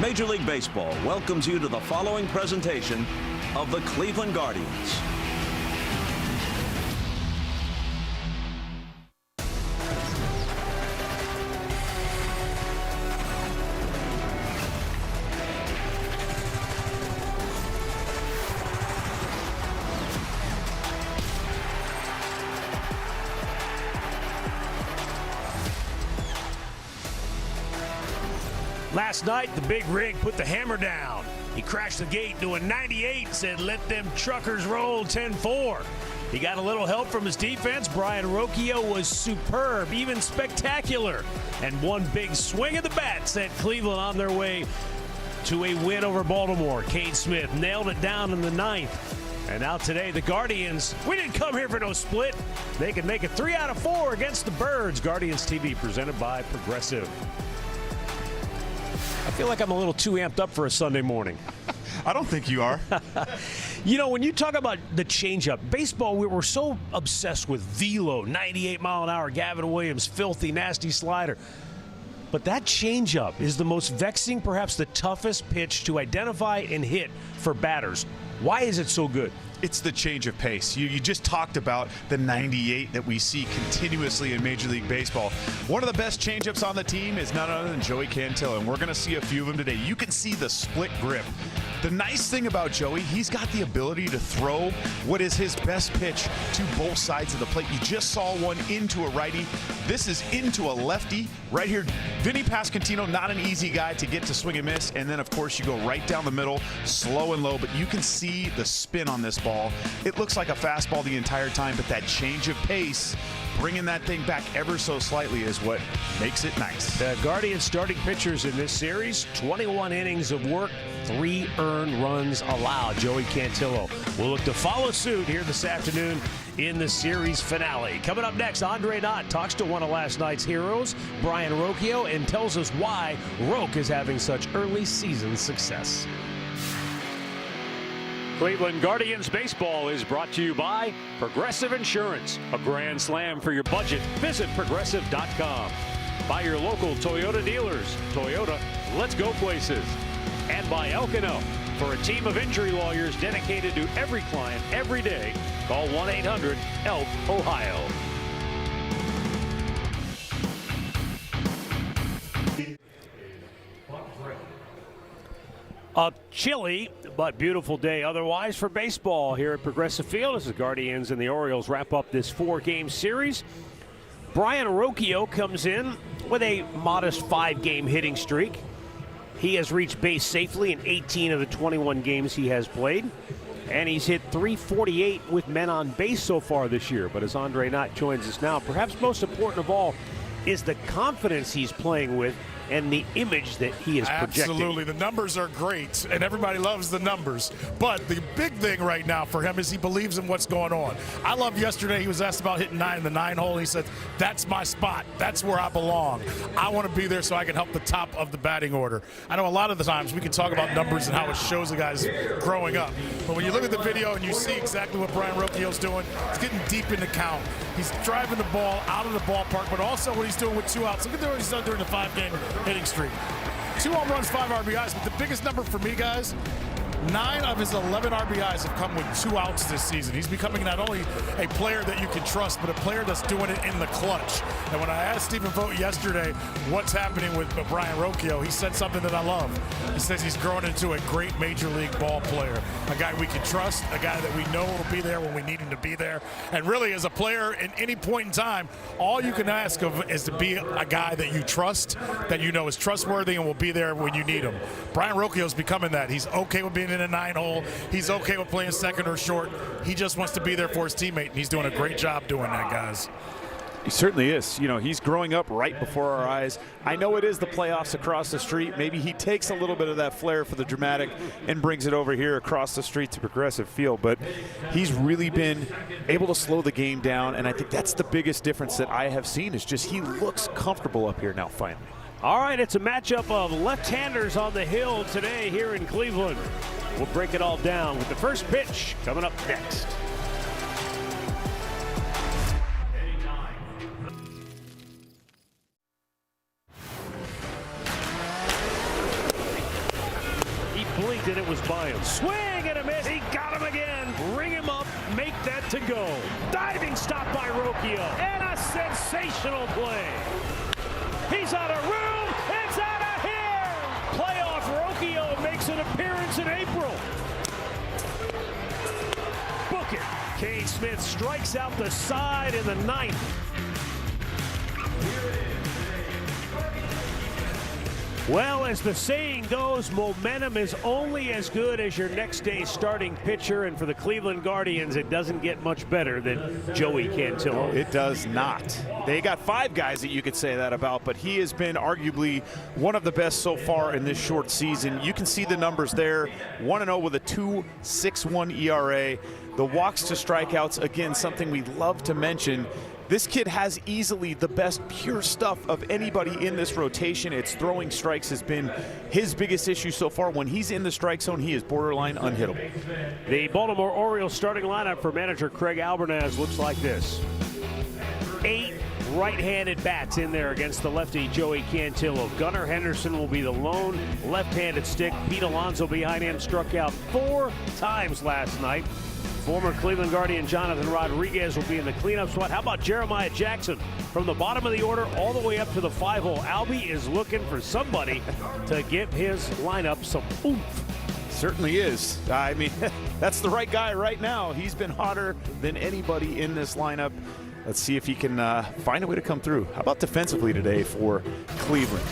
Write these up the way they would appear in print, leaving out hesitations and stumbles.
Major League Baseball welcomes you to the following presentation of the Cleveland Guardians. Last night, the big rig put the hammer down. He crashed the gate doing 98, said, "Let them truckers roll 10-4. He got a little help from his defense. Brian Rocchio was superb, even spectacular. And one big swing of the bat sent Cleveland on their way to a win over Baltimore. Cade Smith nailed it down in the ninth. And now today, the Guardians, we didn't come here for no split. They can make it 3 out of 4 against the Birds. Guardians TV presented by Progressive. I feel like I'm a little too amped up for a Sunday morning. I don't think you are. You know, when you talk about the changeup, baseball, we were so obsessed with velo, 98 mile an hour, Gavin Williams, filthy, nasty slider. But that changeup is the most vexing, perhaps the toughest pitch to identify and hit for batters. Why is it so good? It's the change of pace. You just talked about the 98 that we see continuously in Major League Baseball. One of the best changeups on the team is none other than Joey Cantillo, and we're going to see a few of them today. You can see the split grip. The nice thing about Joey, he's got the ability to throw what is his best pitch to both sides of the plate. You just saw one into a righty. This is into a lefty. Right here, Vinny Pasquantino, not an easy guy to get to swing and miss. And then, of course, you go right down the middle, slow and low. But you can see the spin on this ball. It looks like a fastball the entire time, but that change of pace, bringing that thing back ever so slightly is what makes it nice. The Guardians starting pitchers in this series, 21 innings of work, 3 earned runs allowed. Joey Cantillo will look to follow suit here this afternoon in the series finale. Coming up next, Andre Knott talks to one of last night's heroes, Brian Rocchio, and tells us why Roque is having such early season success. Cleveland Guardians baseball is brought to you by Progressive Insurance. A grand slam for your budget. Visit Progressive.com. By your local Toyota dealers. Toyota, let's go places. And by Elkino. For a team of injury lawyers dedicated to every client every day, call 1-800-ELK-OHIO. A chilly but beautiful day otherwise for baseball here at Progressive Field as the Guardians and the Orioles wrap up this 4-game series. Brian Rocchio comes in with a modest 5-game hitting streak. He has reached base safely in 18 of the 21 games he has played. And he's hit .348 with men on base so far this year. But as Andre Knott joins us now, perhaps most important of all is the confidence he's playing with and the image that he is projecting. Absolutely. The numbers are great, and everybody loves the numbers. But the big thing right now for him is he believes in what's going on. I love yesterday he was asked about hitting 9 in the 9 hole. He said, "That's my spot. That's where I belong. I want to be there so I can help the top of the batting order." I know a lot of the times we can talk about numbers and how it shows the guys growing up. But when you look at the video and you see exactly what Brian Rocchio's doing, he's getting deep in the count. He's driving the ball out of the ballpark, but also what he's doing with 2 outs. Look at what he's done during the 5-game hitting streak. 2 home runs, 5 RBIs, but the biggest number for me, guys, 9 of his 11 RBIs have come with 2 outs this season. He's becoming not only a player that you can trust, but a player that's doing it in the clutch. And when I asked Stephen Vogt yesterday what's happening with Brian Rocchio, he said something that I love. He says he's growing into a great major league ball player, a guy we can trust, a guy that we know will be there when we need him to be there. And really, as a player in any point in time, all you can ask of is to be a guy that you trust, that you know is trustworthy and will be there when you need him. Brian Rocchio's becoming that. He's okay with being in a 9 hole. He's okay with playing second or short. He just wants to be there for his teammate, and he's doing a great job doing that, guys. He certainly is. You know, he's growing up right before our eyes. I know it is the playoffs across the street. Maybe he takes a little bit of that flair for the dramatic and brings it over here across the street to Progressive Field. But he's really been able to slow the game down, and I think that's the biggest difference that I have seen is just he looks comfortable up here now finally. All right, it's a matchup of left-handers on the hill today here in Cleveland. We'll break it all down with the first pitch coming up next. blinked and it was by him. Swing and a miss. He got him again. Ring him up. Make that to go. Diving stop by Rocchio. And a sensational play. He's out of room. It's out of here. Playoff Rocchio makes an appearance in April. Book it. Kane Smith strikes out the side in the ninth. Well, as the saying goes, momentum is only as good as your next day's starting pitcher, and for the Cleveland Guardians, it doesn't get much better than Joey Cantillo. It does not. They got 5 guys that you could say that about, but he has been arguably one of the best so far in this short season. You can see the numbers there, 1-0 with a 2.61 ERA. The walks to strikeouts, again, something we love to mention. This kid has easily the best pure stuff of anybody in this rotation. It's throwing strikes has been his biggest issue so far. When he's in the strike zone, he is borderline unhittable. The Baltimore Orioles starting lineup for manager Craig Albernaz looks like this. 8 right-handed bats in there against the lefty Joey Cantillo. Gunnar Henderson will be the lone left-handed stick. Pete Alonso behind him struck out 4 times last night. Former Cleveland Guardian Jonathan Rodriguez will be in the cleanup spot. How about Jeremiah Jackson? From the bottom of the order all the way up to the 5-hole. Albie is looking for somebody to give his lineup some oomph. Certainly is. I mean, that's the right guy right now. He's been hotter than anybody in this lineup. Let's see if he can find a way to come through. How about defensively today for Cleveland?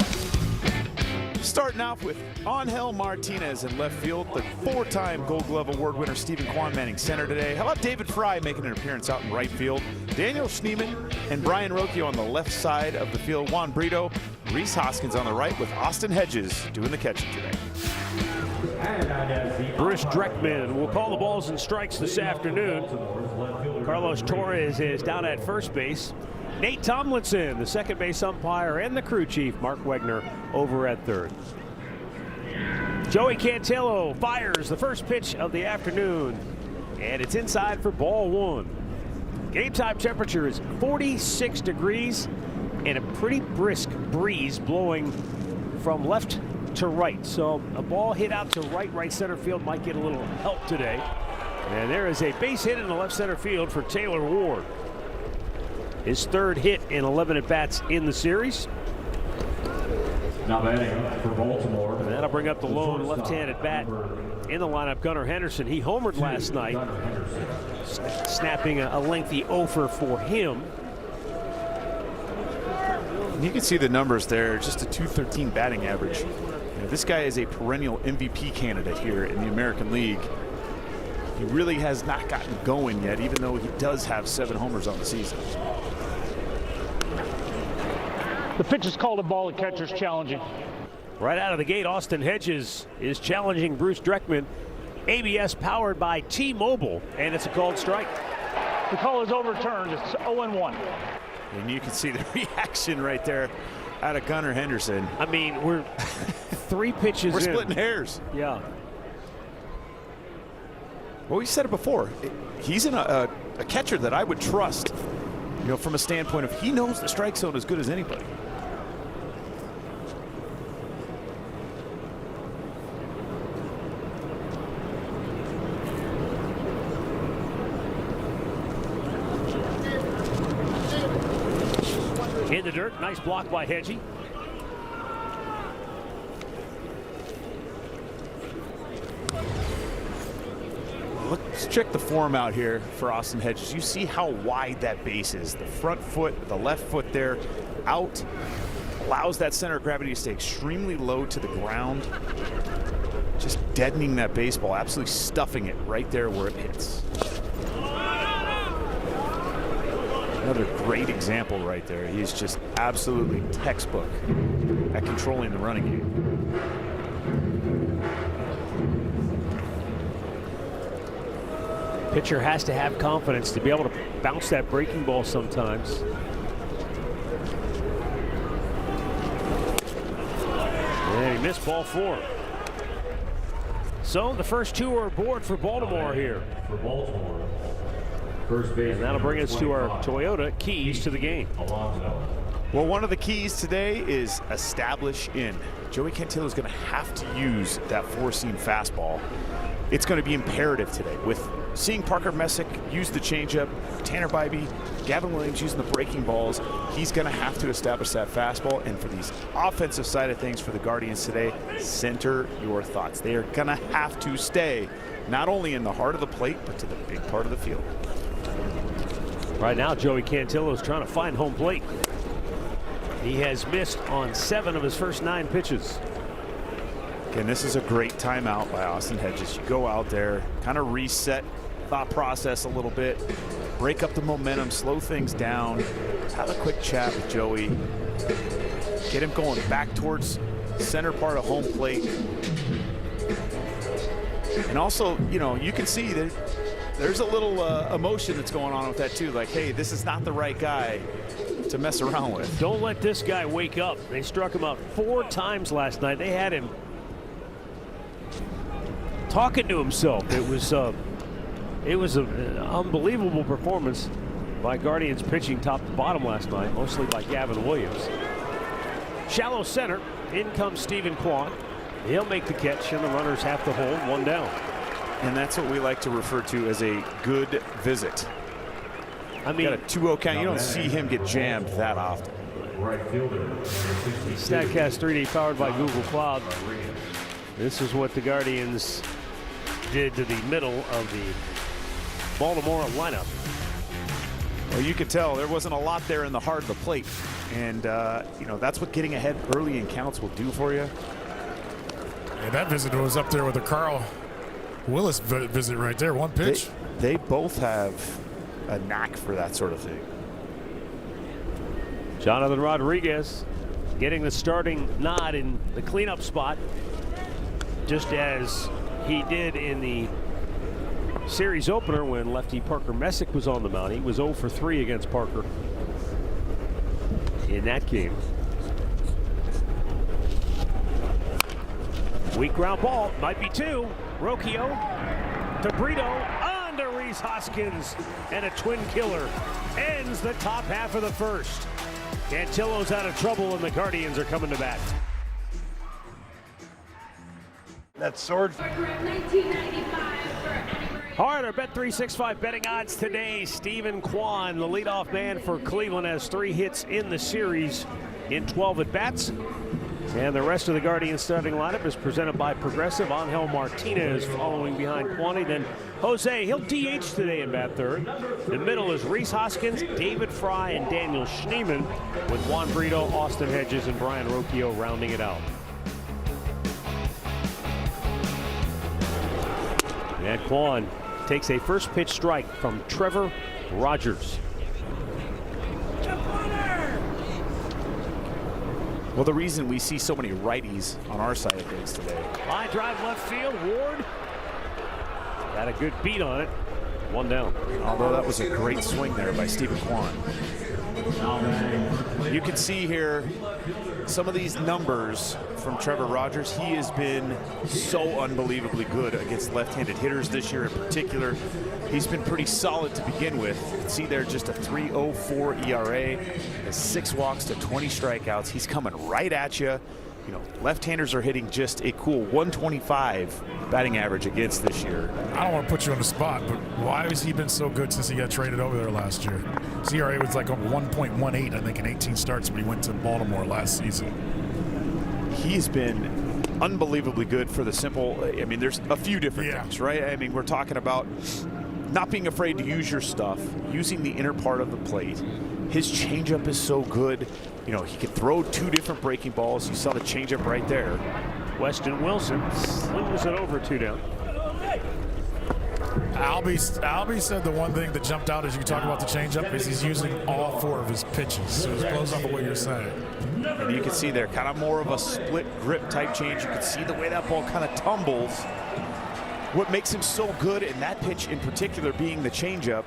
Starting off with Angel Martinez in left field, the 4-time Gold Glove Award winner Stephen Kwan manning center today. How about David Fry making an appearance out in right field? Daniel Schneemann and Brian Rocchio on the left side of the field. Juan Brito, Rhys Hoskins on the right with Austin Hedges doing the catching today. Bruce Dreckman will call the balls and strikes this afternoon. Carlos Torres is down at first base. Nate Tomlinson, the second base umpire, and the crew chief, Mark Wegner, over at third. Joey Cantillo fires the first pitch of the afternoon, and it's inside for ball 1. Game time temperature is 46 degrees and a pretty brisk breeze blowing from left to right. So a ball hit out to right center field might get a little help today. And there is a base hit in the left center field for Taylor Ward. His 3rd hit in 11 at-bats in the series. Now batting for Baltimore. And that'll bring up the lone left-handed bat in the lineup, Gunnar Henderson. He homered last night, snapping a lengthy offer for him. You can see the numbers there, just a .213 batting average. You know, this guy is a perennial MVP candidate here in the American League. He really has not gotten going yet, even though he does have 7 homers on the season. The pitch is called a ball. The catcher's challenging. Right out of the gate, Austin Hedges is challenging Bruce Dreckman. ABS powered by T-Mobile, and it's a called strike. The call is overturned. It's 0-1. And you can see the reaction right there out of Gunnar Henderson. I mean, we're 3 pitches We're in. splitting hairs. Yeah. Well, we said it before. He's in a catcher that I would trust, you know, from a standpoint of he knows the strike zone as good as anybody. In the dirt, nice block by Hedgie. Let's check the form out here for Austin Hedges. You see how wide that base is. The front foot, the left foot there, out, allows that center of gravity to stay extremely low to the ground. Just deadening that baseball, absolutely stuffing it right there where it hits. Another great example right there. He's just absolutely textbook at controlling the running game. Pitcher has to have confidence to be able to bounce that breaking ball sometimes. And he missed ball 4. So the first 2 are aboard for Baltimore here. For Baltimore. First base. And that'll bring us to our Toyota keys to the game. Alonso. Well, one of the keys today is establish in. Joey Cantillo is going to have to use that four-seam fastball. It's going to be imperative today with seeing Parker Messick use the changeup, Tanner Bybee, Gavin Williams using the breaking balls. He's going to have to establish that fastball. And for these offensive side of things for the Guardians today, center your thoughts. They are going to have to stay not only in the heart of the plate, but to the big part of the field. Right now, Joey Cantillo is trying to find home plate. He has missed on 7 of his first 9 pitches. Again, this is a great timeout by Austin Hedges. You go out there, kind of reset thought process a little bit, break up the momentum, slow things down, have a quick chat with Joey, get him going back towards center part of home plate. And also, you know, you can see that there's a little emotion that's going on with that too. Like, hey, this is not the right guy to mess around with. Don't let this guy wake up. They struck him out 4 times last night. They had him talking to himself. It was an unbelievable performance by Guardians pitching top to bottom last night, mostly by Gavin Williams. Shallow center. In comes Stephen Kwan. He'll make the catch, and the runners have to hold 1 down. And that's what we like to refer to as a good visit. I mean, got a 2-0 count. You don't see him get jammed that often. Right fielder. StatCast 3D powered by Google Cloud. This is what the Guardians did to the middle of the Baltimore lineup. Well, you could tell there wasn't a lot there in the heart of the plate. And, you know, that's what getting ahead early in counts will do for you. Yeah, that visit was up there with the Carl Willis visit right there. 1 pitch. They both have a knack for that sort of thing. Jonathan Rodriguez getting the starting nod in the cleanup spot, just as he did in the series opener when lefty Parker Messick was on the mound. He was 0 for 3 against Parker in that game. Weak ground ball, might be 2. Rocchio to Brito, on to Rhys Hoskins, and a twin killer ends the top half of the first. Cantillo's out of trouble, and the Guardians are coming to bat. That sword. All right, our Bet365 betting odds today. Stephen Kwan, the leadoff man for Cleveland, has 3 hits in the series in 12 at-bats. And the rest of the Guardians starting lineup is presented by Progressive. Angel Martinez following behind Quaney. Then Jose, he'll DH today in bat third. The middle is Rhys Hoskins, David Fry, and Daniel Schneemann, with Juan Brito, Austin Hedges, and Brian Rocchio rounding it out. And Kwan takes a first pitch strike from Trevor Rogers. Well, the reason we see so many righties on our side of things today. Line drive left field. Ward got a good beat on it. 1 down. Although that was a great swing there by Stephen Kwan. You can see here some of these numbers from Trevor Rogers. He has been so unbelievably good against left-handed hitters this year in particular. He's been pretty solid to begin with. You can see there just a 3.04 ERA, 6 walks to 20 strikeouts. He's coming right at you. You know, left-handers are hitting just a cool 125 batting average against this year. I don't want to put you on the spot, but why has he been so good since he got traded over there last year? His ERA was like 1.18, I think, in 18 starts when he went to Baltimore last season. He's been unbelievably good for the simple, I mean, there's a few different things, right? I mean, we're talking about not being afraid to use your stuff, using the inner part of the plate. His changeup is so good. You know, he can throw 2 different breaking balls. You saw the changeup right there. Weston Wilson slings it over 2 down. Albie said the one thing that jumped out as you talk about the changeup is he's using all 4 of his pitches. So it blows off of what you're saying. And you can see there kind of more of a split grip type change. You can see the way that ball kind of tumbles. What makes him so good in that pitch in particular being the changeup,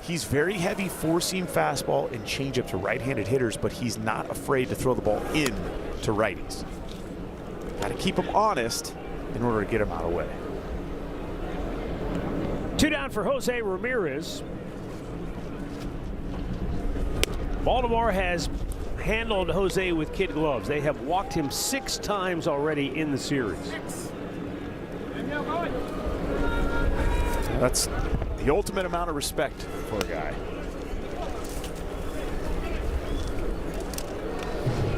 he's very heavy four-seam fastball and changeup to right-handed hitters, but he's not afraid to throw the ball in to righties. Got to keep him honest in order to get him out of the way. 2 down for Jose Ramirez. Baltimore has handled Jose with kid gloves. They have walked him 6 times already in the series. That's the ultimate amount of respect for a guy.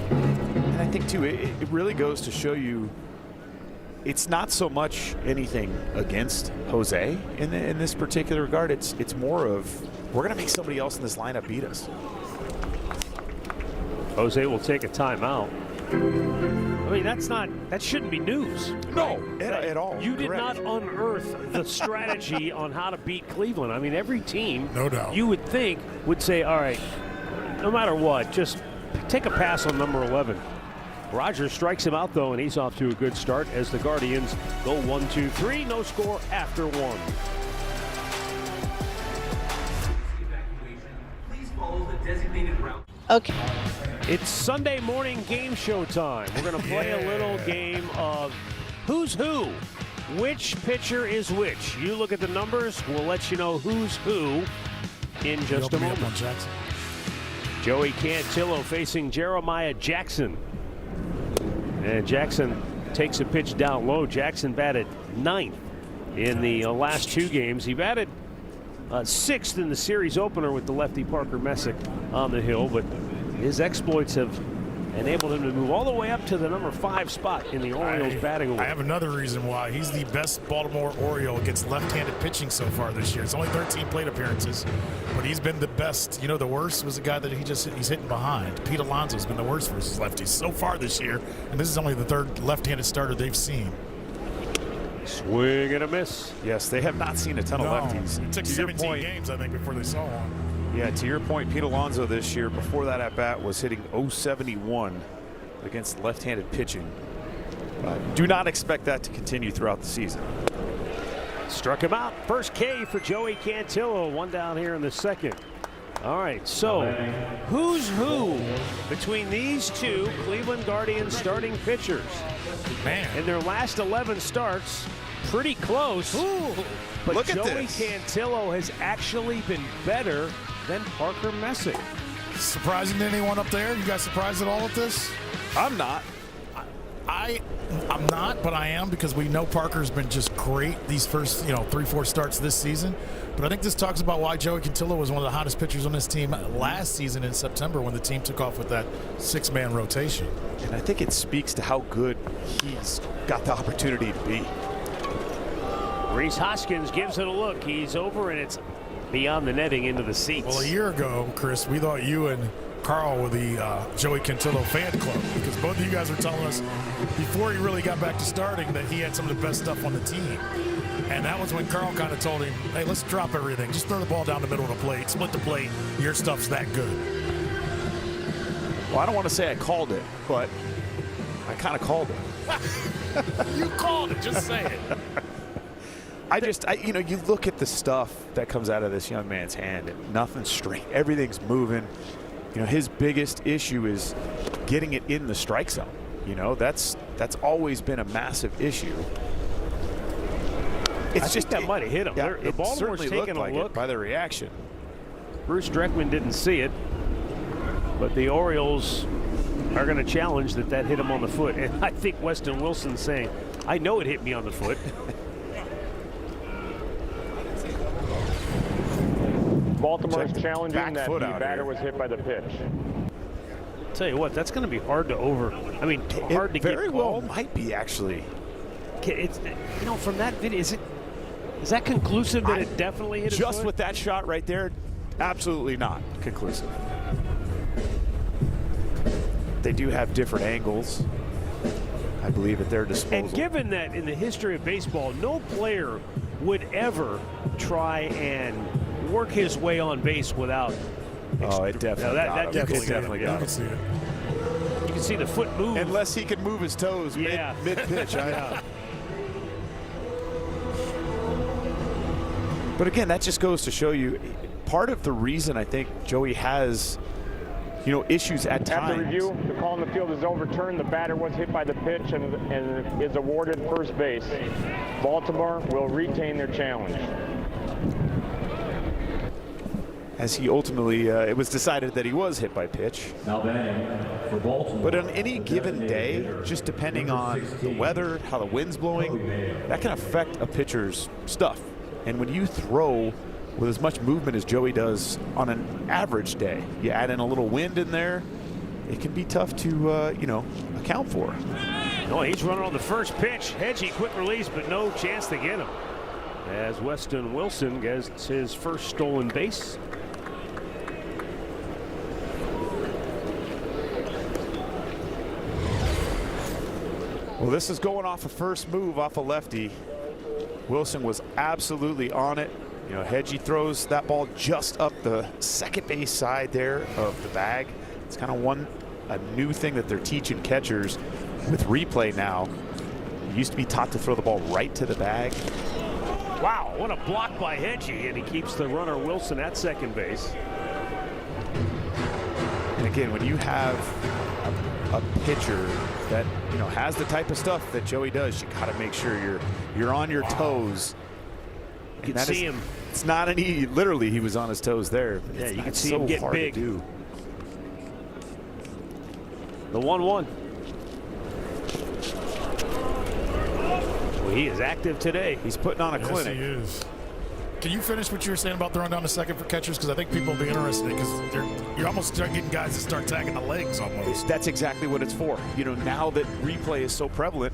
And I think, too, it really goes to show you it's not so much anything against Jose in this particular regard. It's more of we're going to make somebody else in this lineup beat us. Jose will take a timeout. I mean, that shouldn't be news. No, at all. You did Correct. not unearth the strategy on how to beat Cleveland. I mean, every team, no doubt, you would think would say, all right, no matter what, just take a pass on number 11. Rogers strikes him out, though, and he's off to a good start as the Guardians go 1-2-3. No score after 1. Please follow the designated route. Okay. It's Sunday morning game show time. We're going to play a little game of who's who. Which pitcher is which? You look at the numbers, we'll let you know who's who in just a moment. Joey Cantillo facing Jeremiah Jackson. And Jackson takes a pitch down low. Jackson batted 9th in the last 2 games. He batted 6th in the series opener with the lefty Parker Messick on the hill, but his exploits have enabled him to move all the way up to the number 5 spot in the Orioles batting award. I have another reason why. He's the best Baltimore Oriole against left-handed pitching so far this year. It's only 13 plate appearances, but he's been the best. You know, the worst was a guy that he's hitting behind. Pete Alonso's been the worst versus lefties so far this year, and this is only the 3rd left-handed starter they've seen. Swing and a miss. Yes, they have not seen a ton of lefties. It took 17 games, I think, before they saw one. Yeah, to your point, Pete Alonso this year, before that at-bat, was hitting .071 against left-handed pitching. Do not expect that to continue throughout the season. Struck him out. First K for Joey Cantillo. 1 down here in the 2nd. All right, so who's who between these 2 Cleveland Guardians starting pitchers? Man. In their last 11 starts, pretty close. Ooh, but look at Joey this. Cantillo has actually been better than Parker Messick. Surprising to anyone up there? You guys surprised at all at this? I'm not. I'm not, but I am, because we know Parker's been just great these first 3-4 starts this season. But I think this talks about why Joey Cantillo was one of the hottest pitchers on this team last season in September when the team took off with that 6-man rotation. And I think it speaks to how good he's got the opportunity to be. Rhys Hoskins gives it a look. He's over, and it's beyond the netting into the seats. Well, a year ago, Chris, we thought you and Carl were the Joey Cantillo fan club, because both of you guys were telling us before he really got back to starting that he had some of the best stuff on the team. And that was when Carl kind of told him, hey, let's drop everything. Just throw the ball down the middle of the plate, split the plate. Your stuff's that good. Well, I don't want to say I called it, but I kind of called it. You called it. Just say it. You look at the stuff that comes out of this young man's hand, and nothing's straight. Everything's moving. His biggest issue is getting it in the strike zone. That's always been a massive issue. I think that might have hit him. Yeah, The Baltimore's certainly taking looked a like look it by the reaction. Bruce Dreckman didn't see it, but the Orioles are going to challenge that hit him on the foot. And I think Weston Wilson's saying, I know it hit me on the foot. Baltimore's challenging back that foot the out batter here. was hit by the pitch. Tell you what, that's going to be hard to hard to get very well called. might be, actually. It's, from that video, is that conclusive that it definitely hit his Just foot? with that shot right there, absolutely not conclusive. They do have different angles, I believe, at their disposal. And given that in the history of baseball, no player would ever try and work his way on base without. Oh, it definitely got him. definitely It definitely got him. See it. You can see the foot move. Unless he can move his toes mid-pitch. But again, that just goes to show you part of the reason I think Joey has, issues at times. After review, the call in the field is overturned. The batter was hit by the pitch and is awarded first base. Baltimore will retain their challenge. as he ultimately, it was decided that he was hit by pitch. Now batting for Baltimore. But on any given day, just depending on the weather, how the wind's blowing, that can affect a pitcher's stuff. And when you throw with as much movement as Joey does on an average day, you add in a little wind in there, it can be tough to, account for. Oh, he's running on the first pitch. Hedgie, quick release, but no chance to get him. As Weston Wilson gets his first stolen base. Well, this is going off a first move off a lefty. Wilson was absolutely on it. Hedgie throws that ball just up the second base side there of the bag. It's kind of a new thing that they're teaching catchers with replay now. You used to be taught to throw the ball right to the bag. Wow, what a block by Hedgie, and he keeps the runner Wilson at second base. And again, when you have a pitcher that has the type of stuff that Joey does, you got to make sure you're on your toes. You can see him. It's not literally he was on his toes there. Yeah, you can see him get big. To do. The 1-1. Well, he is active today. He's putting on a clinic. Yes, he is. Can you finish what you were saying about throwing down the second for catchers? Because I think people will be interested because you're almost starting getting guys that start tagging the legs almost. That's exactly what it's for. Now that replay is so prevalent,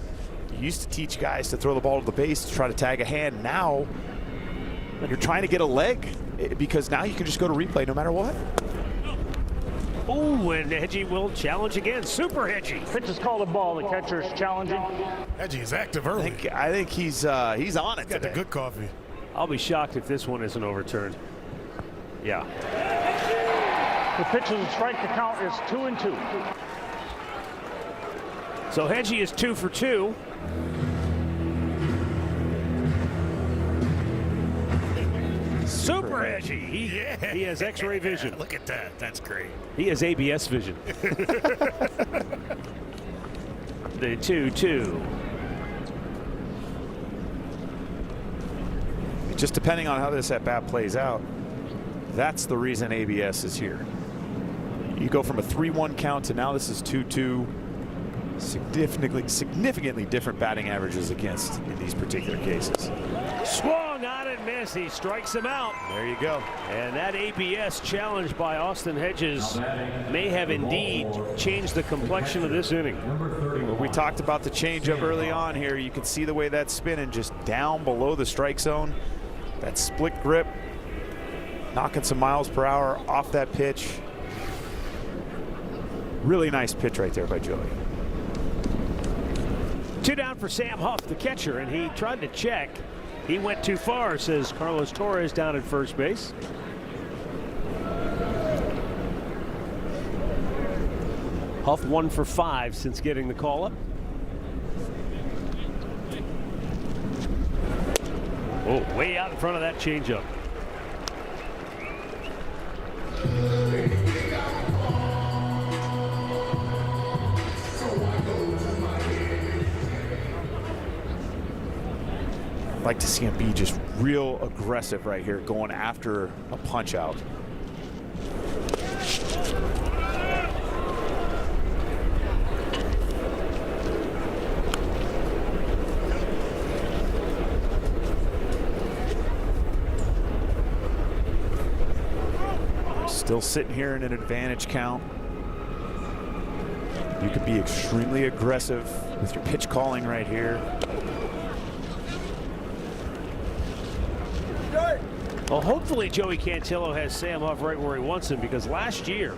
you used to teach guys to throw the ball to the base to try to tag a hand. Now you're trying to get a leg because now you can just go to replay no matter what. Oh, and Hedgie will challenge again. Super Hedgie. Pitch is called a ball. The catcher is challenging. Hedgie is active early. I think he's on it Got today. the good coffee. I'll be shocked if this one isn't overturned. Yeah. The pitch is a strike. The count is 2-2. So Hedgie is 2 for 2. Super Hedgie. He has X-ray vision. Look at that. That's great. He has ABS vision. The 2-2. Just depending on how this at-bat plays out, that's the reason ABS is here. You go from a 3-1 count to now this is 2-2. Significantly different batting averages against in these particular cases. Swung on and missed. He strikes him out. There you go. And that ABS challenge by Austin Hedges may have indeed changed the complexion of this inning. We talked about the changeup early on here. You can see the way that's spinning just down below the strike zone. That split grip, knocking some miles per hour off that pitch. Really nice pitch right there by Joey. 2 down for Sam Huff, the catcher, and he tried to check. He went too far, says Carlos Torres down at first base. Huff 1 for 5 since getting the call up. Oh, way out in front of that changeup. I'd like to see him be just real aggressive right here, going after a punch out. Still sitting here in an advantage count. You could be extremely aggressive with your pitch calling right here. Well, hopefully Joey Cantillo has Sam Huff right where he wants him, because last year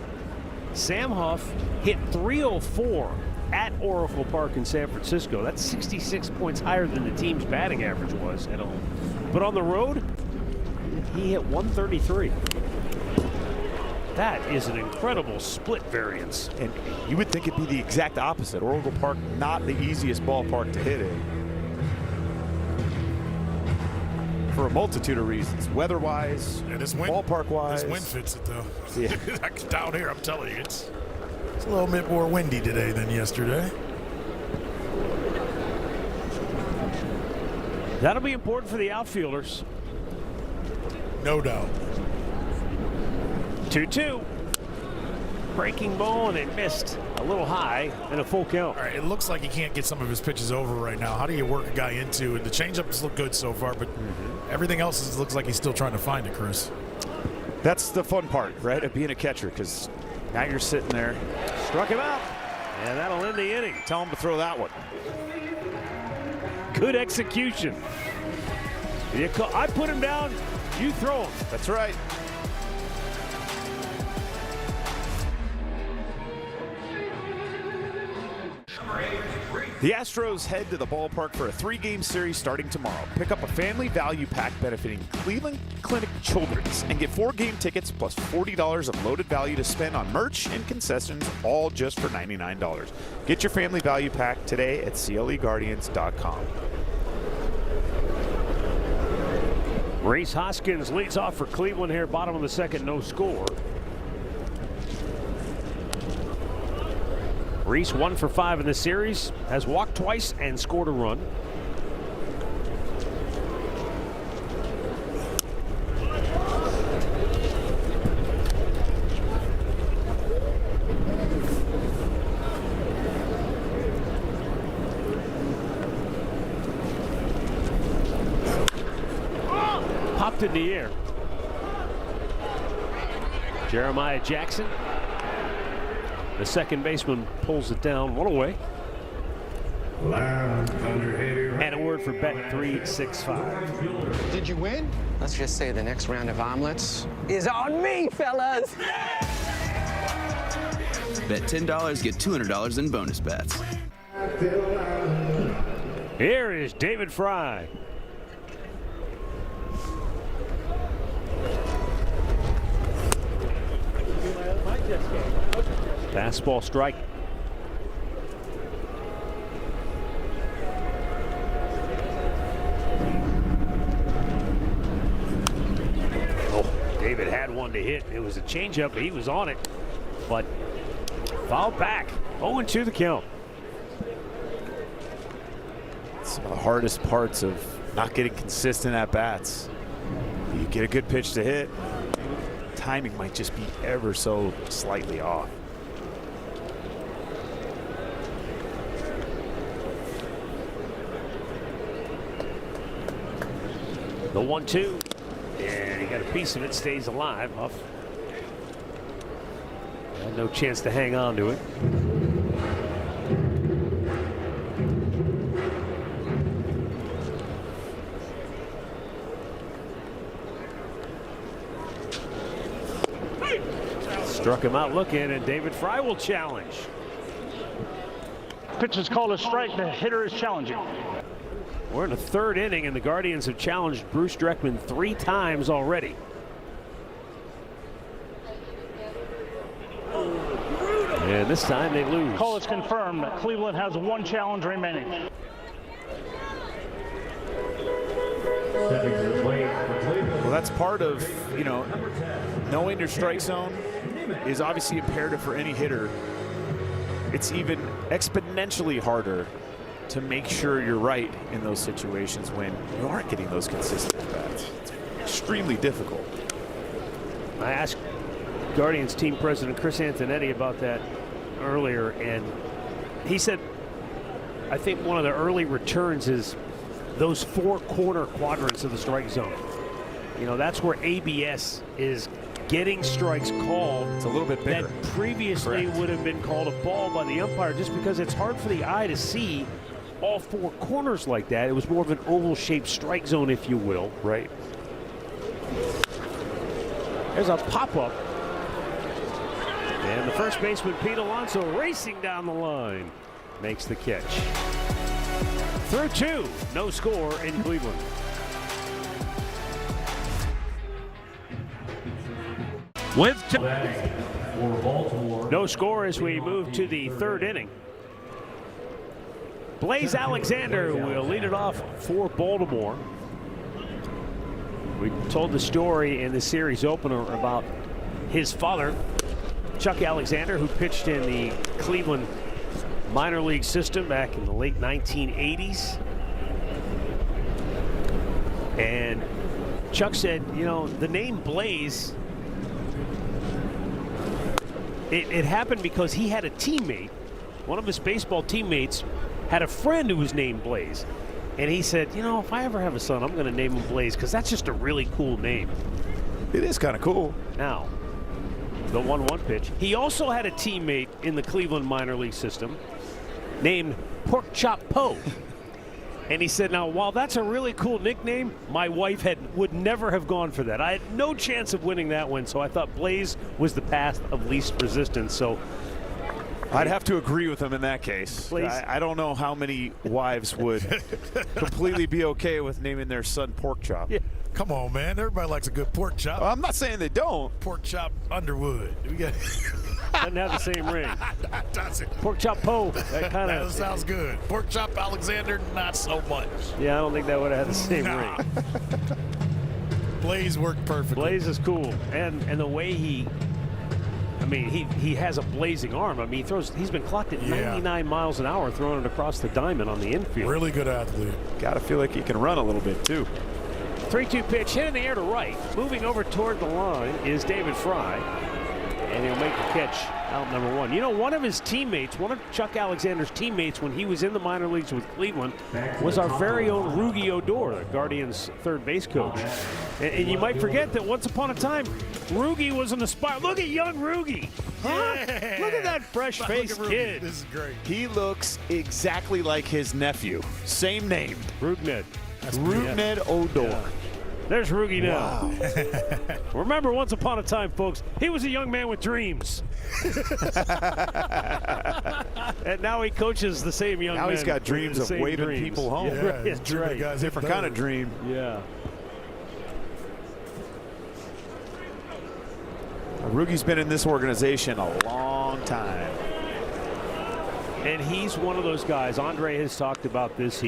Sam Huff hit .304 at Oracle Park in San Francisco. That's 66 points higher than the team's batting average was at home. But on the road, he hit .133. That is an incredible split variance. And you would think it'd be the exact opposite. Oracle Park, not the easiest ballpark to hit in. For a multitude of reasons, weather-wise, ballpark-wise. This wind fits it, though. Yeah. Down here, I'm telling you, it's a little bit more windy today than yesterday. That'll be important for the outfielders. No doubt. 2-2. Breaking ball, and it missed a little high and a full count. All right, it looks like he can't get some of his pitches over right now. How do you work a guy into it? The changeups look good so far, but everything else looks like he's still trying to find it, Chris. That's the fun part, right, of being a catcher, because now you're sitting there. Struck him out, and that'll end the inning. Tell him to throw that one. Good execution. I put him down, you throw him. That's right. The Astros head to the ballpark for a 3-game series starting tomorrow. Pick up a family value pack benefiting Cleveland Clinic Children's and get 4-game tickets plus $40 of loaded value to spend on merch and concessions, all just for $99. Get your family value pack today at CLEGuardians.com. Rhys Hoskins leads off for Cleveland here, bottom of the second, no score. Rhys 1 for 5 in the series, has walked twice and scored a run. Popped in the air. Jeremiah Jackson, the second baseman, pulls it down, one away. And a word for Bet365. Did you win? Let's just say the next round of omelets is on me, fellas. Bet $10, get $200 in bonus bets. Here is David Fry. Fastball strike. Oh, David had one to hit. It was a changeup. He was on it, but fouled back. 0-2 the count. Some of the hardest parts of not getting consistent at bats. You get a good pitch to hit, timing might just be ever so slightly off. The 1-2, and he got a piece of it, stays alive. Huff had no chance to hang on to it. Struck him out looking, and David Fry will challenge. Pitch is called a strike. The hitter is challenging. We're in the third inning, and the Guardians have challenged Bruce Dreckman 3 times already. And this time they lose. Call is confirmed. Cleveland has 1 challenge remaining. Well, that's part of, knowing your strike zone is obviously imperative for any hitter. It's even exponentially harder to make sure you're right in those situations when you aren't getting those consistent bats. It's extremely difficult. I asked Guardians team president Chris Antonetti about that earlier, and he said, I think one of the early returns is those 4 corner quadrants of the strike zone. That's where ABS is getting strikes called. It's a little bit bigger. That previously would have been called a ball by the umpire, just because it's hard for the eye to see all 4 corners like that. It was more of an oval-shaped strike zone, if you will. Right. There's a pop-up. And the first baseman, Pete Alonso, racing down the line, makes the catch. Through 2, no score in Cleveland. With no score as we move to the third inning. Blaze Alexander will lead it off for Baltimore. We told the story in the series opener about his father, Chuck Alexander, who pitched in the Cleveland minor league system back in the late 1980s. And Chuck said, the name Blaze It happened because he had a teammate, one of his baseball teammates, had a friend who was named Blaze. And he said, you know, if I ever have a son, I'm going to name him Blaze because that's just a really cool name. It is kind of cool. Now, the 1-1 pitch. He also had a teammate in the Cleveland minor league system named Pork Chop Poe. And he said, now, while that's a really cool nickname, my wife would never have gone for that. I had no chance of winning that one, so I thought Blaze was the path of least resistance. So I'd have to agree with him in that case. I don't know how many wives would completely be okay with naming their son Pork Chop. Yeah. Come on, man. Everybody likes a good pork chop. Well, I'm not saying they don't. Pork chop Underwood. We got doesn't have the same ring. Does it? Pork Chop Poe. That sounds good. Pork chop Alexander, not so much. Yeah, I don't think that would have had the same ring. Blaze worked perfectly. Blaze is cool, and the way he has a blazing arm. I mean, he's been clocked at 99 miles an hour throwing it across the diamond on the infield. Really good athlete. Got to feel like he can run a little bit too. 3-2 pitch hit in the air to right. Moving over toward the line is David Fry, and he'll make the catch out number 1. You know, one of his teammates, one of Chuck Alexander's teammates when he was in the minor leagues with Cleveland was our very own Rugi Odor, the Guardians' third base coach. And you might forget that once upon a time, Rugi was an aspire. Look at young Rugi. Huh? Yeah. Look at that fresh-faced kid. This is great. He looks exactly like his nephew. Same name. Rugned. Rugned Odor. Yeah. There's Rugi now. Wow. Remember, once upon a time, folks, he was a young man with dreams. And now he coaches the same young man. Now he's got dreams of waving people home. Yeah, right. That's right. Different kind of dream. Yeah. Rugi's been in this organization a long time. And he's one of those guys. Andre has talked about this.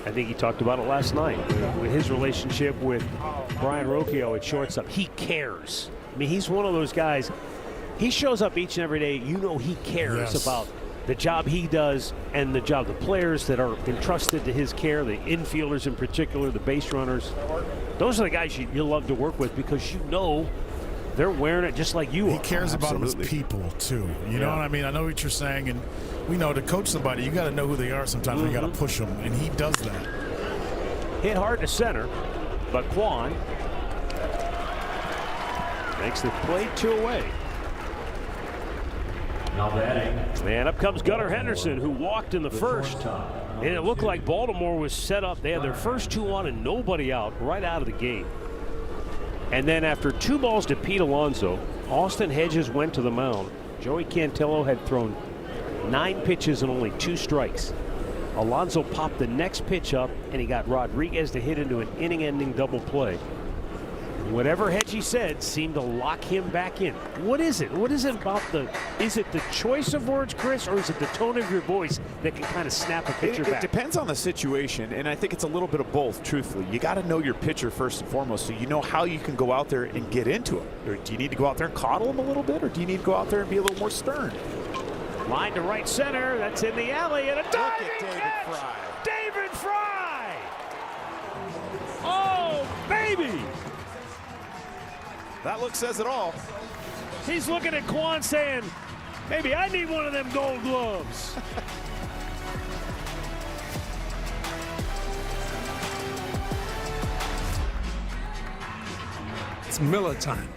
I think he talked about it last night with his relationship with Brian Rocchio at shortstop. He cares. I mean, he's one of those guys. He shows up each and every day. You know, he cares about the job he does and the job the players that are entrusted to his care, the infielders in particular, the base runners. Those are the guys you love to work with because you know they're wearing it just like you are. He cares about his people, too. You know what I mean? I know what you're saying, and we know to coach somebody, you got to know who they are sometimes. You got to push them, and he does that. Hit hard to center, but Quan makes the play 2 away. Now batting. And up comes Gunnar Henderson, who walked in the first. And it looked like Baltimore was set up. They had their first 2 on and nobody out right out of the game. And then after 2 balls to Pete Alonso, Austin Hedges went to the mound. Joey Cantillo had thrown 9 pitches and only 2 strikes. Alonso popped the next pitch up, and he got Rodriguez to hit into an inning-ending double play. Whatever Hedgie said seemed to lock him back in. What is it? What is it about is it the choice of words, Chris, or is it the tone of your voice that can kind of snap a pitcher back? It depends on the situation, and I think it's a little bit of both, truthfully. You got to know your pitcher first and foremost so you know how you can go out there and get into him. Or do you need to go out there and coddle him a little bit, or do you need to go out there and be a little more stern? Line to right center. That's in the alley, and a diving catch! Fry. David Fry! Oh, baby! That look says it all. He's looking at Quan saying, maybe I need one of them gold gloves. It's Miller time.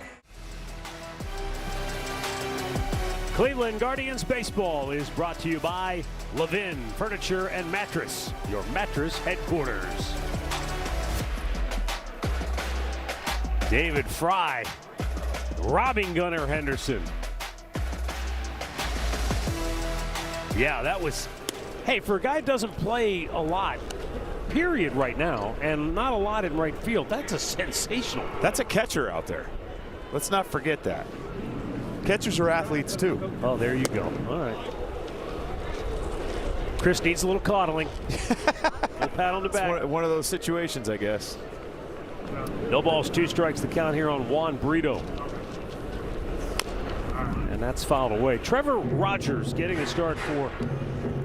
Cleveland Guardians baseball is brought to you by Levin Furniture and Mattress, your mattress headquarters. David Fry robbing Gunnar Henderson. Yeah, that was, hey, for a guy who doesn't play a lot, period, right now, and not a lot in right field, that's a sensational. That's a catcher out there. Let's not forget that. Catchers are athletes, too. Oh, there you go. All right. Chris needs a little coddling. A little pat on the back. One of those situations, I guess. No balls, 2 strikes, the count here on Juan Brito. And that's fouled away. Trevor Rogers getting a start for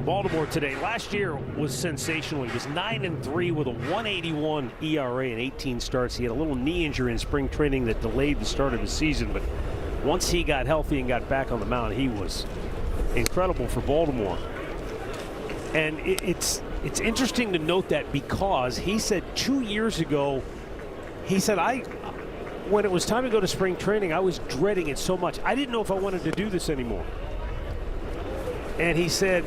Baltimore today. Last year was sensational. He was 9-3 with a 1.81 ERA and 18 starts. He had a little knee injury in spring training that delayed the start of the season, but once he got healthy and got back on the mound, he was incredible for Baltimore. And it's interesting to note that, because he said 2 years ago, he said, when it was time to go to spring training, I was dreading it so much. I didn't know if I wanted to do this anymore. And he said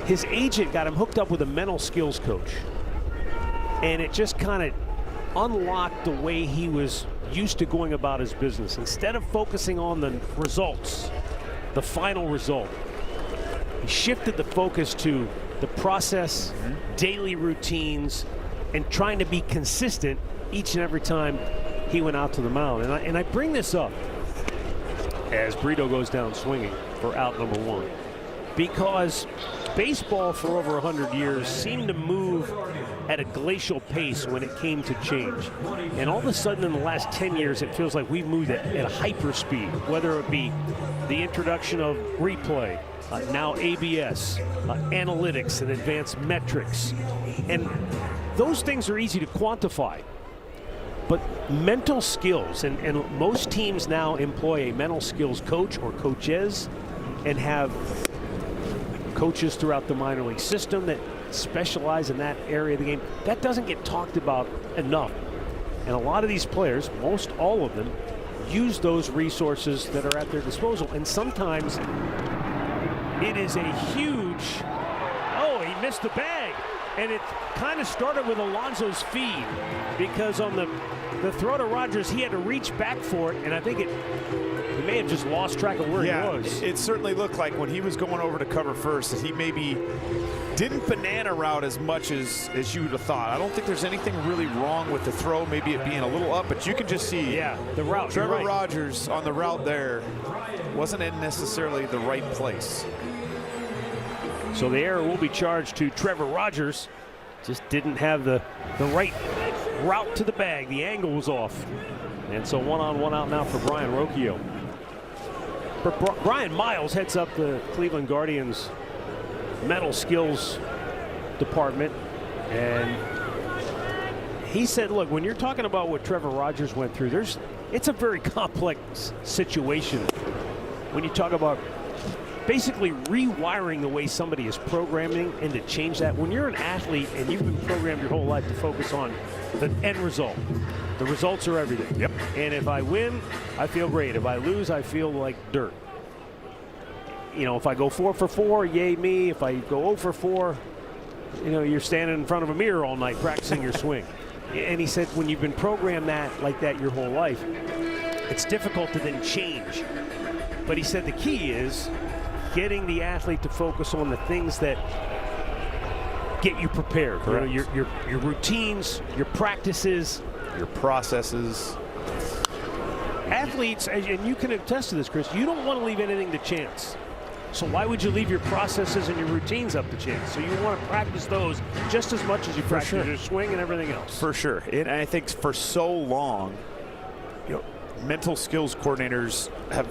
his agent got him hooked up with a mental skills coach. And it just kind of unlocked the way he was used to going about his business. Instead of focusing on the results, the final result, he shifted the focus to the process, daily routines, and trying to be consistent each and every time he went out to the mound. And I bring this up as Brito goes down swinging for out number 1, because baseball for over 100 years seemed to move at a glacial pace when it came to change. And all of a sudden in the last 10 years, it feels like we've moved at a hyper speed, whether it be the introduction of replay, now ABS, analytics and advanced metrics. And those things are easy to quantify. But mental skills, and most teams now employ a mental skills coach or coaches, and have coaches throughout the minor league system that specialize in that area of the game. That doesn't get talked about enough. And a lot of these players, most all of them, use those resources that are at their disposal. And sometimes it is a huge, he missed the bag. And it kind of started with Alonso's feed, because on the throw to Rogers, he had to reach back for it, and I think he may have just lost track of where he was. It certainly looked like when he was going over to cover first that he maybe didn't banana route as much as you would have thought. I don't think there's anything really wrong with the throw, maybe it being a little up, but you can just see the route. Trevor Rogers on the route there wasn't in necessarily the right place. So the error will be charged to Trevor Rogers. Just didn't have the right route to the bag. The angle was off. And so 1-on-1 out now for Brian Rocchio. Brian Miles heads up the Cleveland Guardians mental skills department. And he said, look, when you're talking about what Trevor Rogers went through, it's a very complex situation. When you talk about basically rewiring the way somebody is programming, and to change that. When you're an athlete and you've been programmed your whole life to focus on the end result, the results are everything. Yep. And if I win, I feel great. If I lose, I feel like dirt. You know, if I go 4 for 4, yay me. If I go 0 for 4, you're standing in front of a mirror all night practicing your swing. And he said when you've been programmed like that your whole life, it's difficult to then change. But he said the key is getting the athlete to focus on the things that get you prepared. Your routines, your practices, your processes. Athletes, and you can attest to this, Chris, you don't want to leave anything to chance. So why would you leave your processes and your routines up to chance? So you want to practice those just as much as you practice your swing and everything else. For sure. And I think for so long, mental skills coordinators have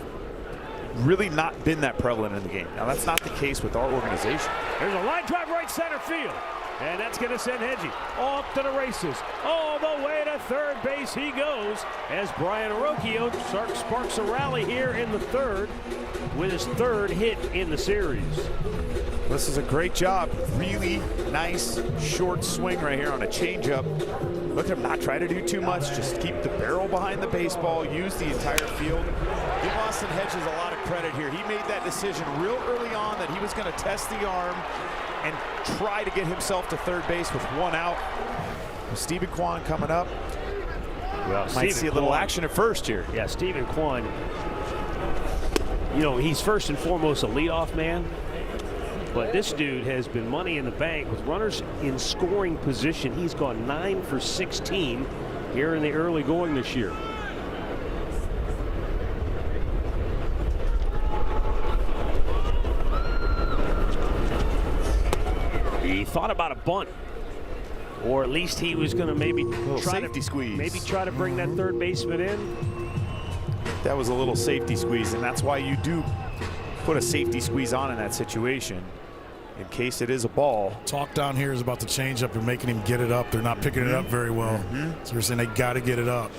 really not been that prevalent in the game. Now, that's not the case with our organization. There's a line drive right center field. And that's going to send Hedgie off to the races. All the way to third base he goes as Brian Rocchio sparks a rally here in the third with his third hit in the series. This is a great job. Really nice short swing right here on a changeup. Look at him not try to do too much. Just keep the barrel behind the baseball. Use the entire field. Give Austin Hedges a lot of credit here. He made that decision real early on that he was going to test the arm and try to get himself to third base with one out. With Stephen Kwan coming up. Well, might see a little action at first here. Yeah, Stephen Kwan, he's first and foremost a leadoff man. But this dude has been money in the bank with runners in scoring position. He's gone 9 for 16 here in the early going this year. He thought about a bunt, or at least he was going to maybe try to bring that third baseman in. That was a little safety squeeze, and that's why you do put a safety squeeze on in that situation in case it is a ball. Talk down here is about the changeup and making him get it up. They're not picking it up very well. So you're saying they got to get it up.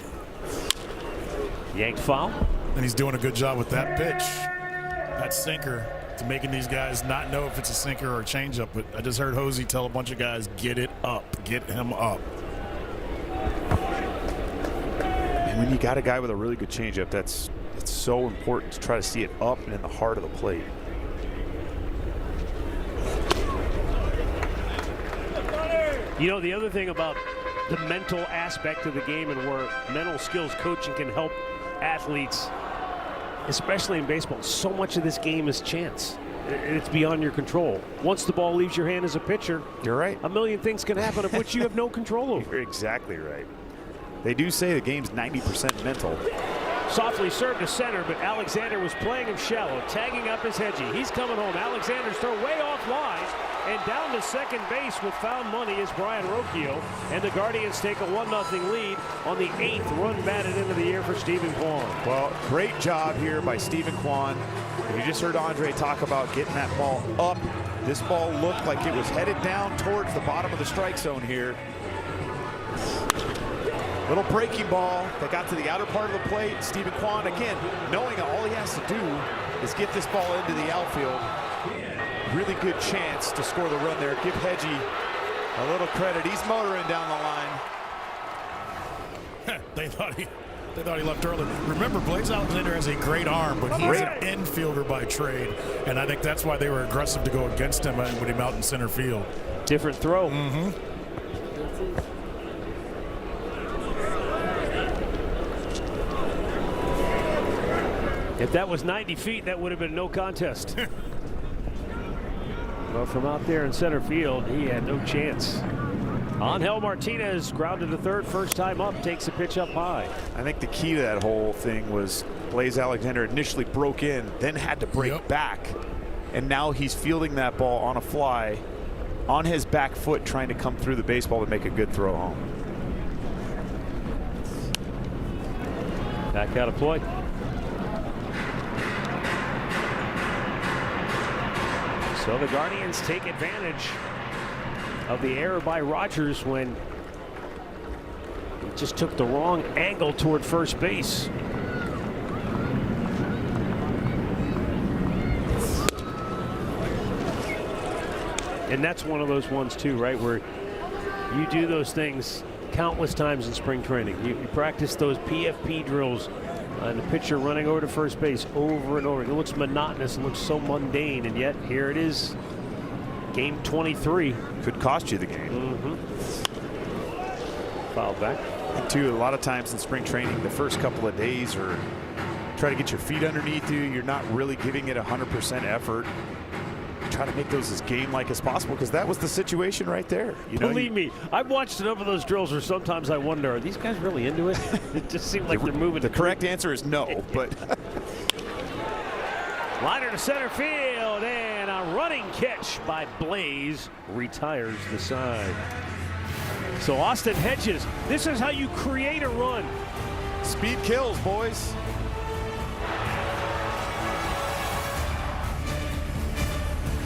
Yanked foul. And he's doing a good job with that pitch, that sinker, to making these guys not know if it's a sinker or a changeup. But I just heard Hosey tell a bunch of guys, get it up, get him up. And when you got a guy with a really good changeup, it's so important to try to see it up and in the heart of the plate. You know, the other thing about the mental aspect of the game and where mental skills coaching can help athletes, especially in baseball, so much of this game is chance. It's beyond your control. Once the ball leaves your hand as a pitcher, you're right. A million things can happen of which you have no control over. You're exactly right. They do say the game's 90% mental. Softly served to center, but Alexander was playing him shallow, tagging up his Hedgie. He's coming home. Alexander's throw way off line, and down to second base with found money is Brian Rocchio, and the Guardians take a 1-0 lead on the 8th run batted into the year for Stephen Kwan. Well, great job here by Stephen Kwan. You just heard Andre talk about getting that ball up. This ball looked like it was headed down towards the bottom of the strike zone here. Little breaking ball that got to the outer part of the plate. Stephen Kwan, again, knowing all he has to do is get this ball into the outfield. Really good chance to score the run there. Give Hedgie a little credit. He's motoring down the line. They thought he left early. Remember, Blaze Alexander has a great arm, but he's an infielder by trade, and I think that's why they were aggressive to go against him and put him out in center field. Different throw. If that was 90 feet, that would have been no contest. Well, from out there in center field, he had no chance. Angel Martinez grounded to third, first time up, takes a pitch up high. I think the key to that whole thing was Blaze Alexander initially broke in, then had to break back. And now he's fielding that ball on a fly, on his back foot, trying to come through the baseball to make a good throw home. Back out of play. So the Guardians take advantage of the error by Rogers when he just took the wrong angle toward first base. And that's one of those ones too, right, where you do those things countless times in spring training. You practice those PFP drills and the pitcher running over to first base over and over. It looks monotonous and looks so mundane, and yet here it is. Game 23. Could cost you the game. Fouled back. And too, a lot of times in spring training, the first couple of days are try to get your feet underneath you. You're not really giving it 100% effort. Try to make those as game-like as possible, because that was the situation right there. You know, believe me, I've watched enough of those drills where sometimes I wonder, are these guys really into it? It just seems like they're moving. The correct answer is no, but liner to center field, and a running catch by Blaze retires the side. So Austin Hedges, this is how you create a run. Speed kills, boys.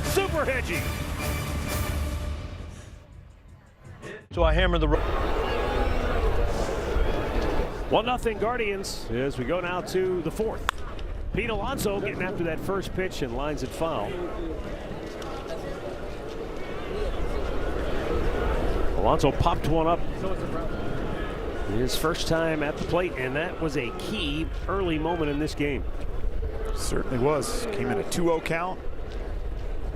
Super Hedgie. So I hammer the 1-0 Guardians as we go now to the 4th. Pete Alonso getting after that first pitch and lines it foul. Alonso popped one up his first time at the plate, and that was a key early moment in this game. Certainly was. Came in a 2-0 count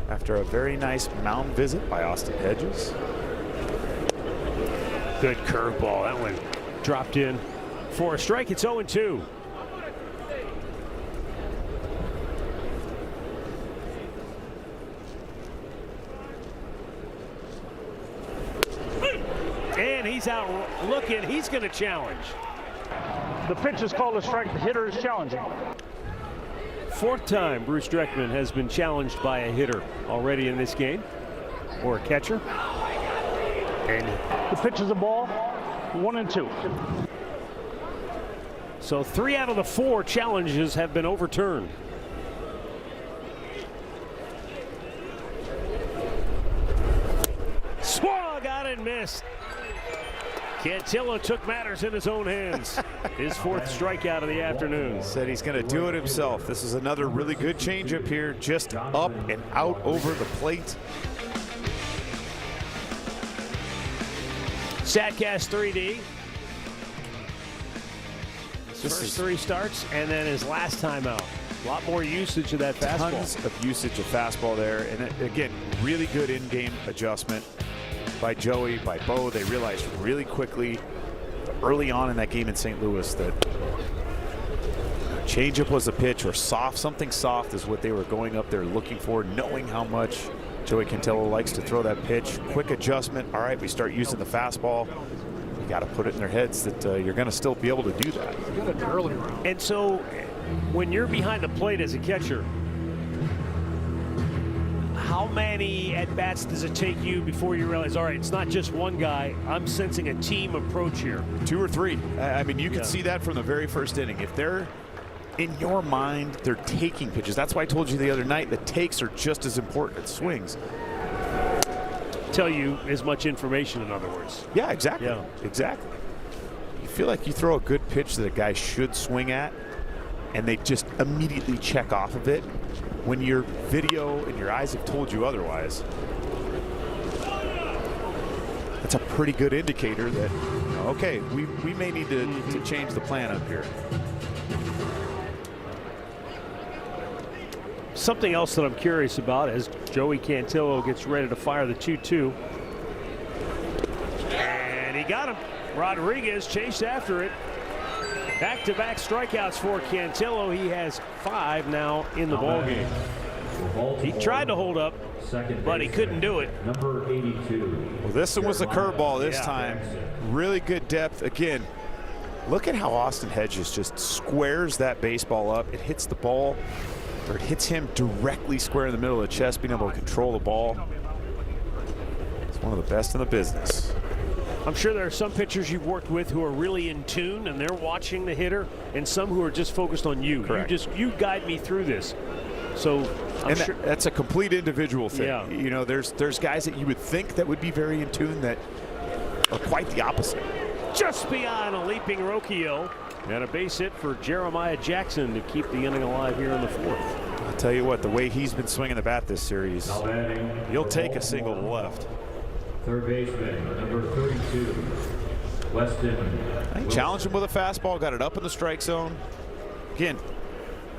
after a very nice mound visit by Austin Hedges. Good curveball. That one dropped in for a strike. It's 0-2. And he's out looking. He's going to challenge. The pitch is called a strike. The hitter is challenging. 4th time Bruce Dreckman has been challenged by a hitter already in this game, or a catcher. And the pitch is a ball, 1-2. So 3 out of the 4 challenges have been overturned. Swung, got it, missed. Cantillo took matters in his own hands. His 4th strikeout of the afternoon. Said he's going to do it himself. This is another really good changeup here, just up and out over the plate. Statcast 3D. His first 3 starts, and then his last time out. A lot more usage of that fastball. Tons of usage of fastball there. And again, really good in-game adjustment by Joey, by Bo. They realized really quickly, early on in that game in St. Louis, that changeup was a pitch, or soft, something soft is what they were going up there looking for, knowing how much Joey Cantillo likes to throw that pitch. Quick adjustment. All right, we start using the fastball. You got to put it in their heads that you're going to still be able to do that. And so when you're behind the plate as a catcher, how many at-bats does it take you before you realize, all right, it's not just one guy, I'm sensing a team approach here? 2 or 3. I mean, you can see that from the very first inning. If they're, in your mind, they're taking pitches. That's why I told you the other night that takes are just as important as swings. Tell you as much information, in other words. Yeah, exactly. Yeah. Exactly. You feel like you throw a good pitch that a guy should swing at, and they just immediately check off of it when your video and your eyes have told you otherwise. That's a pretty good indicator that, okay, we may need to change the plan up here. Something else that I'm curious about as Joey Cantillo gets ready to fire the 2-2. And he got him. Rodriguez chased after it. Back-to-back strikeouts for Cantillo. He has 5 now in the ballgame. He tried to hold up, but he couldn't do it. Number 82. Well, this one was a curveball this time. Really good depth. Again, look at how Austin Hedges just squares that baseball up. It hits the ball, or it hits him directly square in the middle of the chest, being able to control the ball. It's one of the best in the business. I'm sure there are some pitchers you've worked with who are really in tune and they're watching the hitter, and some who are just focused on you. Correct. You guide me through this. So I'm sure that's a complete individual thing. Yeah. You know, there's guys that you would think that would be very in tune that are quite the opposite. Just beyond a leaping Rocchio, and a base hit for Jeremiah Jackson to keep the inning alive here in the 4th. I'll tell you what, the way he's been swinging the bat this series, he'll take a single to left. Third baseman, number 32, Weston. I challenged him with a fastball, got it up in the strike zone. Again,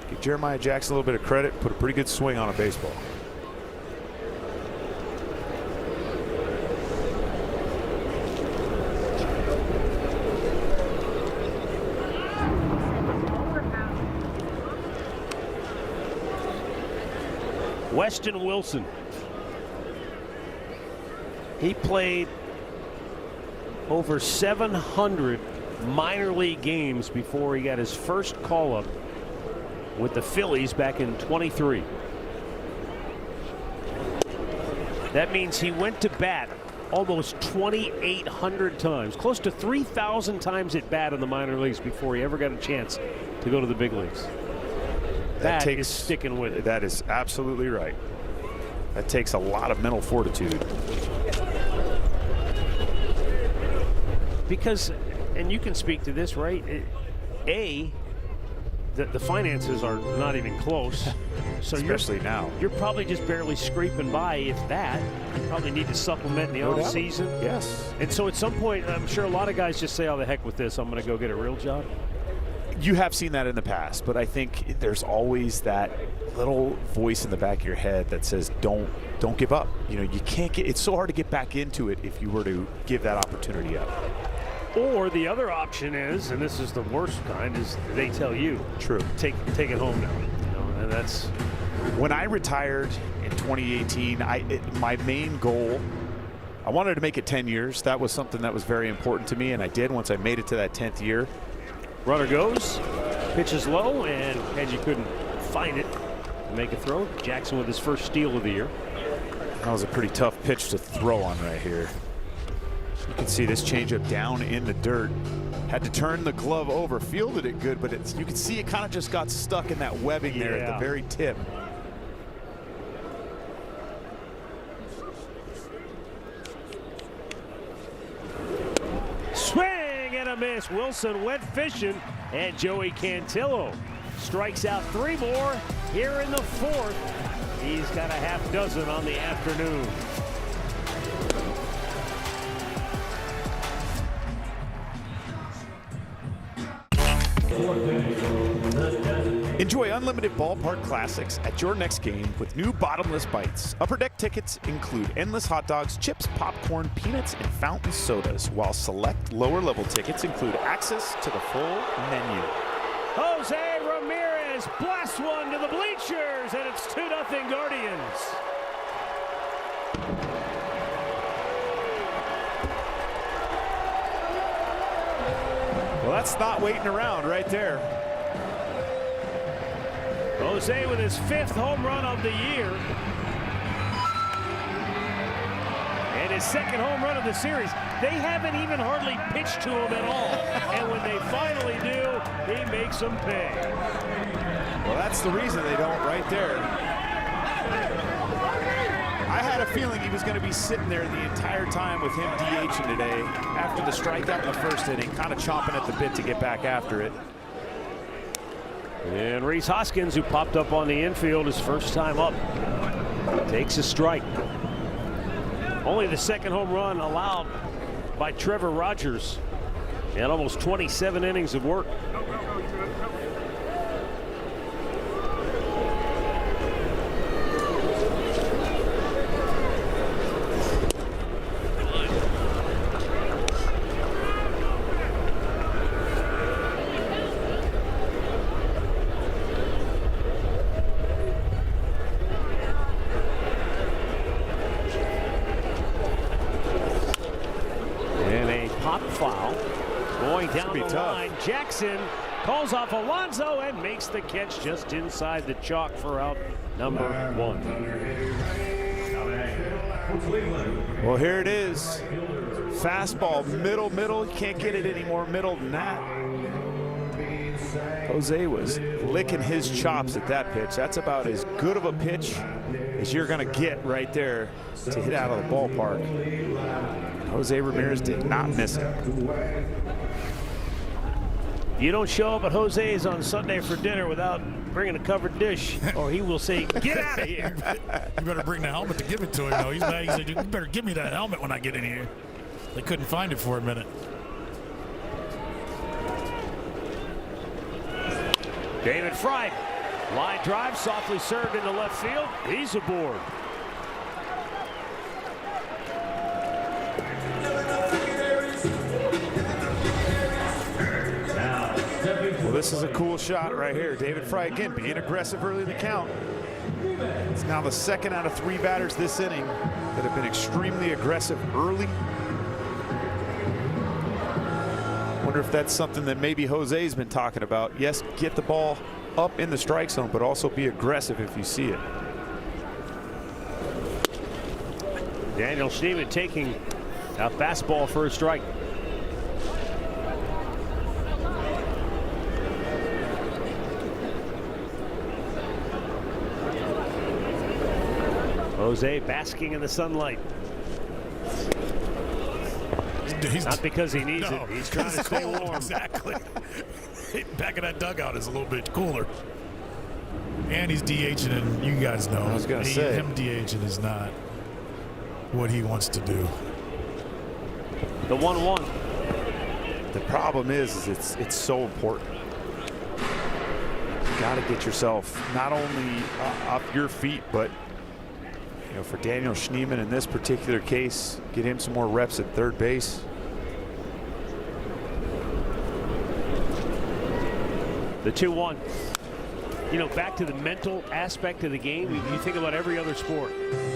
give Jeremiah Jackson a little bit of credit, put a pretty good swing on a baseball. Weston Wilson. He played over 700 minor league games before he got his first call-up with the Phillies back in 23. That means he went to bat almost 2,800 times, close to 3,000 times at bat in the minor leagues before he ever got a chance to go to the big leagues. That is sticking with it. That is absolutely right. That takes a lot of mental fortitude. Because, and you can speak to this, right? The finances are not even close. So especially now. You're probably just barely scraping by, if that. You probably need to supplement in the off season. Yes. And so at some point, I'm sure a lot of guys just say, oh, the heck with this. I'm going to go get a real job. You have seen that in the past, but I think there's always that little voice in the back of your head that says, don't give up. You know, you can't get, it's so hard to get back into it if you were to give that opportunity up. Or the other option is, and this is the worst kind, is they tell you, true, take it home now. You know, and that's when I retired in 2018. My main goal, I wanted to make it 10 years. That was something that was very important to me, and I did once I made it to that 10th year. Runner goes, pitches low, and Hedgie couldn't find it to make a throw. Jackson with his first steal of the year. That was a pretty tough pitch to throw on right here. You can see this changeup down in the dirt. Had to turn the glove over, fielded it good, but you can see it kind of just got stuck in that webbing there at the very tip. a miss. Wilson went fishing, and Joey Cantillo strikes out 3 more here in the 4th. He's got a half dozen on the afternoon. Enjoy unlimited ballpark classics at your next game with new bottomless bites. Upper Deck tickets include endless hot dogs, chips, popcorn, peanuts, and fountain sodas, while select lower level tickets include access to the full menu. Jose Ramirez blasts one to the bleachers, and it's 2-0 Guardians. Well, that's not waiting around right there. Jose with his 5th home run of the year. And his 2nd home run of the series. They haven't even hardly pitched to him at all. And when they finally do, he makes them pay. Well, that's the reason they don't right there. I had a feeling he was going to be sitting there the entire time with him DHing today after the strikeout in the 1st inning, kind of chomping at the bit to get back after it. And Rhys Hoskins, who popped up on the infield his first time up, takes a strike. Only the 2nd home run allowed by Trevor Rogers in almost 27 innings of work. Foul going down the line. Jackson calls off Alonso and makes the catch just inside the chalk for out number 1. Well, here it is. Fastball, middle. You can't get it any more middle than that. Jose was licking his chops at that pitch. That's about as good of a pitch as you're going to get right there to hit out of the ballpark. Jose Ramirez did not miss it. You don't show up at Jose's on Sunday for dinner without bringing a covered dish, or he will say, "Get out of here." You better bring the helmet to give it to him, though. He's mad. He said, "You better give me that helmet when I get in here." They couldn't find it for a minute. David Fry, line drive, softly served into left field. He's aboard. Well, this is a cool shot right here. David Fry again being aggressive early in the count. It's now the 2nd out of 3 batters this inning that have been extremely aggressive early. Wonder if that's something that maybe Jose's been talking about. Yes, get the ball up in the strike zone, but also be aggressive if you see it. Daniel Schneemann taking a fastball for a strike. Jose basking in the sunlight. He's not because he needs it. He's trying to stay warm. Exactly. Back of that dugout is a little bit cooler. And he's DHing, and you guys know. I was going to say. Him DHing is not what he wants to do. The 1-1. The problem is it's so important. You got to get yourself not only off your feet, but you know, for Daniel Schneemann in this particular case, get him some more reps at third base. The 2-1. You know, back to the mental aspect of the game. You think about every other sport,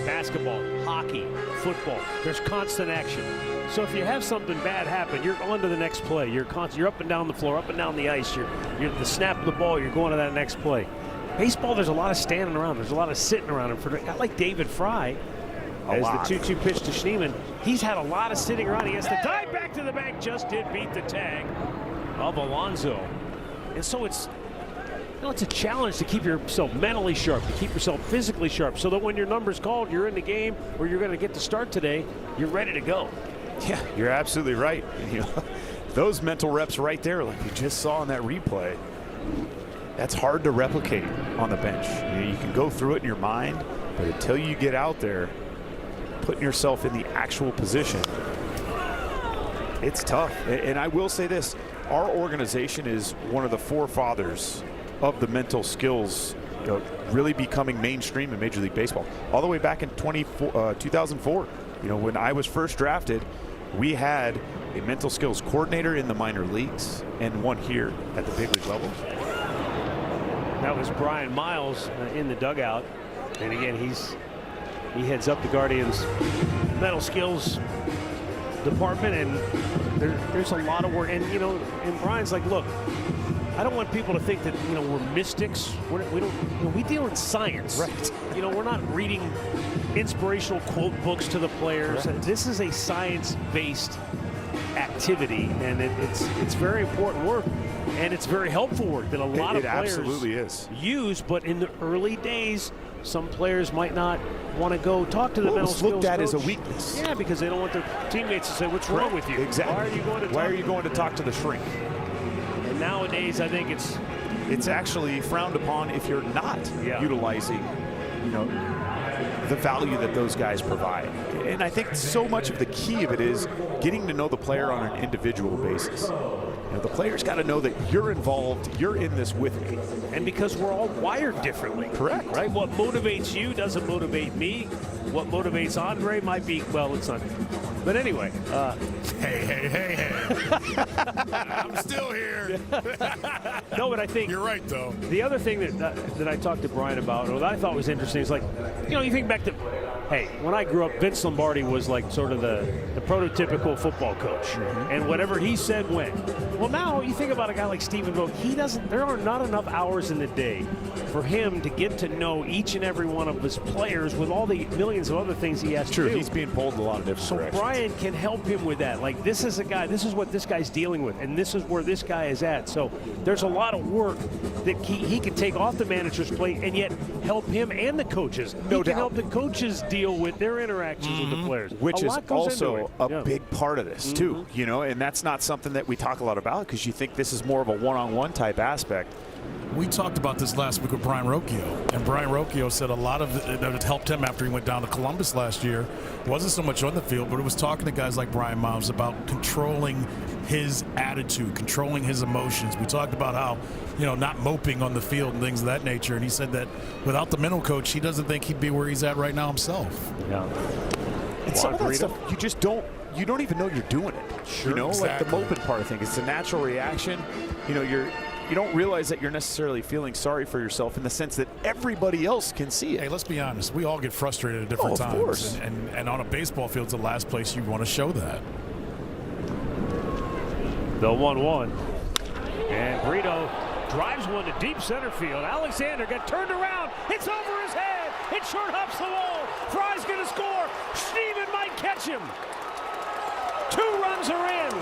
basketball, hockey, football, there's constant action. So if you have something bad happen, you're on to the next play. You're up and down the floor, up and down the ice. You're the snap of the ball, you're going to that next play. Baseball, there's a lot of standing around. There's a lot of sitting around. And for a guy like David Fry, as the 2-2 pitch to Schneemann, he's had a lot of sitting around. He has to dive back to the bank. Just did beat the tag of Alonso. And so it's a challenge to keep yourself mentally sharp, to keep yourself physically sharp, so that when your number's called, you're in the game, or you're going to get to start today, you're ready to go. Yeah, you're absolutely right. You know, those mental reps right there, like we just saw in that replay, that's hard to replicate on the bench. You can go through it in your mind, but until you get out there, putting yourself in the actual position, it's tough. And I will say this, our organization is one of the forefathers of the mental skills, really becoming mainstream in Major League Baseball. All the way back in 2004, when I was first drafted, we had a mental skills coordinator in the minor leagues and one here at the big league level. That was Brian Miles in the dugout. And again, he heads up the Guardians mental skills department, and there's a lot of work. And and Brian's like, look, I don't want people to think that we're mystics. We deal in science, right? We're not reading inspirational quote books to the players. Right. This is a science-based activity, and it's very important work, and it's very helpful work that a lot of players absolutely is use. But in the early days, some players might not want to go talk to the mental skills looked at coach. as a weakness. Yeah, because they don't want their teammates to say, "What's wrong with you? Exactly. Why are you going to talk to the shrink?" And nowadays, I think it's actually frowned upon if you're not utilizing, the value that those guys provide. And I think so much of the key of it is getting to know the player on an individual basis. The player's got to know that you're involved, you're in this with me. And because we're all wired differently. Correct. Right? What motivates you doesn't motivate me. What motivates Andre might be, well, it's not. But anyway. Hey. I'm still here. No, but I think you're right, though. The other thing that I talked to Brian about, or what I thought was interesting, is like, you think back to, hey, when I grew up, Vince Lombardi was like sort of the prototypical football coach. Mm-hmm. And whatever he said went. Well, now you think about a guy like Stephen Vogt, there are not enough hours in the day for him to get to know each and every one of his players with all the millions of other things he has to do. He's being pulled in a lot of different directions. So Brian can help him with that. Like, this is what this guy's dealing with, and this is where this guy is at. So there's a lot of work that he can take off the manager's plate and yet help him and the coaches. No he can doubt. help the coaches deal with their interactions with the players. Which is also a big part of this, too. Mm-hmm. And that's not something that we talk a lot about because you think this is more of a one-on-one type aspect. We talked about this last week with Brian Rocchio, and Brian Rocchio said a lot of it that helped him after he went down to Columbus last year wasn't so much on the field, but it was talking to guys like Brian Miles about controlling his attitude, controlling his emotions. We talked about how, not moping on the field and things of that nature, and he said that without the mental coach, he doesn't think he'd be where he's at right now himself. Yeah. And some of that stuff, you don't even know you're doing it. Sure, like the moping part of things. It's a natural reaction. You don't realize that you're necessarily feeling sorry for yourself in the sense that everybody else can see it. Hey, let's be honest. We all get frustrated at different times. Of course. And on a baseball field, it's the last place you want to show that. The 1-1. And Brito drives one to deep center field. Alexander got turned around. It's over his head. It short hops the wall. Fry's going to score. Steven might catch him. 2 runs are in.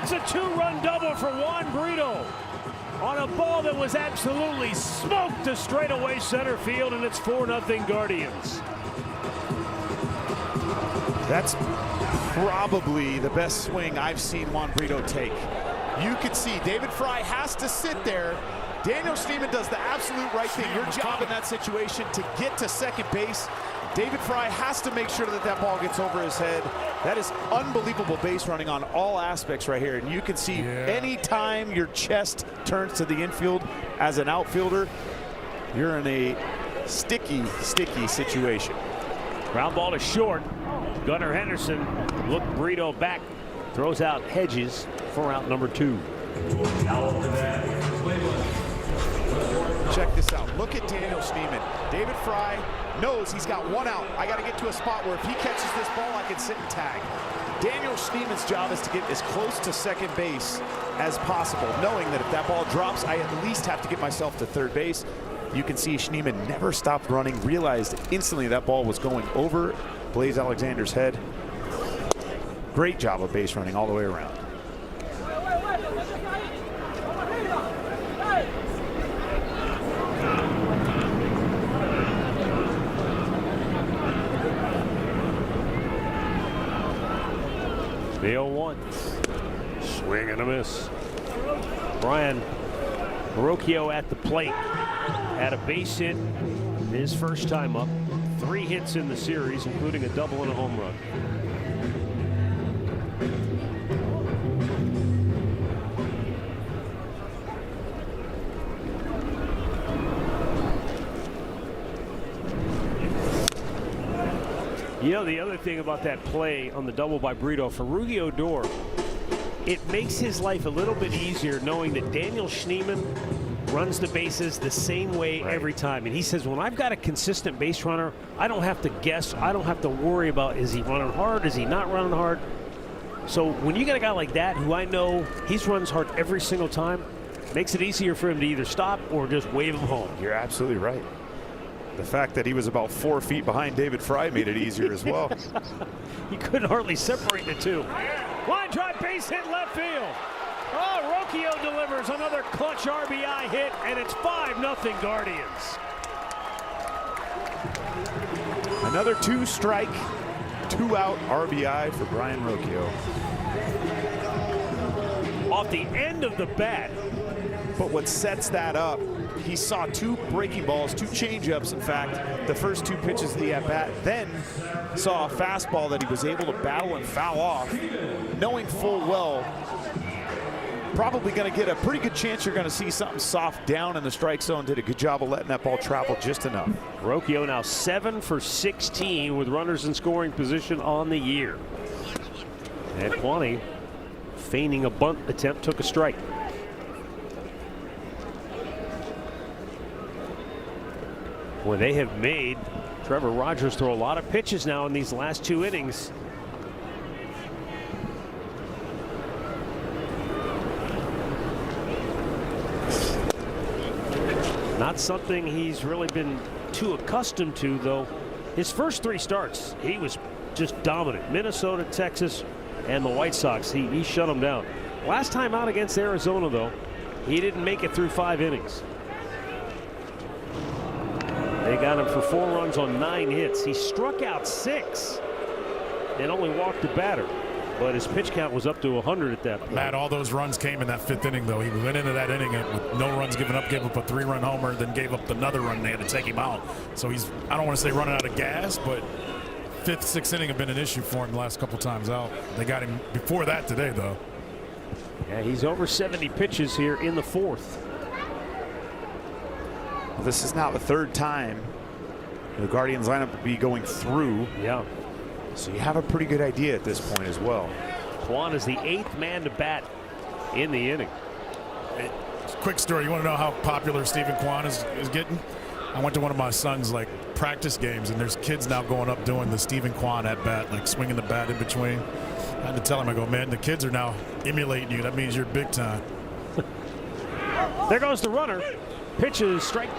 It's a 2-run double for Juan Brito on a ball that was absolutely smoked to straightaway center field, and it's 4-0 Guardians. That's probably the best swing I've seen Juan Brito take. You can see David Fry has to sit there. Daniel Schneemann does the absolute right thing. Your job in that situation to get to second base. David Fry has to make sure that ball gets over his head. That is unbelievable base running on all aspects right here. And you can see anytime your chest turns to the infield as an outfielder, you're in a sticky situation. Ground ball to short. Gunnar Henderson looked Brito back. Throws out Hedges for out number 2. Check this out. Look at Daniel Schneemann. David Fry knows he's got 1 out. I got to get to a spot where if he catches this ball, I can sit and tag. Daniel Schneemann's job is to get as close to second base as possible, knowing that if that ball drops, I at least have to get myself to third base. You can see Schneemann never stopped running, realized instantly that ball was going over Blaze Alexander's head. Great job of base running all the way around. The 0-1. Swing and a miss. Brian Rocchio at the plate. Had a base hit his first time up. 3 hits in the series, including a double and a home run. You know, the other thing about that play on the double by Brito for Rudy Odor, it makes his life a little bit easier knowing that Daniel Schneemann runs the bases the same way every time. And he says, when I've got a consistent base runner, I don't have to guess. I don't have to worry about, is he running hard? Is he not running hard? So when you got a guy like that, who I know he runs hard every single time, makes it easier for him to either stop or just wave him home. You're absolutely right. The fact that he was about 4 feet behind David Fry made it easier as well. He couldn't hardly separate the two. Line drive, base hit, left field. Oh, Rocchio delivers another clutch RBI hit, and it's 5-0 Guardians. Another 2-strike, 2-out RBI for Brian Rocchio. Off the end of the bat. But what sets that up, he saw 2 breaking balls, 2 changeups, in fact, the first 2 pitches of the at-bat, then saw a fastball that he was able to battle and foul off, knowing full well probably going to get a pretty good chance you're going to see something soft down in the strike zone. Did a good job of letting that ball travel just enough. Rocchio now 7 for 16 with runners in scoring position on the year. And Kwani, feigning a bunt attempt, took a strike. Well, they have made Trevor Rogers throw a lot of pitches now in these last 2 innings. Not something he's really been too accustomed to, though. His first 3 starts, he was just dominant. Minnesota, Texas, and the White Sox, he shut them down. Last time out against Arizona, though, he didn't make it through 5 innings. They got him for 4 runs on 9 hits. He struck out 6 and only walked a batter. But his pitch count was up to 100 at that point. Matt, all those runs came in that 5th inning, though. He went into that inning with no runs given up, gave up a 3-run homer, then gave up another run. They had to take him out. So he's, I don't want to say running out of gas, but 5th, 6th inning have been an issue for him the last couple times out. They got him before that today, though. Yeah, he's over 70 pitches here in the 4th. Well, this is now the 3rd time the Guardians lineup will be going through. Yeah. So you have a pretty good idea at this point as well. Kwan is the 8th man to bat in the inning. Hey, quick story. You want to know how popular Stephen Kwan is getting? I went to one of my son's practice games, and there's kids now going up doing the Stephen Kwan at bat, swinging the bat in between. I had to tell him, I go, man, the kids are now emulating you. That means you're big time. There goes the runner. Pitches, strike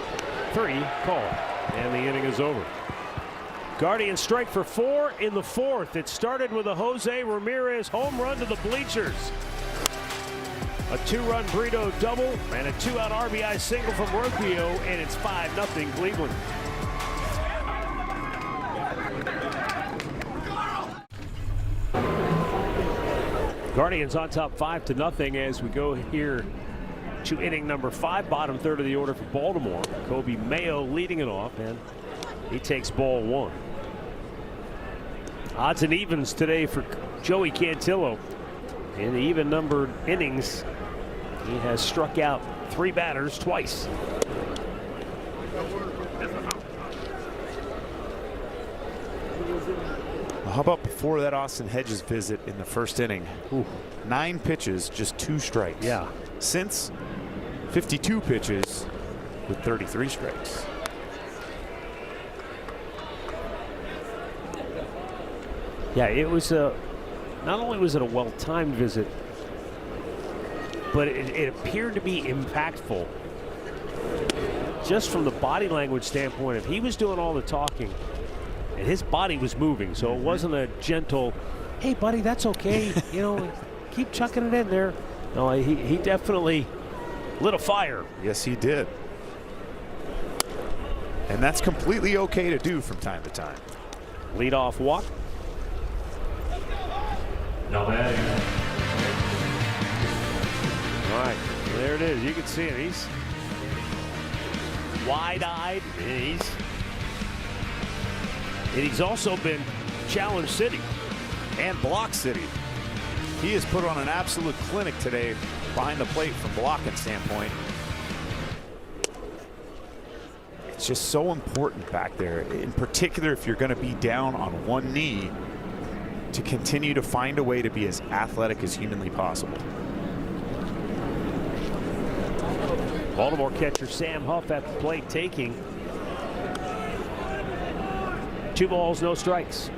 3, call. And the inning is over. Guardians strike for 4 in the 4th. It started with a Jose Ramirez home run to the bleachers. A 2-run Brito double and a 2-out RBI single from Rocchio, and it's 5-0 Cleveland. Guardians on top 5-0 as we go here to inning number 5, bottom 3rd of the order for Baltimore. Kobe Mayo leading it off, and he takes ball 1. Odds and evens today for Joey Cantillo. In the even-numbered innings, he has struck out 3 batters twice. How about before that Austin Hedges visit in the 1st inning? 9 pitches, just 2 strikes. Yeah. Since 52 pitches with 33 strikes. Yeah, it was not only was it a well-timed visit, but it appeared to be impactful. Just from the body language standpoint, if he was doing all the talking and his body was moving, so it wasn't a gentle, hey buddy, that's okay, keep chucking it in there. No, he definitely lit a fire. Yes, he did. And that's completely okay to do from time to time. Leadoff walk. Now batting, There it is. You can see him. He's wide-eyed. And he's also been Challenge City and Block City. He has put on an absolute clinic today behind the plate from blocking standpoint. It's just so important back there, in particular if you're going to be down on one knee, to continue to find a way to be as athletic as humanly possible. Baltimore catcher Sam Huff at the plate, taking 2 balls, no strikes.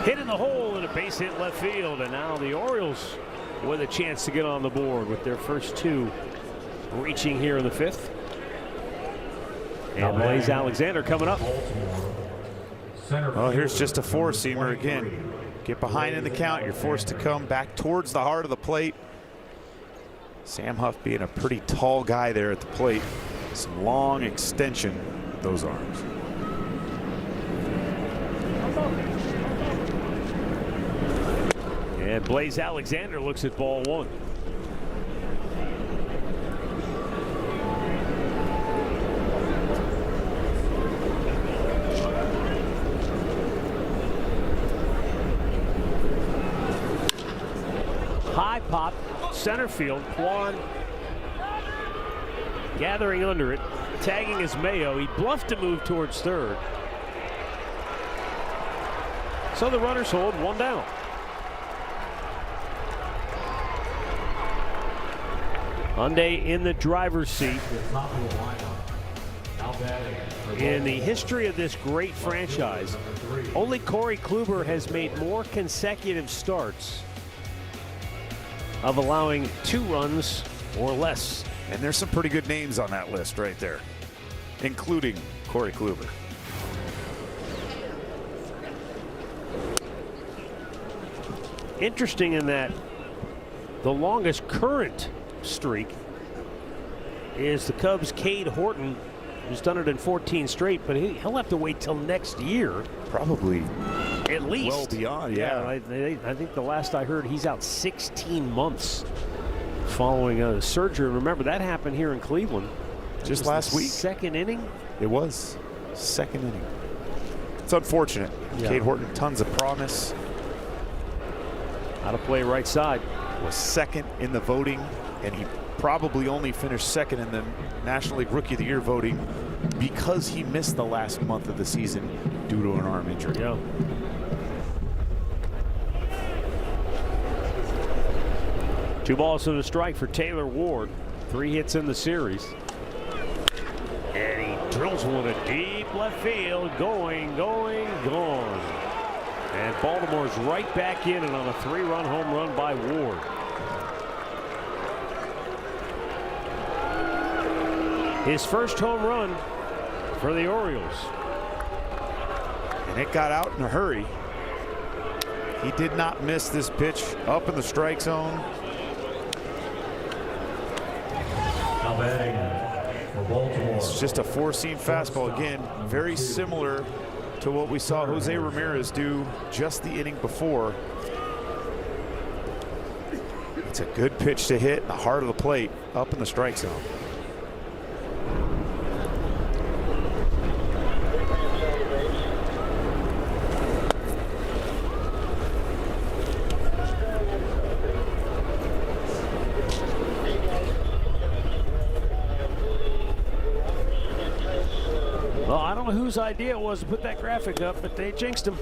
Hit in the hole and a base hit left field, and now the Orioles with a chance to get on the board with their first 2 reaching here in the 5th. And Blaze Alexander coming up. Oh, here's just a 4-seamer again. Get behind in the count. You're forced to come back towards the heart of the plate. Sam Huff being a pretty tall guy there at the plate. Some long extension of those arms. And Blaze Alexander looks at ball 1. High pop, center field. Kwan gathering under it, tagging his Mayo. He bluffed to move towards third. So the runners hold 1 down. Hyundai in the driver's seat. In the history of this great franchise, only Corey Kluber has made more consecutive starts of allowing 2 runs or less. And there's some pretty good names on that list right there, including Corey Kluber. Interesting in that the longest current streak is the Cubs' Cade Horton, who's done it in 14 straight, but he'll have to wait till next year. Probably. At least. Well beyond, yeah. I think the last I heard, he's out 16 months following a surgery. Remember, that happened here in Cleveland. Just last week. 2nd inning? It was. 2nd inning. It's unfortunate. Yeah. Cade Horton, tons of promise. Out of play right side. Was 2nd in the voting, and he probably only finished 2nd in the National League Rookie of the Year voting because he missed the last month of the season due to an arm injury. Yeah. Two balls to the strike for Taylor Ward. 3 hits in the series. And he drills one to deep left field. Going, gone. And Baltimore's right back in and on a 3-run home run by Ward. His first home run for the Orioles. And it got out in a hurry. He did not miss this pitch up in the strike zone. Now batting for Baltimore. It's just a 4-seam fastball. Again, very similar to what we saw Jose Ramirez do just the inning before. It's a good pitch to hit in the heart of the plate, up in the strike zone. Well, I don't know whose idea it was to put that graphic up, but they jinxed him.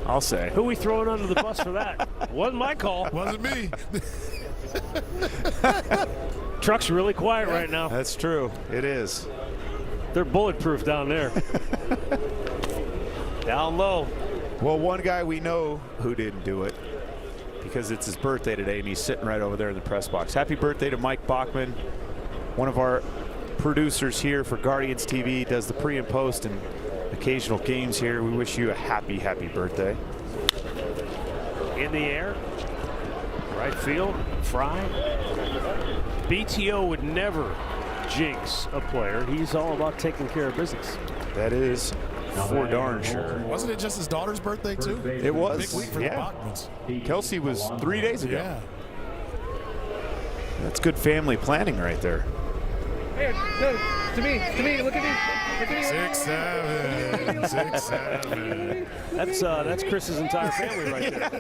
I'll say. Who we throwing under the bus for that? Wasn't my call. Wasn't me. Truck's really quiet right now. That's true. It is. They're bulletproof down there. Down low. Well, one guy we know who didn't do it, because it's his birthday today, and he's sitting right over there in the press box. Happy birthday to Mike Bachman, one of our producers here for Guardians TV, does the pre and post and occasional games here. We wish you a happy, happy birthday. In the air, right field, Fry. BTO would never jinx a player. He's all about taking care of business. That is for darn sure. Wasn't it just his daughter's birthday, too? It was. Big week for the Bachmans. Kelsey was 3 days ago. Yeah. That's good family planning right there. Hey, no, to me, look at me. Look at me. 6'7", 6'7". That's Chris's entire family right there.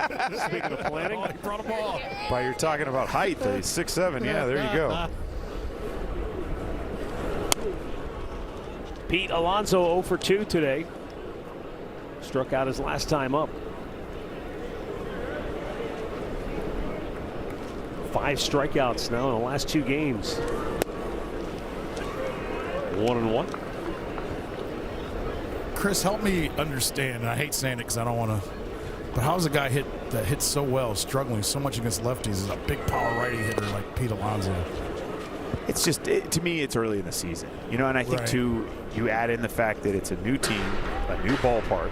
Speaking of planning. Oh, he brought a ball. While you're talking about height, he's 6'7". Yeah, there you go. Pete Alonso 0 for 2 today. Struck out his last time up. 5 strikeouts now in the last 2 games. 1-1. Chris, help me understand, and I hate saying it because I don't want to, but how is a guy that hits so well, struggling so much against lefties, is a big power righty hitter like Pete Alonso? It's just, to me, it's early in the season. You know, and I think, too, you add in the fact that it's a new team, a new ballpark,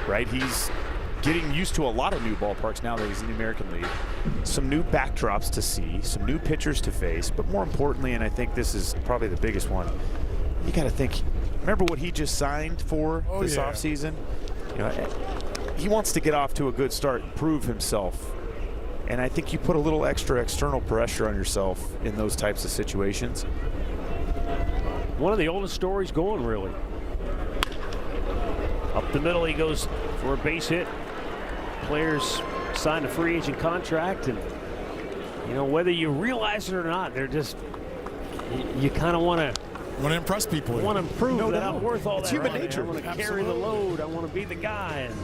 right? He's getting used to a lot of new ballparks now that he's in the American League. Some new backdrops to see, some new pitchers to face, but more importantly, and I think this is probably the biggest one, you got to think, remember what he just signed for this offseason? You know, he wants to get off to a good start and prove himself. And I think you put a little extra external pressure on yourself in those types of situations. One of the oldest stories going, really. Up the middle, he goes for a base hit. Players signed a free agent contract, and you know, whether you realize it or not, they're just, you kind of want to impress people. Want to prove that I'm worth all it's that. Human money. nature. I want to carry the load. I want to be the guy. And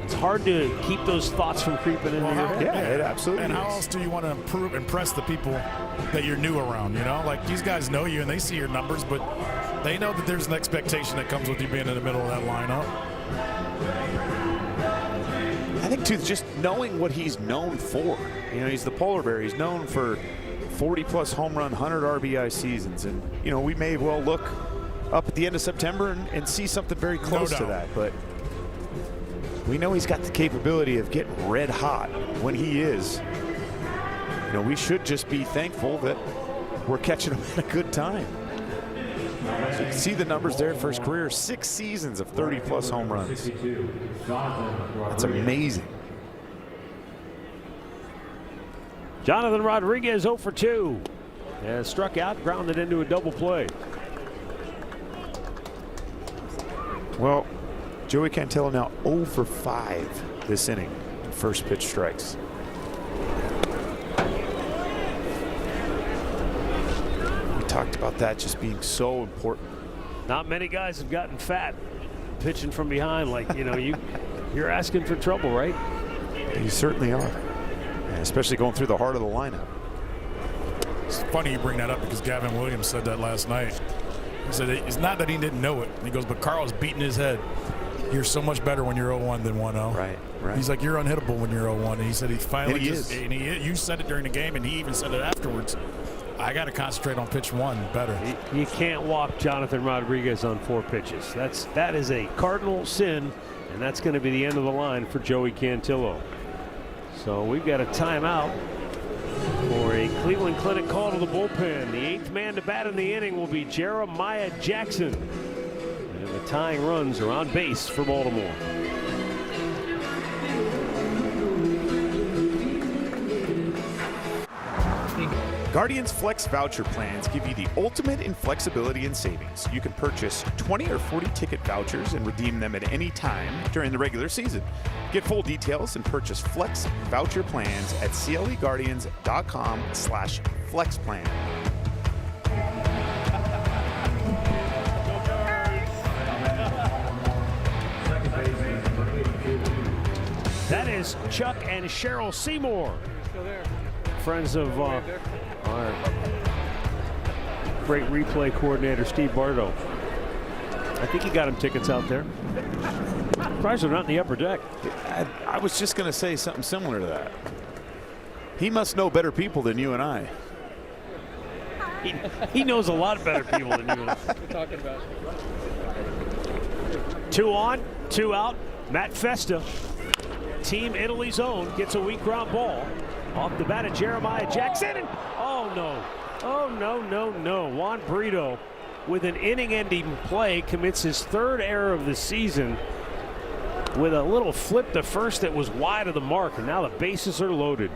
it's hard to keep those thoughts from creeping into your head. Yeah, it absolutely And is. how else do you want to impress the people that you're new around? You know, like these guys know you and they see your numbers, but they know that there's an expectation that comes with you being in the middle of that lineup. I think, too, just knowing what he's known for. You know, he's the polar bear. He's known for 40-plus home run, 100 RBI seasons. And, you know, we may well look up at the end of September and see something very close to that. But we know he's got the capability of getting red hot when he is. You know, we should just be thankful that we're catching him at a good time. So you can see the numbers there for his career. 6 seasons of 30-plus home runs. That's amazing. Jonathan Rodriguez 0 for 2. Has struck out, grounded into a double play. Well, Joey Cantillo now 0 for 5 this inning in first pitch strikes. We talked about that just being so important. Not many guys have gotten fat pitching from behind. Like, you know, you're asking for trouble, right? You certainly are. And especially going through the heart of the lineup. It's funny you bring that up because Gavin Williams said that last night. He said it's not that he didn't know it. He goes, but Carl's beating his head. You're so much better when you're 0-1 than 1-0. Right. He's like, you're unhittable when you're 0-1. And he said he finally you said it during the game, and he even said it afterwards. I got to concentrate on pitch 1 better. You can't walk Jonathan Rodriguez on 4 pitches. That is a cardinal sin, and that's going to be the end of the line for Joey Cantillo. So we've got a timeout for a Cleveland Clinic call to the bullpen. The 8th man to bat in the inning will be Jeremiah Jackson. And the tying runs are on base for Baltimore. Guardians Flex voucher plans give you the ultimate in flexibility and savings. You can purchase 20 or 40 ticket vouchers and redeem them at any time during the regular season. Get full details and purchase Flex voucher plans at cleguardians.com/flexplan. That is Chuck and Cheryl Seymour, friends of our great replay coordinator Steve Bardo. I think he got him tickets out there. Surprised they're not in the upper deck. I was just going to say something similar to that. He must know better people than you and I. He knows a lot better people than you. We're talking about. 2 on, 2 out. Matt Festa, Team Italy's own, gets a weak ground ball. Off the bat of Jeremiah Jackson. And, oh, no. Oh, no. Juan Brito, with an inning-ending play, commits his 3rd error of the season with a little flip to first that was wide of the mark, and now the bases are loaded.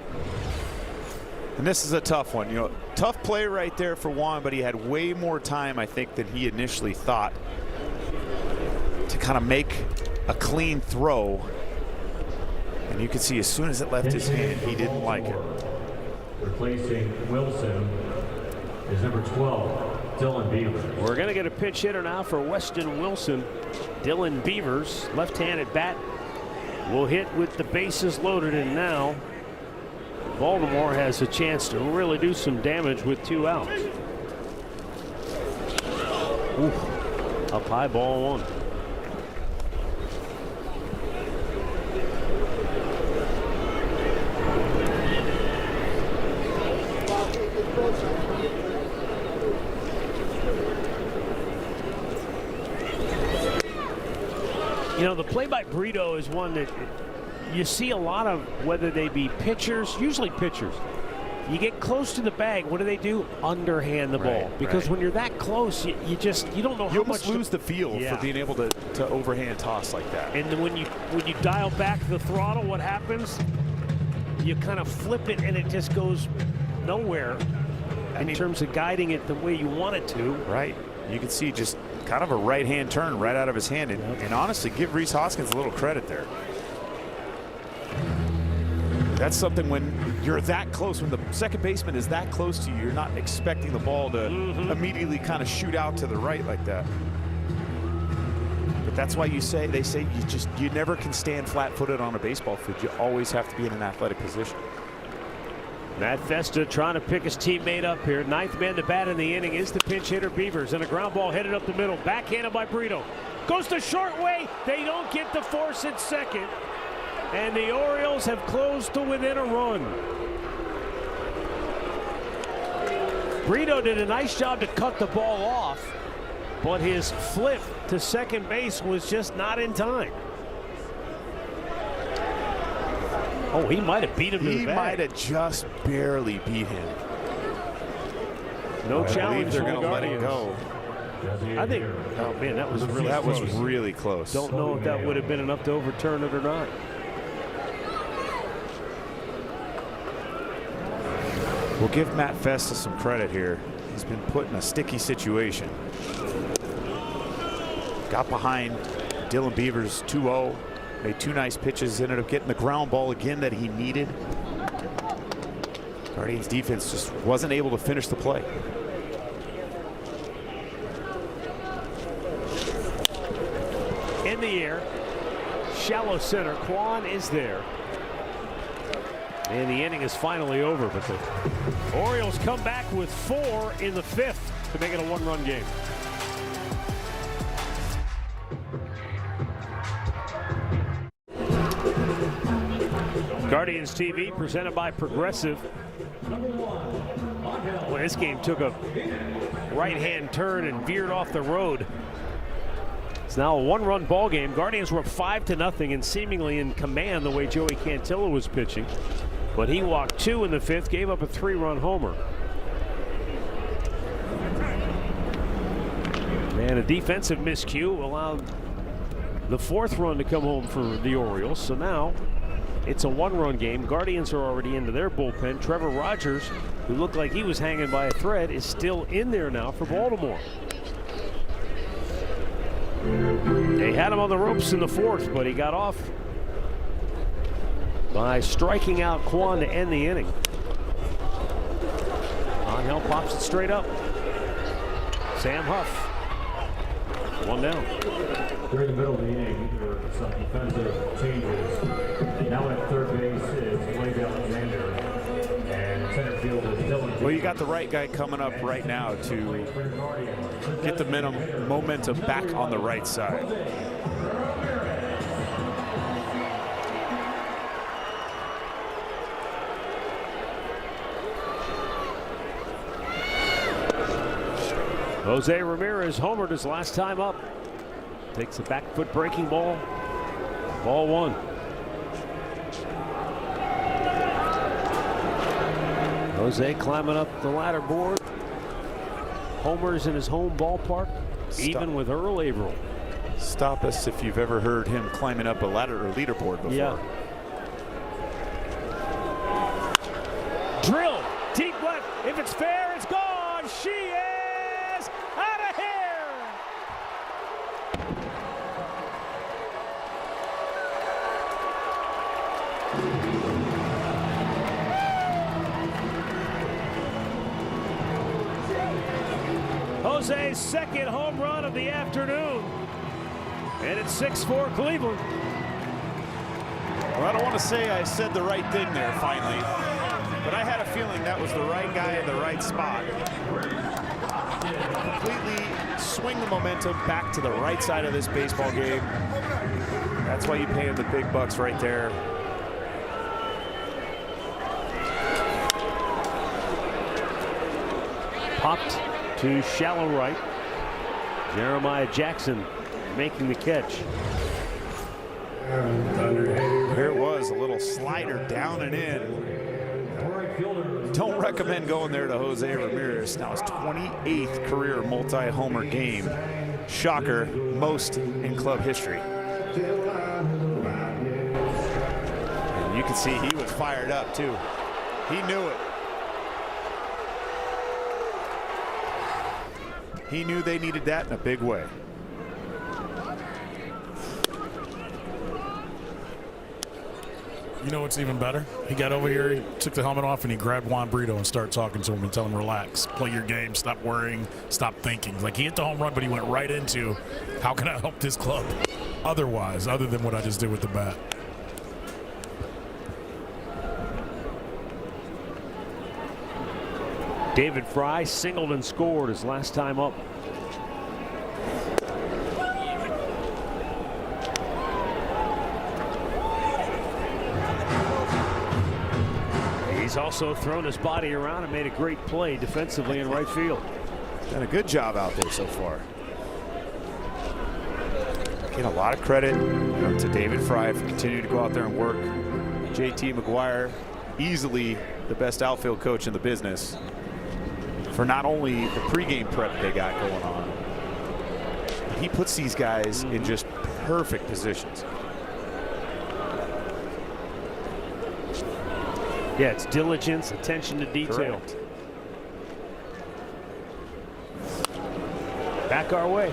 And this is a tough one. Tough play right there for Juan, but he had way more time, I think, than he initially thought to kind of make a clean throw. And you can see as soon as it left his hand, he didn't like it. Replacing Wilson is number 12, Dylan Beavers. We're going to get a pinch hitter now for Weston Wilson. Dylan Beavers, left-handed bat, will hit with the bases loaded, and now Baltimore has a chance to really do some damage with 2 outs. Ooh, up high, ball 1. The play by Brito is one that you see a lot of, whether they be pitchers, usually pitchers. You get close to the bag, what do? Underhand the ball. Because when you're that close, you don't know how much. You lose the feel for being able to overhand toss like that. And then when you dial back the throttle, what happens? You kind of flip it and it just goes nowhere in terms of guiding it the way you want it to. Right. You can see just kind of a right-hand turn right out of his hand. And honestly, give Rhys Hoskins a little credit there. That's something when you're that close, when the second baseman is that close to you, you're not expecting the ball to immediately kind of shoot out to the right like that. But that's why they say you never can stand flat-footed on a baseball field. You always have to be in an athletic position. Matt Festa trying to pick his teammate up here. 9th man to bat in the inning is the pinch hitter Beavers, and a ground ball headed up the middle, backhanded by Brito. Goes the short way. They don't get the force at second, and the Orioles have closed to within a run. Brito did a nice job to cut the ball off, but his flip to second base was just not in time. Oh, he might have beat him to the bag. He might have just barely beat him. No challenge. They're going to let it go. I think, oh man, that was really close. Don't know if that would have been enough to overturn it or not. We'll give Matt Festa some credit here. He's been put in a sticky situation. Got behind Dylan Beavers 2-0. Made 2 nice pitches, ended up getting the ground ball again that he needed. Guardians defense just wasn't able to finish the play. In the air, shallow center. Quan is there. And the inning is finally over, but the Orioles come back with 4 in the 5th to make it a 1-run game. Guardians TV presented by Progressive. Well, this game took a right-hand turn and veered off the road. It's now a 1-run ball game. Guardians were up 5-0 and seemingly in command the way Joey Cantillo was pitching. But he walked 2 in the 5th, gave up a 3-run homer. And a defensive miscue allowed the 4th run to come home for the Orioles. So now it's a 1-run game. Guardians are already into their bullpen. Trevor Rogers, who looked like he was hanging by a thread, is still in there now for Baltimore. They had him on the ropes in the 4th, but he got off by striking out Quan to end the inning. Angel pops it straight up. Sam Huff, 1 down. During the middle of the inning, there were some defensive changes. Now at third base is Blake Alexander, and center field is Dylan. Well, you got the right guy coming up right now to get the momentum back on the right side. Jose Ramirez homered his last time up. Takes a back foot breaking ball. Ball one. Jose climbing up the ladder board. Homers in his home ballpark, even with Earl Averill. Stop us if you've ever heard him climbing up a ladder or leaderboard before. Yeah. Drill, deep left. If it's fair, it's gone. She is out of here. Jose's second home run of the afternoon. And it's 6-4 Cleveland. Well, I don't want to say I said the right thing there finally, but I had a feeling that was the right guy in the right spot. Completely swing the momentum back to the right side of this baseball game. That's why you pay him the big bucks right there. Popped to shallow right. Jeremiah Jackson making the catch. Here it was, a little slider down and in. Don't recommend going there to Jose Ramirez. Now his 28th career multi-homer game. Shocker, most in club history. And you can see he was fired up too. He knew it. He knew they needed that in a big way. You know what's even better? He got over here, he took the helmet off, and he grabbed Juan Brito and started talking to him and telling him, relax, play your game, stop worrying, stop thinking. Like, he hit the home run, but he went right into, how can I help this club other than what I just did with the bat. David Fry singled and scored his last time up. He's also thrown his body around and made a great play defensively in right field. Done a good job out there so far. Get a lot of credit to David Fry for continuing to go out there and work. JT McGuire, easily the best outfield coach in the business, for not only the pregame prep they got going on, he puts these guys in just perfect positions. Yeah, it's diligence, attention to detail. Correct. Back our way.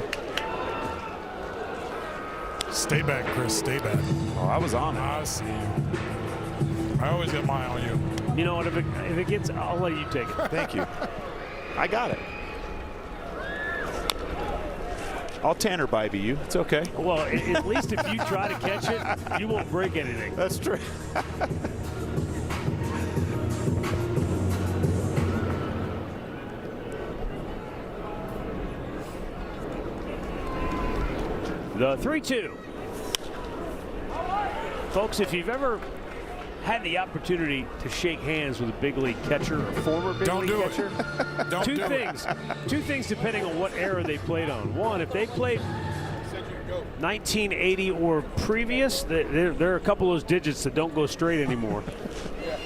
Stay back, Chris, stay back. Oh, I was on it. I see you. I always get my eye on you. You know what, if it gets, I'll let you take it. Thank you. I got it. I'll Tanner Bybee you. It's okay. Well, at least if you try to catch it, you won't break anything. That's true. The 3-2. Folks, if you've ever had the opportunity to shake hands with a big league catcher or former big league catcher, two things depending on what era they played on. One, if they played 1980 or previous, there are a couple of those digits that don't go straight anymore.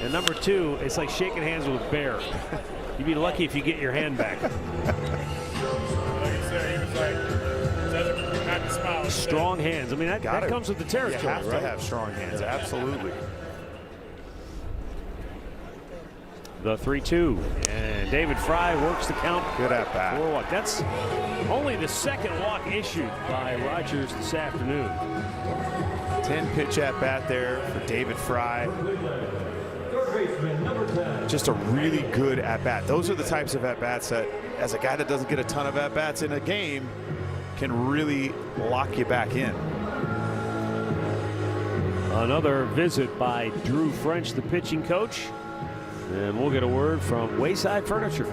And number two, it's like shaking hands with a bear. You'd be lucky if you get your hand back. Strong hands. I mean, that comes with the territory. You have right? to have strong hands, absolutely. The 3-2, and David Fry works the count. Good at bat. 4-1. That's only the second walk issued by Rogers this afternoon. 10-pitch at bat there for David Fry. Just a really good at bat. Those are the types of at bats that, as a guy that doesn't get a ton of at bats in a game, can really lock you back in. Another visit by Drew French, the pitching coach. And we'll get a word from Wayside Furniture.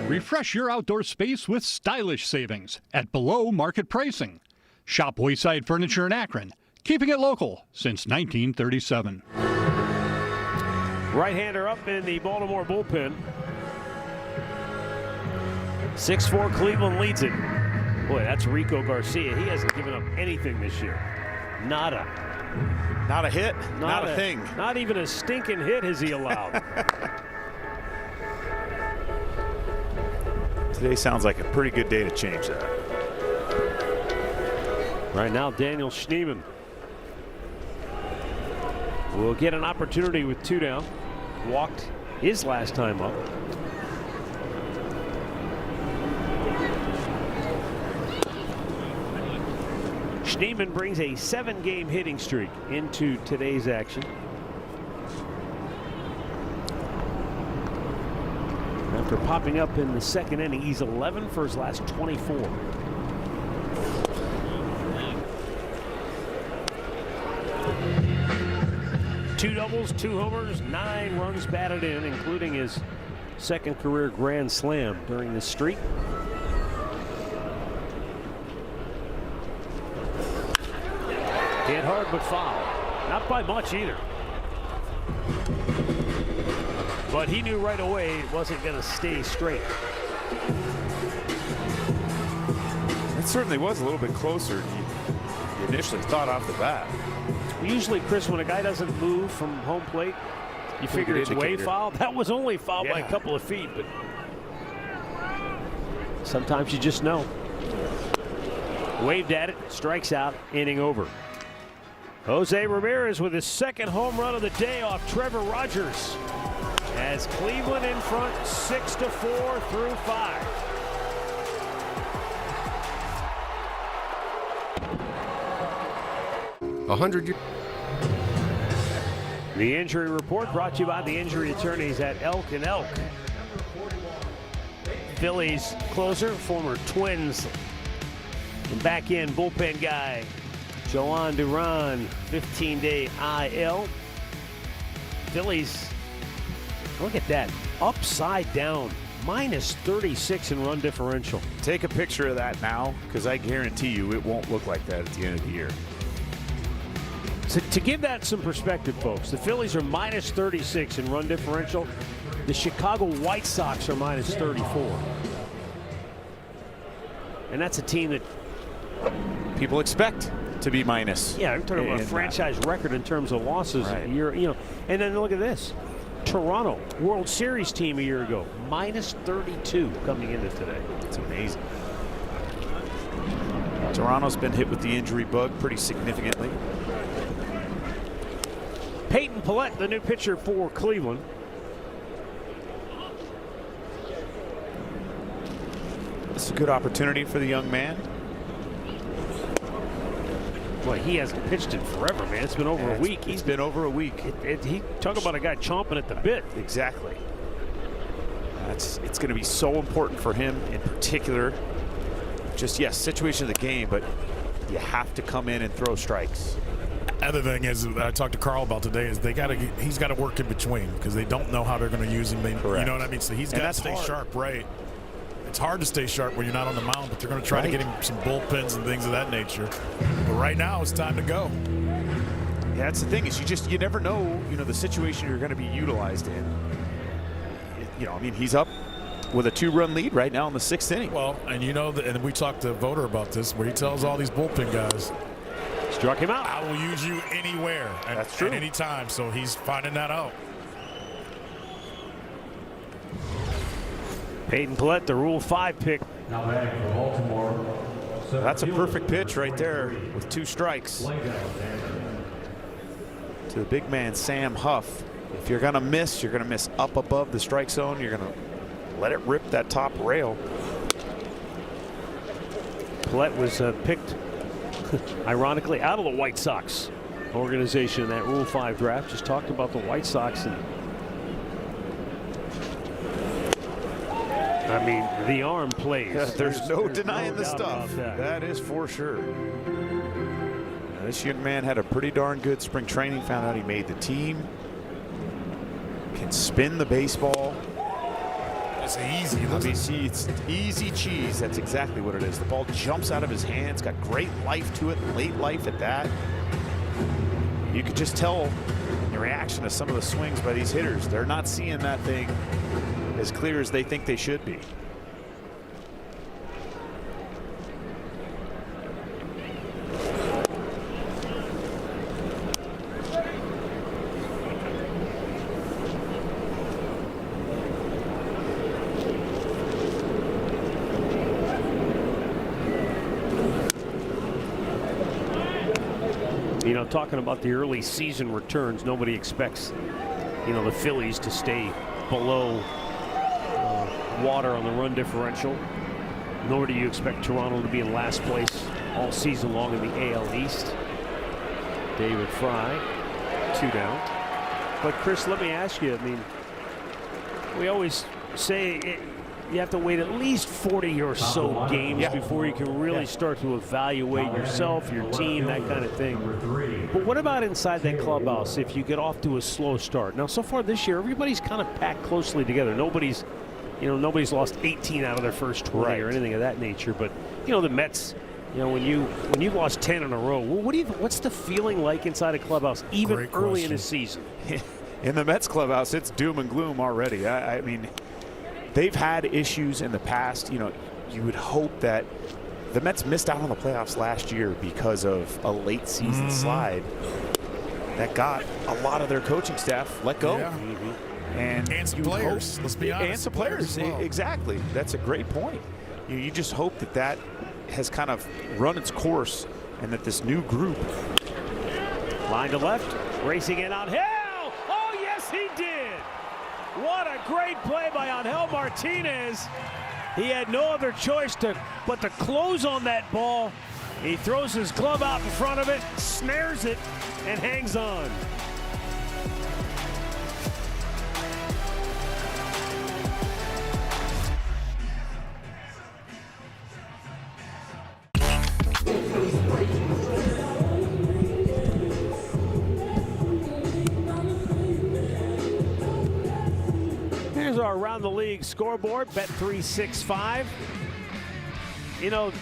Refresh your outdoor space with stylish savings at below market pricing. Shop Wayside Furniture in Akron, keeping it local since 1937. Right-hander up in the Baltimore bullpen. 6-4 Cleveland leads it. Boy, that's Rico Garcia. He hasn't given up anything this year. Nada. Not a hit, not a thing. Not even a stinking hit has he allowed. Today sounds like a pretty good day to change that. Right now, Daniel Schneemann will get an opportunity with 2 down. Walked his last time up. Schneemann brings a 7-game hitting streak into today's action. After popping up in the second inning, he's 11 for his last 24. Two doubles, 2 homers, 9 runs batted in, including his second career grand slam during this streak. Hit hard but foul. Not by much either. But he knew right away it wasn't going to stay straight. It certainly was a little bit closer than you initially thought off the bat. Usually, Chris, when a guy doesn't move from home plate, you figure it's way foul. That was only foul by a couple of feet, but sometimes you just know. Waved at it, strikes out, inning over. Jose Ramirez with his second home run of the day off Trevor Rogers. As Cleveland in front 6-4 through 5. The injury report brought to you by the injury attorneys at Elk & Elk. Phillies closer, former Twins and back end bullpen guy Joan Duran, 15-day IL. Phillies, look at that, upside down, minus 36 in run differential. Take a picture of that now, because I guarantee you it won't look like that at the end of the year. So to give that some perspective, folks, the Phillies are minus 36 in run differential. The Chicago White Sox are minus 34. And that's a team that people expect to be minus. Yeah, I'm talking about a franchise record in terms of losses a year, And then look at this. Toronto, World Series team a year ago, minus 32 coming into today. It's amazing. Toronto's been hit with the injury bug pretty significantly. Peyton Pallette, the new pitcher for Cleveland. It's a good opportunity for the young man. Boy, he hasn't pitched in forever, man. It's been over a week. It's been over a week. He talk about a guy chomping at the bit. Exactly. It's going to be so important for him in particular. Just, yes, situation of the game, but you have to come in and throw strikes. Other thing is, I talked to Carl about today, is he's got to work in between because they don't know how they're going to use him. You know what I mean? So he's got to stay sharp, right? It's hard to stay sharp when you're not on the mound, but they're going to try to get him some bullpens and things of that nature. But right now, it's time to go. Yeah, that's the thing is you never know, the situation you're going to be utilized in. I mean, he's up with a 2-run lead right now in the 6th inning. Well, and and we talked to Voter about this, where he tells all these bullpen guys, struck him out. I will use you anywhere That's true. at any time. So he's finding that out. Peyton Pallette, the Rule 5 pick. Now batting for Baltimore. That's a perfect pitch right there with 2 strikes. To the big man, Sam Huff. If you're going to miss, you're going to miss up above the strike zone. You're going to let it rip that top rail. Pallette was picked, ironically, out of the White Sox organization in that Rule 5 draft. Just talked about the White Sox. And I mean, the arm plays. There's no denying the stuff. That is for sure. Now, this young man had a pretty darn good spring training. Found out he made the team. Can spin the baseball. It's easy. It's easy cheese. That's exactly what it is. The ball jumps out of his hands. Got great life to it. Late life at that. You could just tell the reaction to some of the swings by these hitters. They're not seeing that thing as clear as they think they should be. You know, talking about the early season returns, nobody expects, you know, the Phillies to stay below water on the run differential. Nor do you expect Toronto to be in last place all season long in the AL East. David Fry, 2 down. But Chris, let me ask you, I mean, we always say you have to wait at least 40 or so games before you can really start to evaluate yourself, your team, that kind of thing. But what about inside that clubhouse if you get off to a slow start? Now, so far this year, everybody's kind of packed closely together. Nobody's lost 18 out of their first 20 or anything of that nature. But, you know, the Mets, you know, when you've lost 10 in a row, what's the feeling like inside a clubhouse, even early in the season? In the Mets clubhouse, it's doom and gloom already. I mean, they've had issues in the past. You know, you would hope that the Mets missed out on the playoffs last year because of a late season slide that got a lot of their coaching staff let go. Yeah. And some players, let's be honest. And some players, well. Exactly. That's a great point. You just hope that has kind of run its course and that this new group. Line to left, racing in on Hill. Oh, yes, he did. What a great play by Angel Martinez. He had no other choice but to close on that ball. He throws his glove out in front of it, snares it, and hangs on. Here's our Around the League scoreboard, Bet365. You know,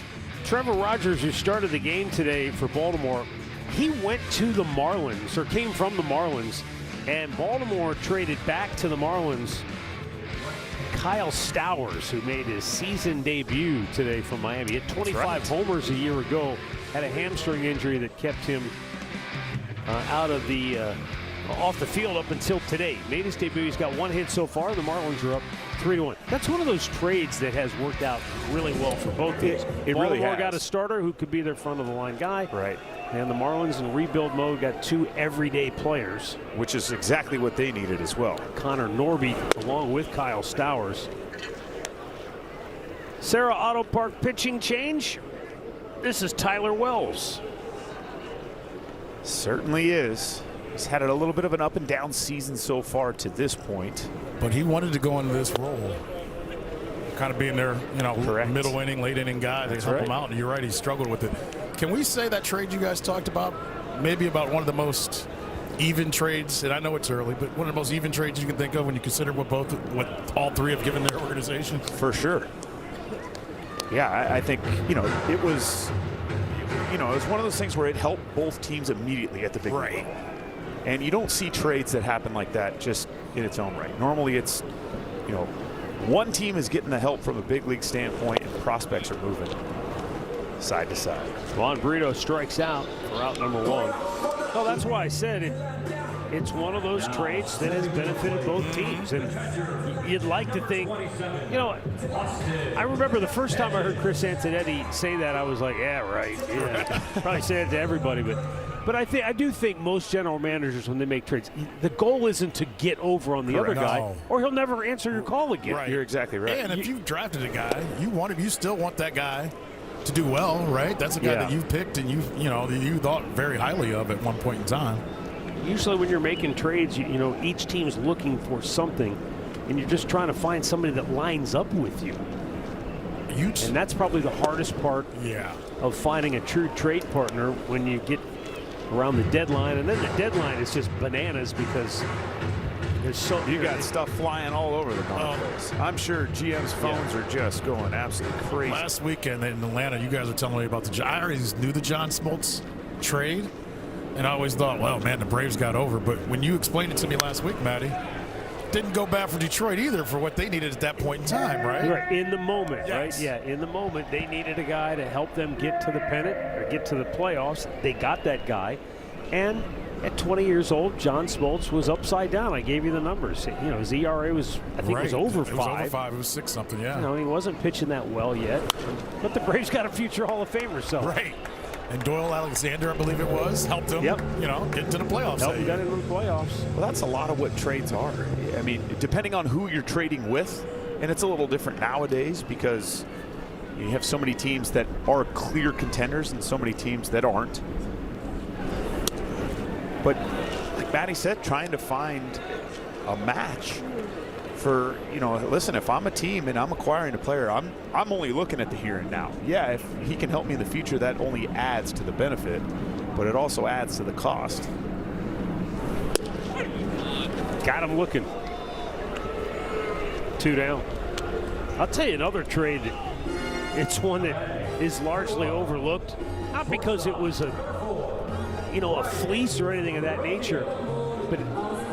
Trevor Rogers, who started the game today for Baltimore, he went to the Marlins, or came from the Marlins, and Baltimore traded back to the Marlins Kyle Stowers, who made his season debut today from Miami. He had 25 homers a year ago, had a hamstring injury that kept him out of the off the field up until today. Made his debut. He's got 1 hit so far. The Marlins are up 3-1. That's one of those trades that has worked out really well for both teams. Baltimore really got a starter who could be their front of the line guy. Right. And the Marlins in rebuild mode got 2 everyday players, which is exactly what they needed as well. Connor Norby along with Kyle Stowers. Sarah Auto Park pitching change. This is Tyler Wells. Certainly is. He's had a little bit of an up and down season so far to this point. But he wanted to go into this role. Kind of being their, you know, middle inning, late inning guy. They help him out, and you're right, he struggled with it. Can we say that trade you guys talked about, maybe about one of the most even trades, and I know it's early, but one of the most even trades you can think of when you consider what all three have given their organization? For sure. Yeah, I think, you know, it was one of those things where it helped both teams immediately at the beginning. And you don't see trades that happen like that just in its own right. Normally it's, you know, one team is getting the help from a big league standpoint and prospects are moving side to side. Juan Brito strikes out for out number 1. Well, that's why I said it's one of those trades that has benefited both teams. And you'd like to think, you know, I remember the first time I heard Chris Antonetti say that, I was like, yeah, right. Yeah. Probably say it to everybody, but I do think most general managers, when they make trades, the goal isn't to get over on the other guy, or he'll never answer your call again. Right. You're exactly right. And if you've drafted a guy, you still want that guy to do well, right? That's a guy that you've picked and you thought very highly of at one point in time. Usually when you're making trades, you know, each team's looking for something, and you're just trying to find somebody that lines up with you. And that's probably the hardest part of finding a true trade partner when you get around the deadline. And then the deadline is just bananas because there's you got stuff flying all over the place. I'm sure GM's phones are just going absolutely crazy. Last weekend in Atlanta, you guys were telling me about I already knew the John Smoltz trade, and I always thought, well, man, the Braves got over. But when you explained it to me last week, Matty, didn't go bad for Detroit either for what they needed at that point in time, right? Right, in the moment, right? Yeah, in the moment, they needed a guy to help them get to the pennant or get to the playoffs. They got that guy, and at 20 years old, John Smoltz was upside down. I gave you the numbers. You know, his ERA was, I think, it was over 5. It was over 5. It was 6 something. Yeah. You know, he wasn't pitching that well yet, but the Braves got a future Hall of Famer. So right. And Doyle Alexander, I believe it was, helped them, get into the playoffs. Helped them get into the playoffs. Well, that's a lot of what trades are. I mean, depending on who you're trading with, and it's a little different nowadays because you have so many teams that are clear contenders and so many teams that aren't. But like Matty said, trying to find a match for, listen, if I'm a team and I'm acquiring a player, I'm only looking at the here and now. Yeah, if he can help me in the future, that only adds to the benefit, but it also adds to the cost. Got him looking. 2 down. I'll tell you another trade. It's one that is largely overlooked, not because it was a fleece or anything of that nature,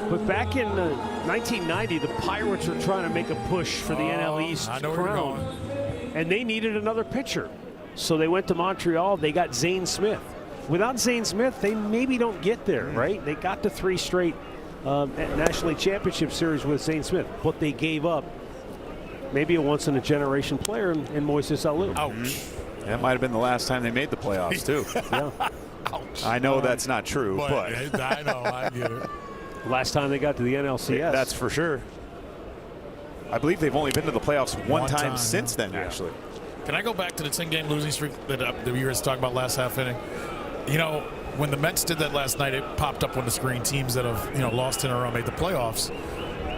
but back in 1990, the Pirates were trying to make a push for the NL East crown, and they needed another pitcher. So they went to Montreal. They got Zane Smith. Without Zane Smith, they maybe don't get there, right? They got to 3 straight National League Championship Series with Zane Smith, but they gave up maybe a once-in-a-generation player in Moises Alou. Ouch. That might have been the last time they made the playoffs, too. Yeah. Ouch. I know that's not true, but I know, I get it. Last time they got to the NLCS. That's for sure. I believe they've only been to the playoffs one time since then, actually. Can I go back to the 10-game losing streak that you guys talked about last half inning? When the Mets did that last night, it popped up on the screen. Teams that have lost 10 in a row made the playoffs.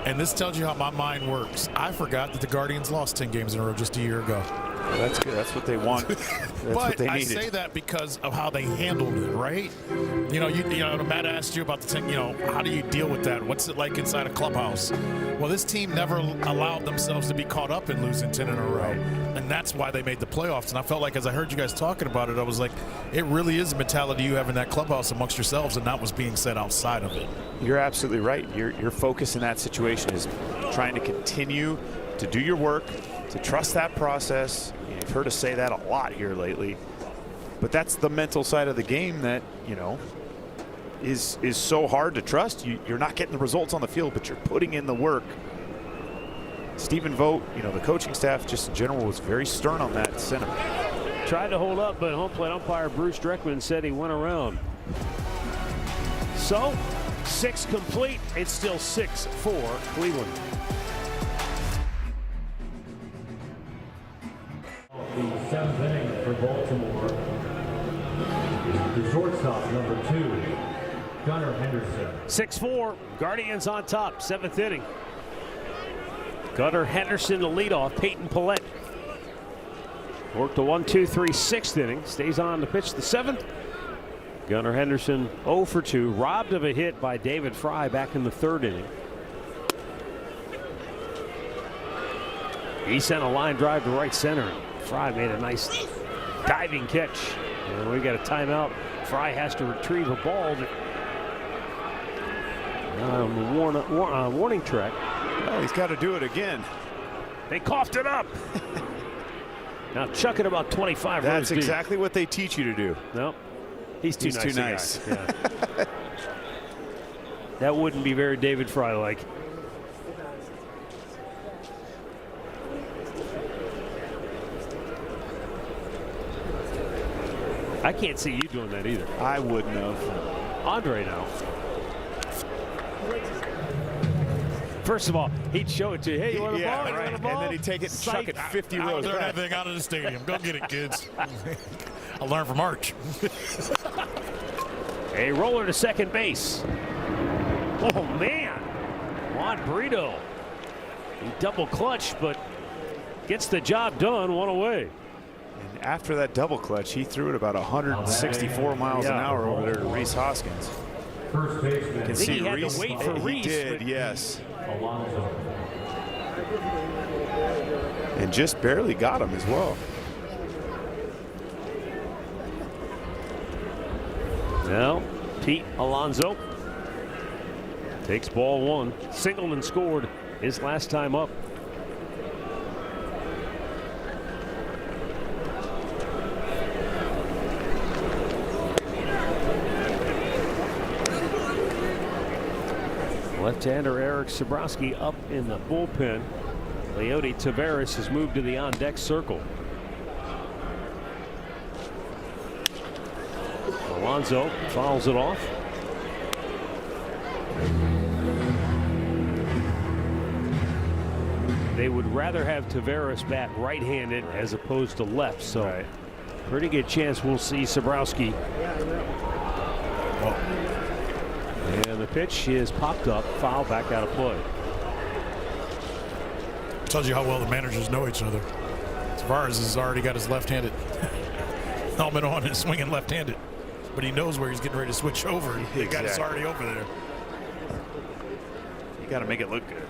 And this tells you how my mind works. I forgot that the Guardians lost 10 games in a row just a year ago. Well, that's good. That's what they want. That's what they needed. I say that because of how they handled it, right? Matt asked you about the 10, how do you deal with that? What's it like inside a clubhouse? Well, this team never allowed themselves to be caught up in losing 10 in a row. And that's why they made the playoffs. And I felt like as I heard you guys talking about it, I was like, it really is a mentality you have in that clubhouse amongst yourselves and not what's being said outside of it. You're absolutely right. Your focus in that situation is trying to continue to do your work, to trust that process. You've heard us say that a lot here lately. But that's the mental side of the game that, is so hard to trust. You're not getting the results on the field, but you're putting in the work. Stephen Vogt, the coaching staff just in general was very stern on that sentiment. Tried to hold up, but home plate umpire Bruce Dreckman said he went around. So, 6 complete. It's still 6-4 Cleveland. The 7th inning for Baltimore. The shortstop, number 2, Gunnar Henderson. 6-4, Guardians on top, 7th inning. Gunnar Henderson to lead off, Peyton Pillette. Worked a 1-2-3 6th inning, stays on to pitch the 7th. Gunnar Henderson 0 for 2, robbed of a hit by David Fry back in the 3rd inning. He sent a line drive to right center. Fry made a nice diving catch. And we got a timeout. Fry has to retrieve a ball that warning track. Well, he's got to do it again. They coughed it up. Now chuck it about 25 rows That's exactly what they teach you to do. No, he's too nice. Yeah. That wouldn't be very David Fry-like. I can't see you doing that either. I wouldn't have. Andre now. First of all, he'd show it to you. Hey, you want a ball? Right. You want a ball? And then he'd take it and chuck it 50 rows Learn back. everything out of the stadium. Go get it, kids. I'll learn from Arch. A roller to second base. Oh, man. Juan Brito. He double clutched, but gets the job done, one away. And after that double clutch, he threw it about 164 miles an hour over there to Reese Hoskins. First baseman. I think he had to wait for Reese. He did, yes. Alonso. And just barely got him as well. Now, Pete Alonso takes ball 1. Singleton scored his last time up. Left-hander Eric Sabrowski up in the bullpen. Leody Taveras has moved to the on-deck circle. Alonso fouls it off. They would rather have Taveras bat right-handed as opposed to left, so pretty good chance we'll see Sabrowski. And the pitch is popped up, foul, back out of play. Tells you how well the managers know each other. Tavares has already got his left-handed helmet on and swinging left-handed, but he knows where he's getting ready to switch over. The guy's already over there. You got to make it look good.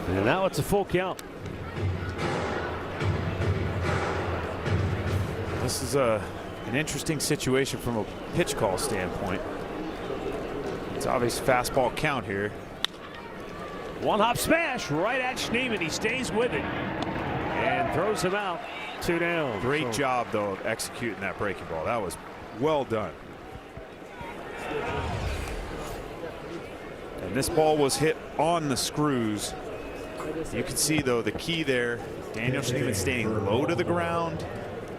And now it's a full count. This is an interesting situation from a pitch call standpoint. It's obvious fastball count here. One hop smash right at Schneemann. He stays with it and throws him out. 2 down. Great job, though, of executing that breaking ball. That was well done. And this ball was hit on the screws. You can see, though, the key there, Daniel Schneemann staying low to the ground,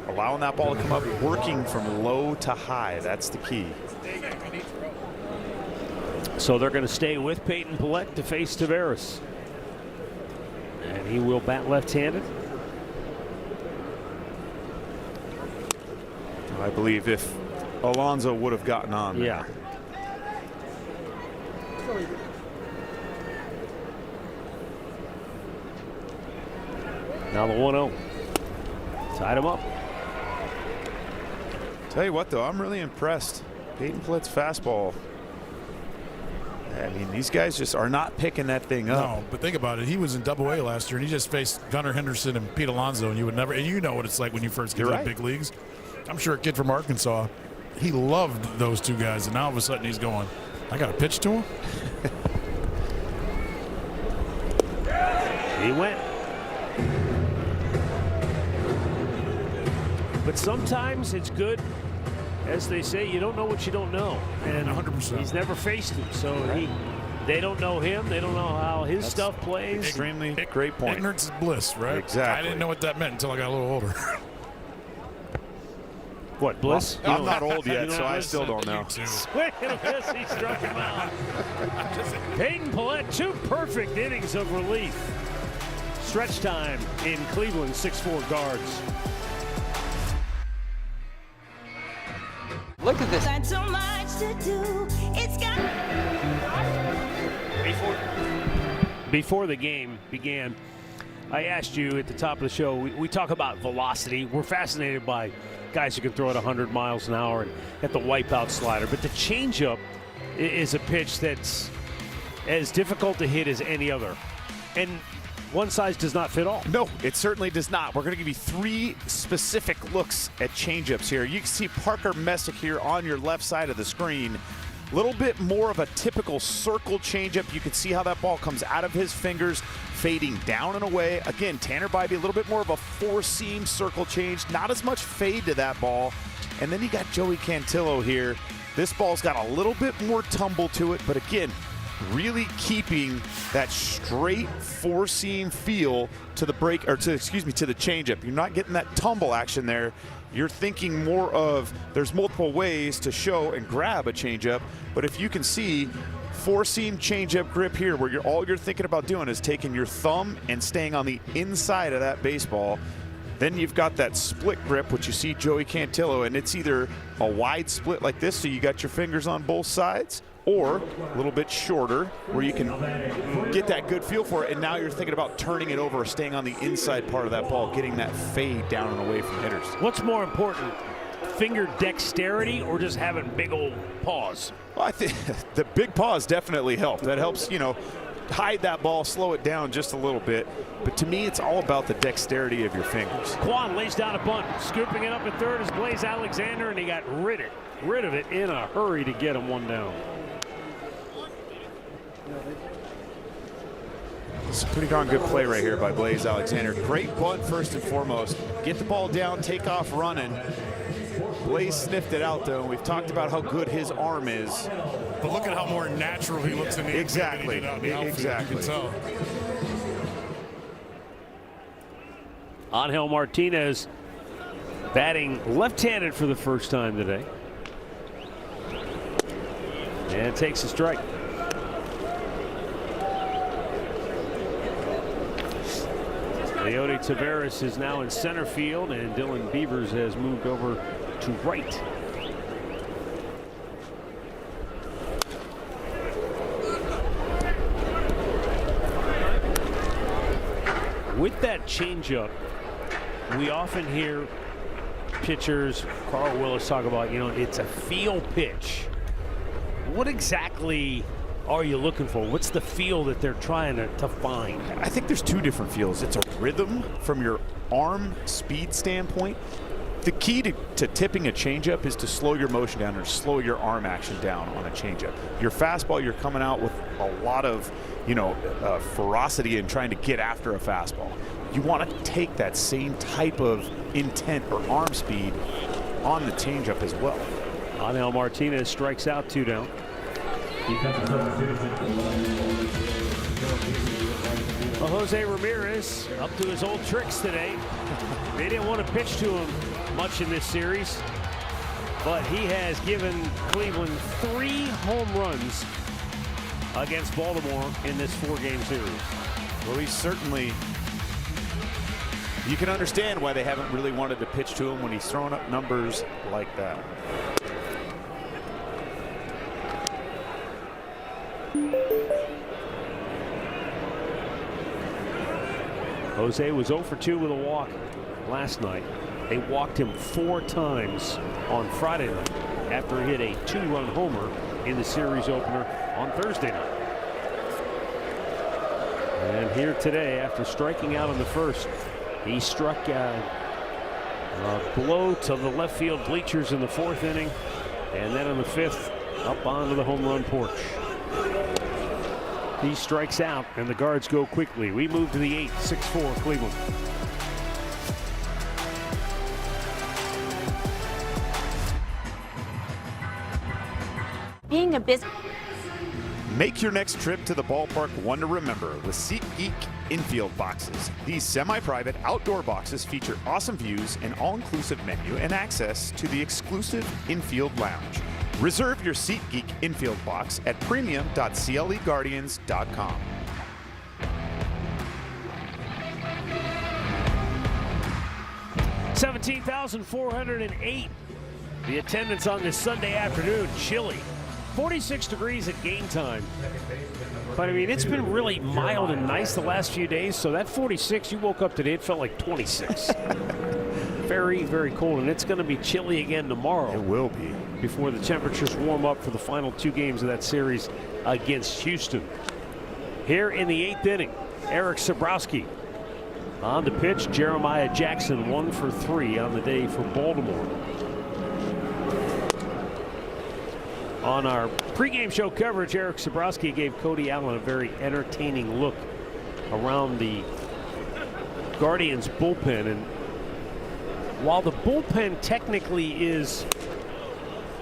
allowing that ball to come up, working from low to high. That's the key. So they're going to stay with Peyton Pallette to face Taveras. And he will bat left-handed. I believe if Alonso would have gotten on there. Yeah. Now the 1-0. Tied him up. Tell you what, though, I'm really impressed. Peyton Pallette's fastball. I mean, these guys just are not picking that thing up. No, but think about it. He was in Double-A last year, and he just faced Gunnar Henderson and Pete Alonso, and you would never. And you know what it's like when you first get to the big leagues. I'm sure a kid from Arkansas, he loved those two guys, and now all of a sudden he's going, I got to pitch to him. He went. But sometimes it's good, as they say, you don't know what you don't know. And 100%. He's never faced him, so they don't know him. They don't know how his stuff plays. Extremely great point. Ignorance is bliss, right? Exactly. I didn't know what that meant until I got a little older. What, bliss? I'm not old yet, so I still don't know. Swing and a miss, he struck him out. Peyton Pallette, 2 perfect innings of relief. Stretch time in Cleveland, 6'4" guards. Look at this. Got so much to do. It's got. Before the game began, I asked you at the top of the show, we talk about velocity. We're fascinated by guys who can throw at 100 miles an hour and at the wipeout slider. But the changeup is a pitch that's as difficult to hit as any other. And one size does not fit all. No, it certainly does not. We're going to give you 3 specific looks at changeups here. You can see Parker Messick here on your left side of the screen. A little bit more of a typical circle changeup. You can see how that ball comes out of his fingers, fading down and away. Again, Tanner Bybee, a little bit more of a 4-seam circle change. Not as much fade to that ball. And then you got Joey Cantillo here. This ball's got a little bit more tumble to it, but again, really keeping that straight 4-seam feel to the break, or to the changeup. You're not getting that tumble action there. You're thinking more of there's multiple ways to show and grab a changeup, but if you can see 4-seam changeup grip here, where all you're thinking about doing is taking your thumb and staying on the inside of that baseball. Then you've got that split grip, which you see Joey Cantillo, and it's either a wide split like this, so you got your fingers on both sides, or a little bit shorter where you can get that good feel for it, and now you're thinking about turning it over, staying on the inside part of that ball, getting that fade down and away from hitters. What's more important, finger dexterity or just having big old paws? Well, I think the big paws definitely help. That helps, hide that ball, slow it down just a little bit. But to me, it's all about the dexterity of your fingers. Quan lays down a bunt. Scooping it up at third is Blaze Alexander, and he got rid of it in a hurry to get him 1 down. It's a pretty darn good play right here by Blaze Alexander. Great bunt first and foremost. Get the ball down, take off running, Blaze sniffed it out, though. We've talked about how good his arm is. But look at how more natural he looks in the exactly. Exactly. You can tell. Angel Martinez batting left-handed for the first time today. And takes a strike. Leody Taveras is now in center field, and Dylan Beavers has moved over to right. With that changeup, we often hear pitchers, Carl Willis, talk about, it's a feel pitch. What exactly are you looking for? What's the feel that they're trying to find? I think there's two different feels. It's a rhythm from your arm speed standpoint. The key to tipping a changeup is to slow your motion down or slow your arm action down on a changeup. Your fastball, you're coming out with a lot of, ferocity and trying to get after a fastball. You want to take that same type of intent or arm speed on the changeup as well. Angel Martinez strikes out, 2 down. Well, Jose Ramirez up to his old tricks today. They didn't want to pitch to him much in this series, but he has given Cleveland 3 home runs against Baltimore in this 4-game series. Well, he's certainly, you can understand why they haven't really wanted to pitch to him when he's throwing up numbers like that. Jose was 0 for 2 with a walk last night. They walked him 4 times on Friday night after he hit a 2-run homer in the series opener on Thursday night. And here today, after striking out in the first, he struck a blow to the left field bleachers in the 4th inning, and then in the 5th, up onto the home run porch. He strikes out, and the Guards go quickly. We move to the 8th, 6-4 Cleveland. Being a business. Make your next trip to the ballpark one to remember with SeatGeek infield boxes. These semi-private outdoor boxes feature awesome views, an all-inclusive menu, and access to the exclusive infield lounge. Reserve your SeatGeek infield box at premium.cleguardians.com. $17,408. The attendance on this Sunday afternoon, chilly. 46 degrees at game time. But I mean, it's been really mild and nice the last few days, so that 46, you woke up today, it felt like 26. Very, very cold, and it's going to be chilly again tomorrow. It will be. Before the temperatures warm up for the final 2 games of that series against Houston. Here in the 8th inning, Eric Sabrowski on the pitch. Jeremiah Jackson 1 for 3 on the day for Baltimore. On our pregame show coverage, Eric Sabrowski gave Cody Allen a very entertaining look around the Guardians bullpen. And while the bullpen technically is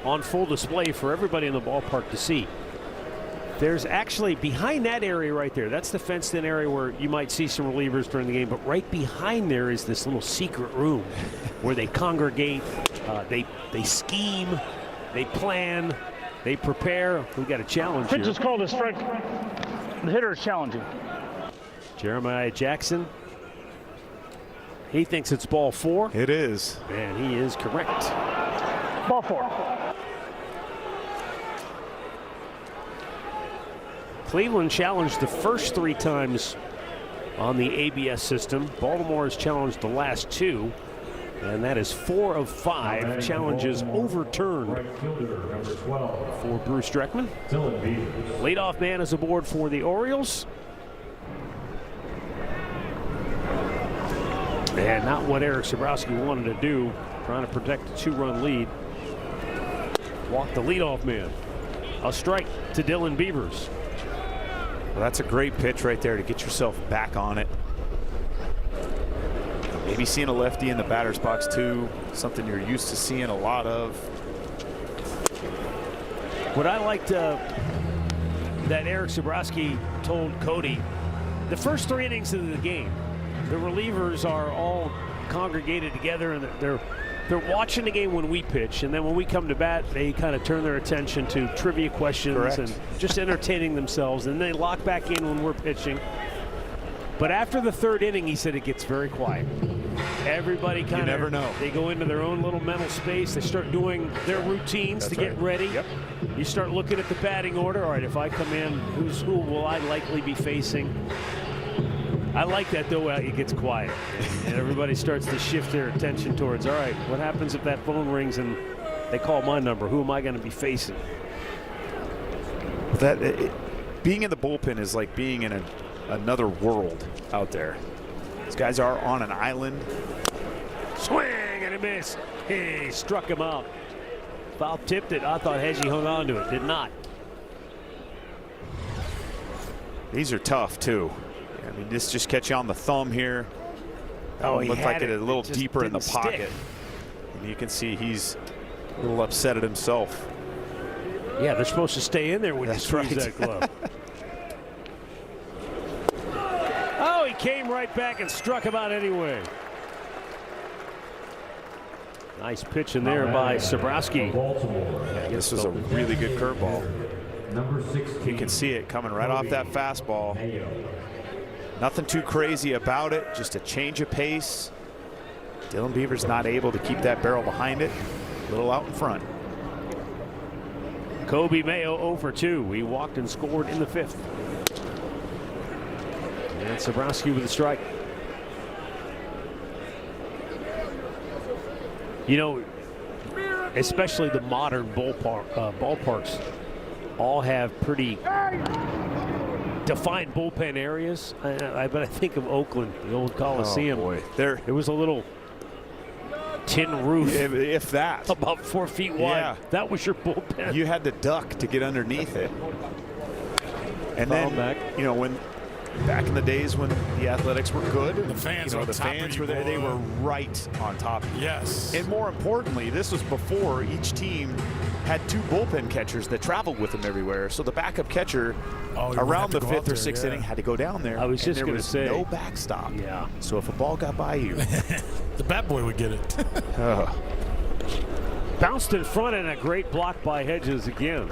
on full display for everybody in the ballpark to see, there's actually behind that area right there, that's the fenced in area where you might see some relievers during the game, but right behind there is this little secret room where they congregate, they scheme, they plan, they prepare. We got a challenge here. Pitch is called a strike. The hitter is challenging. Jeremiah Jackson, he thinks it's ball 4. It is. And he is correct. Ball 4. Cleveland challenged the first 3 times on the ABS system. Baltimore has challenged the last 2, and that is 4 of 5 challenges overturned for Bruce Dreckman. Leadoff man is aboard for the Orioles. And not what Eric Sabrowski wanted to do, trying to protect a 2-run lead. Walk the leadoff man. A strike to Dylan Beavers. Well, that's a great pitch right there to get yourself back on it. Maybe seeing a lefty in the batter's box too, something you're used to seeing a lot of. What I liked that Eric Sabrowski told Cody, the first 3 innings of the game, the relievers are all congregated together and they're watching the game when we pitch, and then when we come to bat, they kind of turn their attention to trivia questions. Correct. And just entertaining themselves, and they lock back in when we're pitching. But after the 3rd inning, he said it gets very quiet. Everybody kind of, you never know. They go into their own little mental space. They start doing their routines to get ready. Yep. You start looking at the batting order. All right, if I come in, who will I likely be facing? I like that, though. It gets quiet, and everybody starts to shift their attention towards, all right, what happens if that phone rings and they call my number? Who am I going to be facing? Being in the bullpen is like being in another world out there. These guys are on an island. Swing and a miss. He struck him out. Foul tipped it. I thought Hedgie hung on to it. Did not. These are tough, too. I mean, this just catch you on the thumb here. Oh, he looked like it a little deeper in the stick. pocket. And you can see he's a little upset at himself. Yeah, they're supposed to stay in there when you squeeze that glove. Oh, he came right back and struck him out anyway. Nice pitch in there by Sabrowski. Yeah, this was a really good curveball. Number 16. You can see it coming right off that fastball. Nothing too crazy about it, just a change of pace. Dylan Beaver's not able to keep that barrel behind it. A little out in front. Kobe Mayo 0 for 2. He walked and scored in the 5th. And Sabrowski with a strike. You know, especially the modern ballparks all have pretty defined bullpen areas. But I think of Oakland, the old Coliseum. Oh boy. There was a little tin roof, if that, about 4 feet wide. Yeah. That was your bullpen. You had to duck to get underneath it. And then, you know, when back in the days when the Athletics were good, the fans, the fans were there. They were right on top of you. Yes. And more importantly, this was before each team had 2 bullpen catchers that traveled with them everywhere. So the backup catcher around the 5th or 6th inning had to go down there. I was just going to say, no backstop. Yeah. So if a ball got by you, the bat boy would get it. Bounced in front and a great block by Hedges again.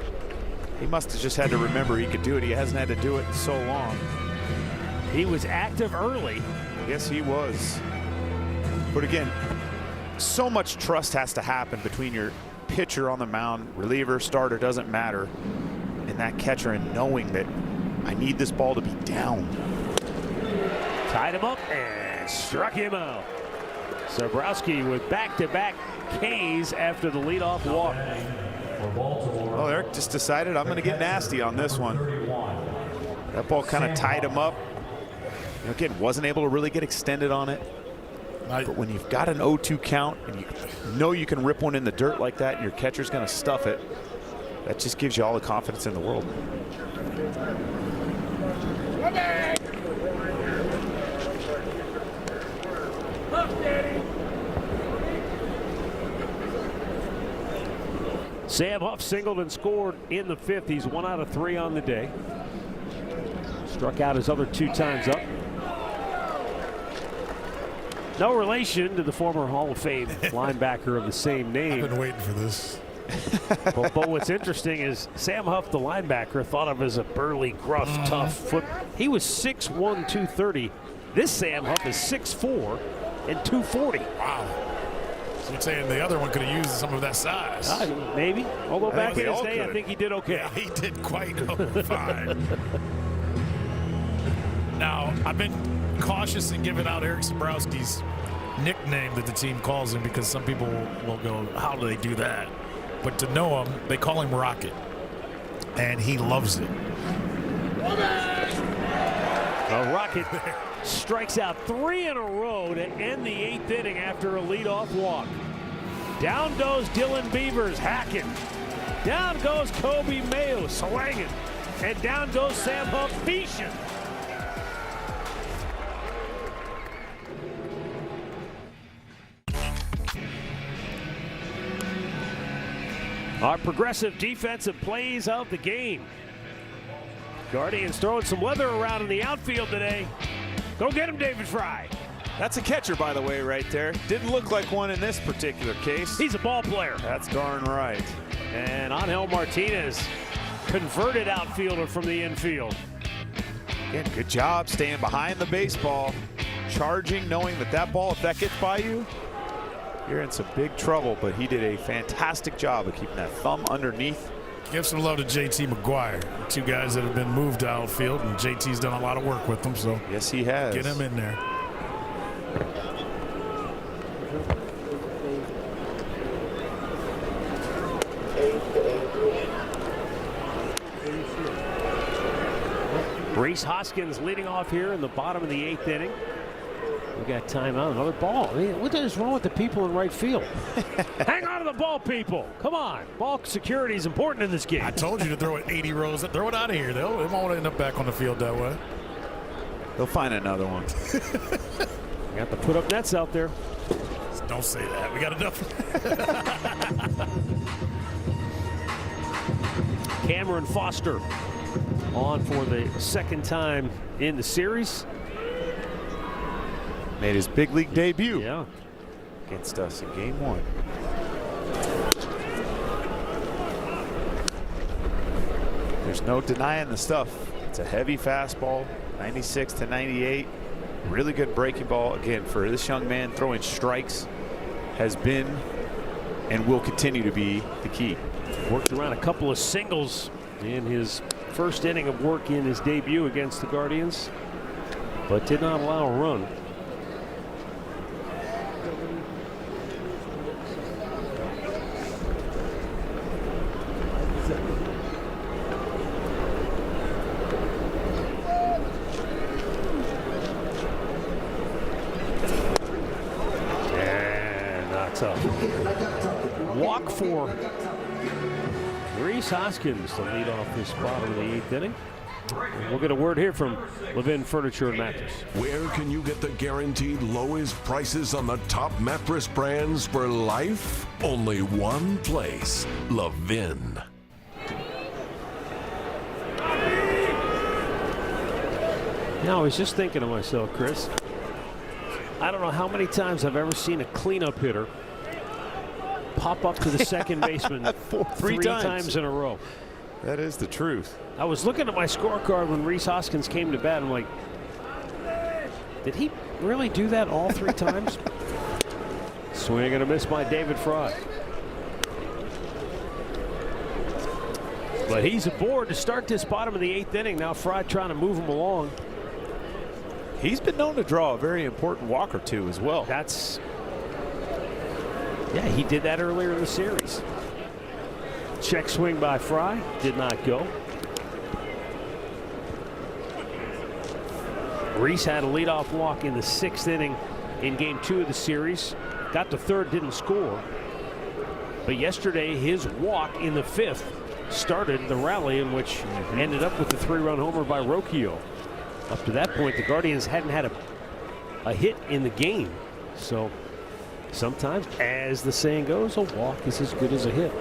He must have just had to remember he could do it. He hasn't had to do it in so long. He was active early. Yes, he was. But again, so much trust has to happen between your pitcher on the mound, reliever, starter, doesn't matter, and that catcher, and knowing that I need this ball to be down. Tied him up and struck him out. Sabrowski with back-to-back Ks after the leadoff walk. Well, Eric just decided I'm going to get nasty on this one. That ball kind of tied him up. You know, again, wasn't able to really get extended on it. But when you've got an 0-2 count and you know you can rip one in the dirt like that, and your catcher's going to stuff it, that just gives you all the confidence in the world. Sam Huff singled and scored in the 5th. He's 1 out of 3 on the day. Struck out his other 2 times up. No relation to the former Hall of Fame linebacker of the same name. I've been waiting for this. But what's interesting is Sam Huff, the linebacker, thought of as a burly, gruff, tough foot. He was 6'1", 230. This Sam Huff is 6'4", and 240. Wow. So you're saying the other one could have used some of that size? Maybe. Although back in his day, I think he did okay. Yeah, he did quite fine. Now, I've been cautious in giving out Eric Sabrowski's nickname that the team calls him, because some people will go, how do they do that? But to know him, they call him Rocket, and he loves it. Rocket strikes out 3 in a row to end the 8th inning after a leadoff walk. Down goes Dylan Beavers hacking. Down goes Kobe Mayo swinging. And down goes Sam Huff feasting. Our progressive defensive plays of the game. Guardians throwing some weather around in the outfield today. Go get him, David Fry. That's a catcher, by the way, right there. Didn't look like one in this particular case. He's a ball player. That's darn right. And Angel Martinez, converted outfielder from the infield. Again, good job staying behind the baseball, charging, knowing that that ball, if that gets by you, you're in some big trouble. But he did a fantastic job of keeping that thumb underneath. Give some love to JT McGuire. Two guys that have been moved to outfield, and JT's done a lot of work with them. So yes, he has. Get him in there. Rhys Hoskins leading off here in the bottom of the 8th inning. We got timeout, another ball. I mean, what is wrong with the people in right field? Hang on to the ball, people. Come on. Ball security is important in this game. I told you to throw it 80 rows. Throw it out of here. They won't end up back on the field that way. They'll find another one. We got to put up nets out there. Don't say that. We got enough. Cameron Foster on for the second time in the series. Made his big league debut. Yeah. Against us in game 1. There's no denying the stuff. It's a heavy fastball, 96 to 98. Really good breaking ball. Again, for this young man, throwing strikes has been and will continue to be the key. Worked around a couple of singles in his first inning of work in his debut against the Guardians, but did not allow a run. And that's a walk for Rhys Hoskins to lead off this bottom of the 8th inning. And we'll get a word here from Levin Furniture and Mattress. Where can you get the guaranteed lowest prices on the top mattress brands for life? Only one place, Levin. Now, I was just thinking to myself, Chris, I don't know how many times I've ever seen a cleanup hitter pop up to the second baseman three times in a row. That is the truth. I was looking at my scorecard when Rhys Hoskins came to bat. I'm like, did he really do that all 3 times? Swing and a miss by David Fry. But he's aboard to start this bottom of the 8th inning. Now Fry trying to move him along. He's been known to draw a very important walk or two as well. Yeah, he did that earlier in the series. Check swing by Fry, did not go. Rhys had a leadoff walk in the 6th inning in game 2 of the series. Got to 3rd, didn't score. But yesterday, his walk in the 5th started the rally in which ended up with the 3-run homer by Rocchio. Up to that point, the Guardians hadn't had a hit in the game. So sometimes, as the saying goes, a walk is as good as a hit.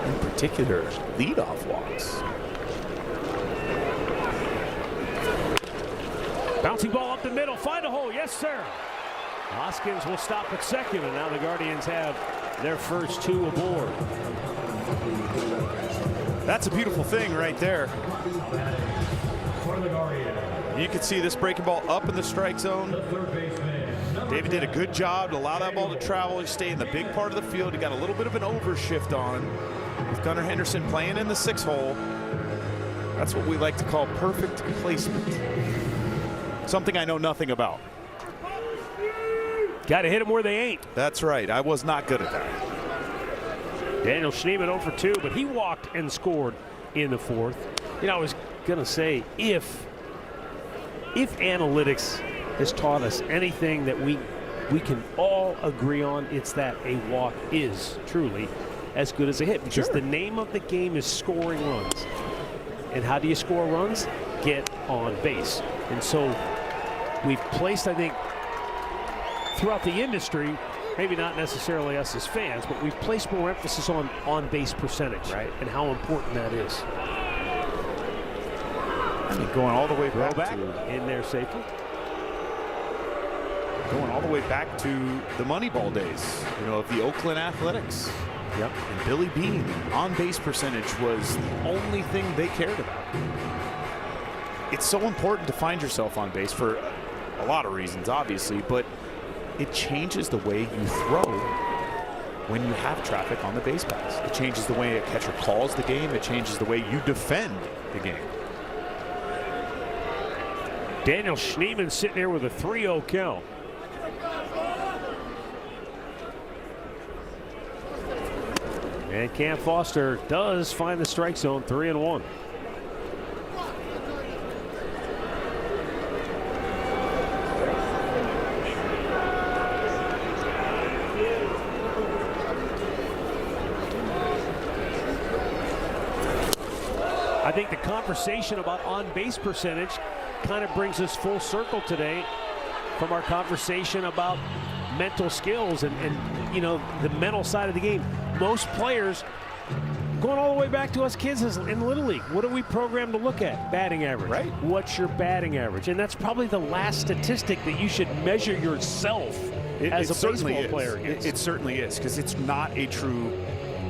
In particular, leadoff walks. Bouncing ball up the middle, find a hole, yes sir. Hoskins will stop at second, and now the Guardians have their first 2 aboard. That's a beautiful thing right there. You can see this breaking ball up in the strike zone. David did a good job to allow that ball to travel. He stayed in the big part of the field. He got a little bit of an overshift on with Gunnar Henderson playing in the 6 hole. That's what we like to call perfect placement. Something I know nothing about. Got to hit them where they ain't. That's right. I was not good at that. Daniel Schneemann 0 for 2, but he walked and scored in the 4th. You know, I was going to say, if analytics has taught us anything that we can all agree on, it's that a walk is truly as good as a hit. Because the name of the game is scoring runs. And how do you score runs? Get on base. And so we've placed, I think, throughout the industry, maybe not necessarily us as fans, but we've placed more emphasis on base percentage, right? And how important that is. I mean, going all the way back to in there safely. Going all the way back to the Moneyball days, you know, of the Oakland Athletics. Yep. And Billy Beane, on-base percentage was the only thing they cared about. It's so important to find yourself on base for a lot of reasons, obviously, but it changes the way you throw when you have traffic on the base paths. It changes the way a catcher calls the game. It changes the way you defend the game. Daniel Schneemann sitting there with a 3-0 count. And Cam Foster does find the strike zone, 3-1. I think the conversation about on-base percentage kind of brings us full circle today from our conversation about mental skills and you know, the mental side of the game. Most players, going all the way back to us kids in Little League, what are we programmed to look at? Batting average. Right. What's your batting average? And that's probably the last statistic that you should measure yourself as a baseball player. It certainly is, because it's not a true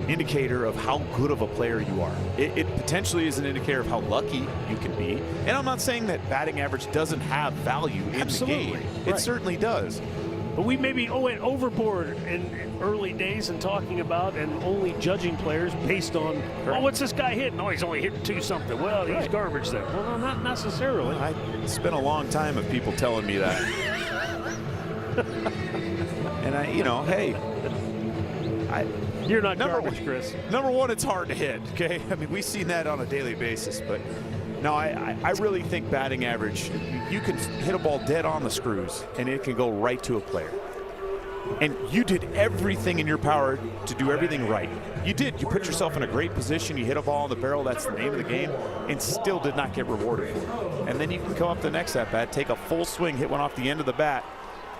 indicator of how good of a player you are. It potentially is an indicator of how lucky you can be. And I'm not saying that batting average doesn't have value in the game. Right. It certainly does. But we maybe went overboard in early days in talking about and only judging players based on, oh, what's this guy hitting? Oh, he's only hitting 2-something. Well, he's garbage then. Well, no, not necessarily. It's been a long time of people telling me that. And you know, hey, you're not garbage, Chris. Number one, it's hard to hit, okay? I mean, we've seen that on a daily basis, but no, I really think batting average, you can hit a ball dead on the screws and it can go right to a player. And you did everything in your power to do everything right. You did. You put yourself in a great position. You hit a ball in the barrel. That's the name of the game. And still did not get rewarded for it. And then you can come up the next at-bat, take a full swing, hit one off the end of the bat,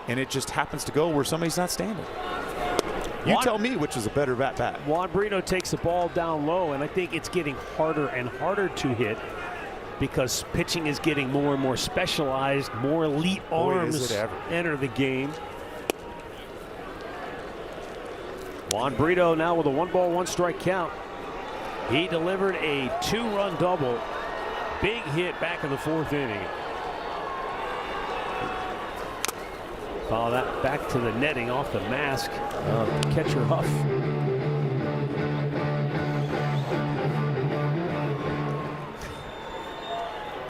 and it just happens to go where somebody's not standing. You tell me which is a better bat. Juan Brito takes the ball down low, and I think it's getting harder and harder to hit because pitching is getting more and more specialized, more elite arms enter the game. Juan Brito now with a 1-ball, 1-strike count. He delivered a 2-run double. Big hit back in the 4th inning. Follow that back to the netting off the mask of catcher Huff.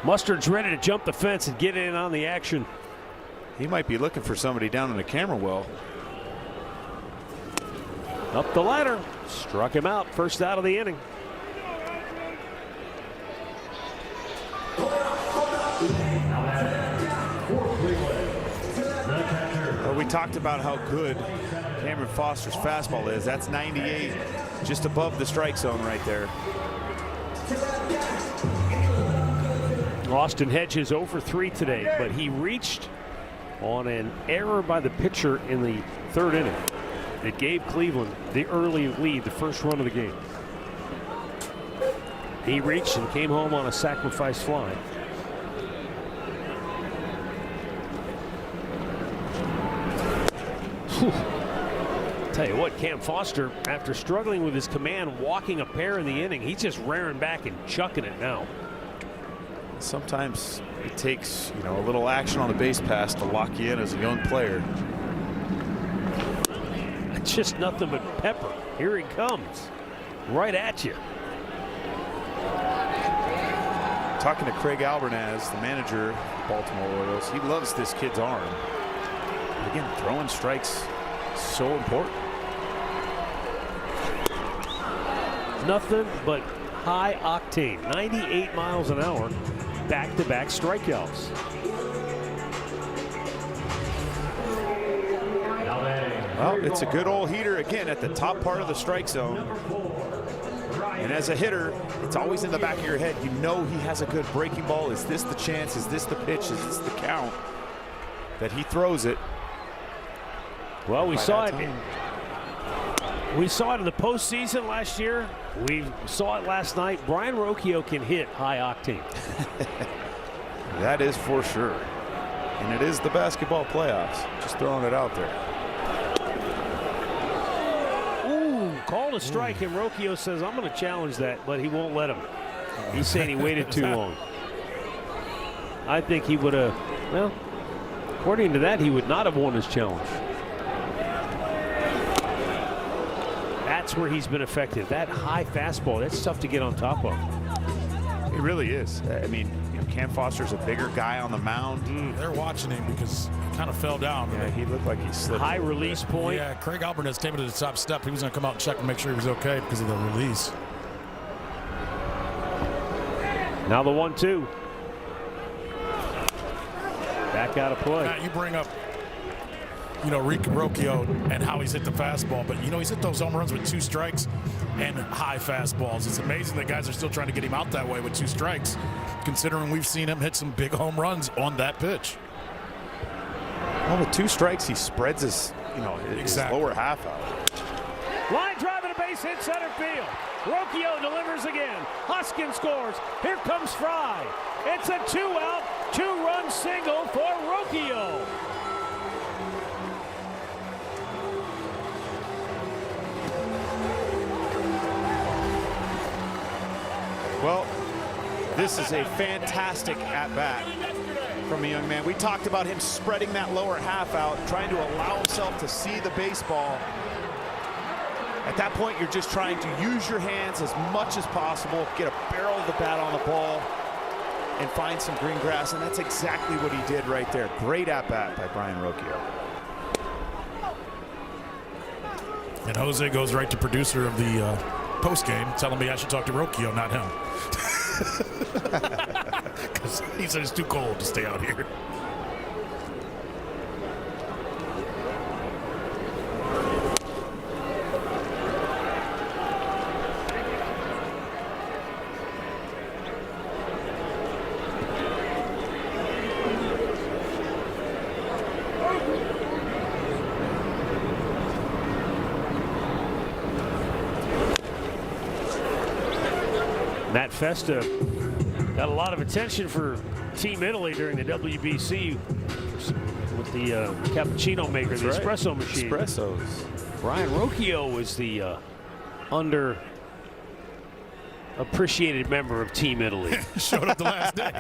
Mustard's ready to jump the fence and get in on the action. He might be looking for somebody down in the camera well. Up the ladder, struck him out, first out of the inning. Well, we talked about how good Cameron Foster's fastball is. That's 98, just above the strike zone right there. Austin Hedges 0 for 3 today, but he reached on an error by the pitcher in the 3rd inning. It gave Cleveland the early lead, the first run of the game. He reached and came home on a sacrifice fly. Tell you what, Cam Foster, after struggling with his command, walking a pair in the inning, he's just rearing back and chucking it now. Sometimes it takes, you know, a little action on the base pass to lock you in as a young player. Just nothing but pepper. Here he comes, right at you. Talking to Craig Albernaz, the manager of the Baltimore Orioles, he loves this kid's arm. Again, throwing strikes, so important. Nothing but high octane, 98 miles an hour, back-to-back strikeouts. Well, it's a good old heater again at the top part of the strike zone. And as a hitter, it's always in the back of your head. You know he has a good breaking ball. Is this the chance? Is this the pitch? Is this the count that he throws it? Well, we saw it. We saw it in the postseason last year. We saw it last night. Brian Rocchio can hit high octane. That is for sure. And it is the basketball playoffs. Just throwing it out there. Ooh, called a strike, and Rocchio says, I'm going to challenge that, but he won't let him. He's saying he waited too long. I think he would have, well, according to that, he would not have won his challenge. That's where he's been effective. That high fastball, that's tough to get on top of. It really is. I mean, Cam Foster's a bigger guy on the mound. They're watching him because he kind of fell down. Yeah, he looked like he slipped. High release point. Yeah, Craig Albert's came to the top step. He was going to come out and check and make sure he was okay because of the release. Now the 1-2. Back out of play. Matt, you bring up, Rocchio and how he's hit the fastball, but he's hit those home runs with 2 strikes and high fastballs. It's amazing that guys are still trying to get him out that way with 2 strikes, considering we've seen him hit some big home runs on that pitch. Well, with 2 strikes, he spreads his, his lower half out. Line drive and a base hit center field. Rocchio delivers again. Hoskin scores. Here comes Fry. It's a 2-out, 2-run single for Rocchio. Well, this is a fantastic at-bat from a young man. We talked about him spreading that lower half out, trying to allow himself to see the baseball. At that point, you're just trying to use your hands as much as possible, get a barrel of the bat on the ball, and find some green grass, and that's exactly what he did right there. Great at-bat by Brian Rocchio. And Jose goes right to producer of the post-game, telling me I should talk to Rocchio, not him. Because he said it's too cold to stay out here. Matt Festa got a lot of attention for Team Italy during the WBC with the cappuccino maker, the espresso machine. Espressos. Brian Rocchio was the underappreciated member of Team Italy. Showed up the last day.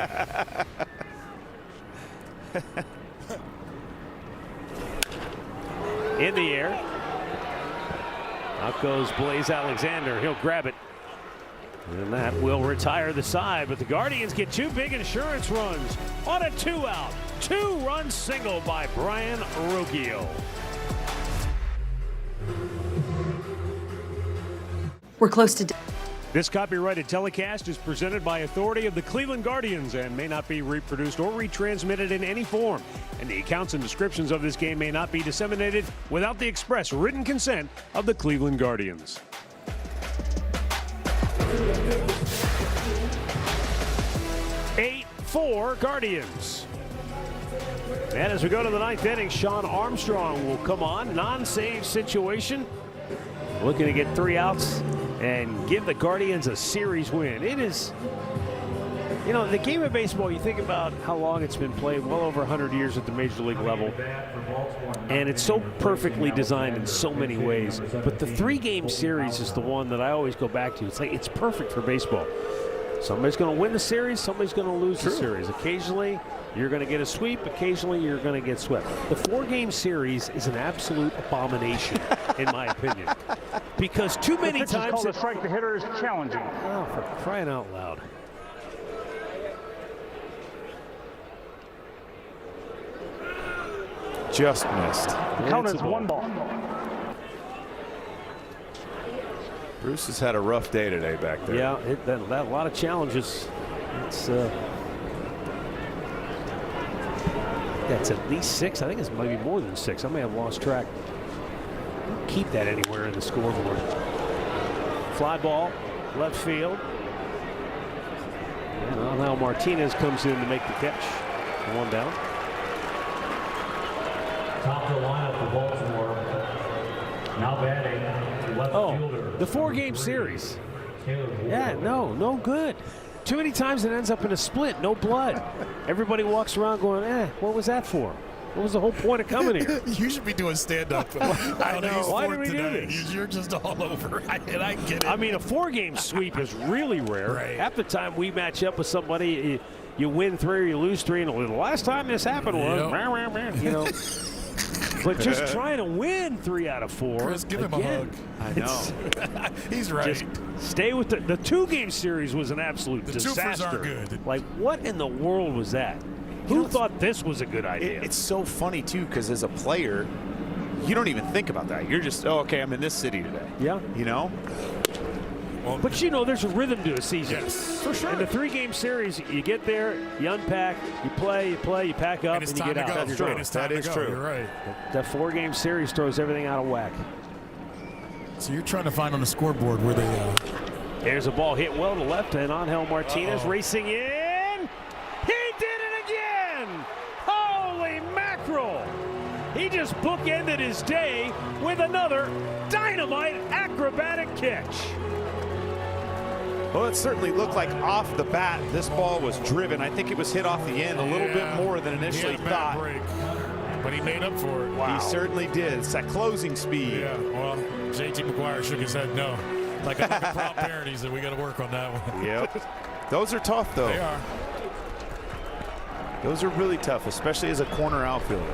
In the air. Out goes Blaze Alexander. He'll grab it. And that will retire the side, but the Guardians get 2 big insurance runs on a 2-out, 2-run single by Brian Rocchio. We're close to. This copyrighted telecast is presented by authority of the Cleveland Guardians and may not be reproduced or retransmitted in any form. And the accounts and descriptions of this game may not be disseminated without the express written consent of the Cleveland Guardians. 8-4 Guardians. And as we go to the 9th inning, Sean Armstrong will come on. Non-save situation. Looking to get 3 outs and give the Guardians a series win. It is, the game of baseball, you think about how long it's been played, well over 100 years at the major league level. And it's so perfectly designed in so many ways. But the 3-game series is the one that I always go back to. It's like, it's perfect for baseball. Somebody's going to win the series, somebody's going to lose the series. Occasionally, you're going to get a sweep. Occasionally, you're going to get swept. The 4-game series is an absolute abomination, in my opinion. Because too many times... Called a strike, the hitter is challenging. Oh, for crying out loud. Just missed. The count is 1 ball. Bruce has had a rough day today back there. Yeah, that a lot of challenges. It's that's at least 6. I think it's maybe more than 6. I may have lost track. Keep that anywhere in the scoreboard. Fly ball, left field. And now Martinez comes in to make the catch. 1 down. Top of the lineup for Baltimore, Now batting, left fielder. The 4-game series. Yeah, no good. Too many times it ends up in a split, no blood. Everybody walks around going, what was that for? What was the whole point of coming here? You should be doing stand-up. I know. Why did we do this? You're just all over. I get it. I mean, a 4-game sweep is really rare. Right. Half the time we match up with somebody, you win 3 or you lose 3, and the last time this happened was, you know. But just trying to win 3 out of 4. Chris, give him a hug. I know. He's right. Just stay with the 2-game series was an absolute disaster. The 2-fers aren't good. Like, what in the world was that? Who thought this was a good idea? It's so funny, too, because as a player, you don't even think about that. You're just, okay, I'm in this city today. Yeah. You know? But, there's a rhythm to a season. Yes. For sure. In the 3-game series, you get there, you unpack, you play, you pack up, and you get out. That's true. That is true. You're right. That 4-game series throws everything out of whack. So you're trying to find on the scoreboard where they There's a ball hit well to left, and Angel Martinez racing in. He did it again! Holy mackerel! He just bookended his day with another dynamite acrobatic catch. Well, it certainly looked like off the bat this ball was driven. I think it was hit off the end a little bit more than initially thought. Break, but he made up for it. Wow. He certainly did. It's that closing speed. Yeah, well, J.T. McGuire shook his head no. Like a prompt parent, he said, we got to work on that one. Yep. Those are tough, though. They are. Those are really tough, especially as a corner outfielder.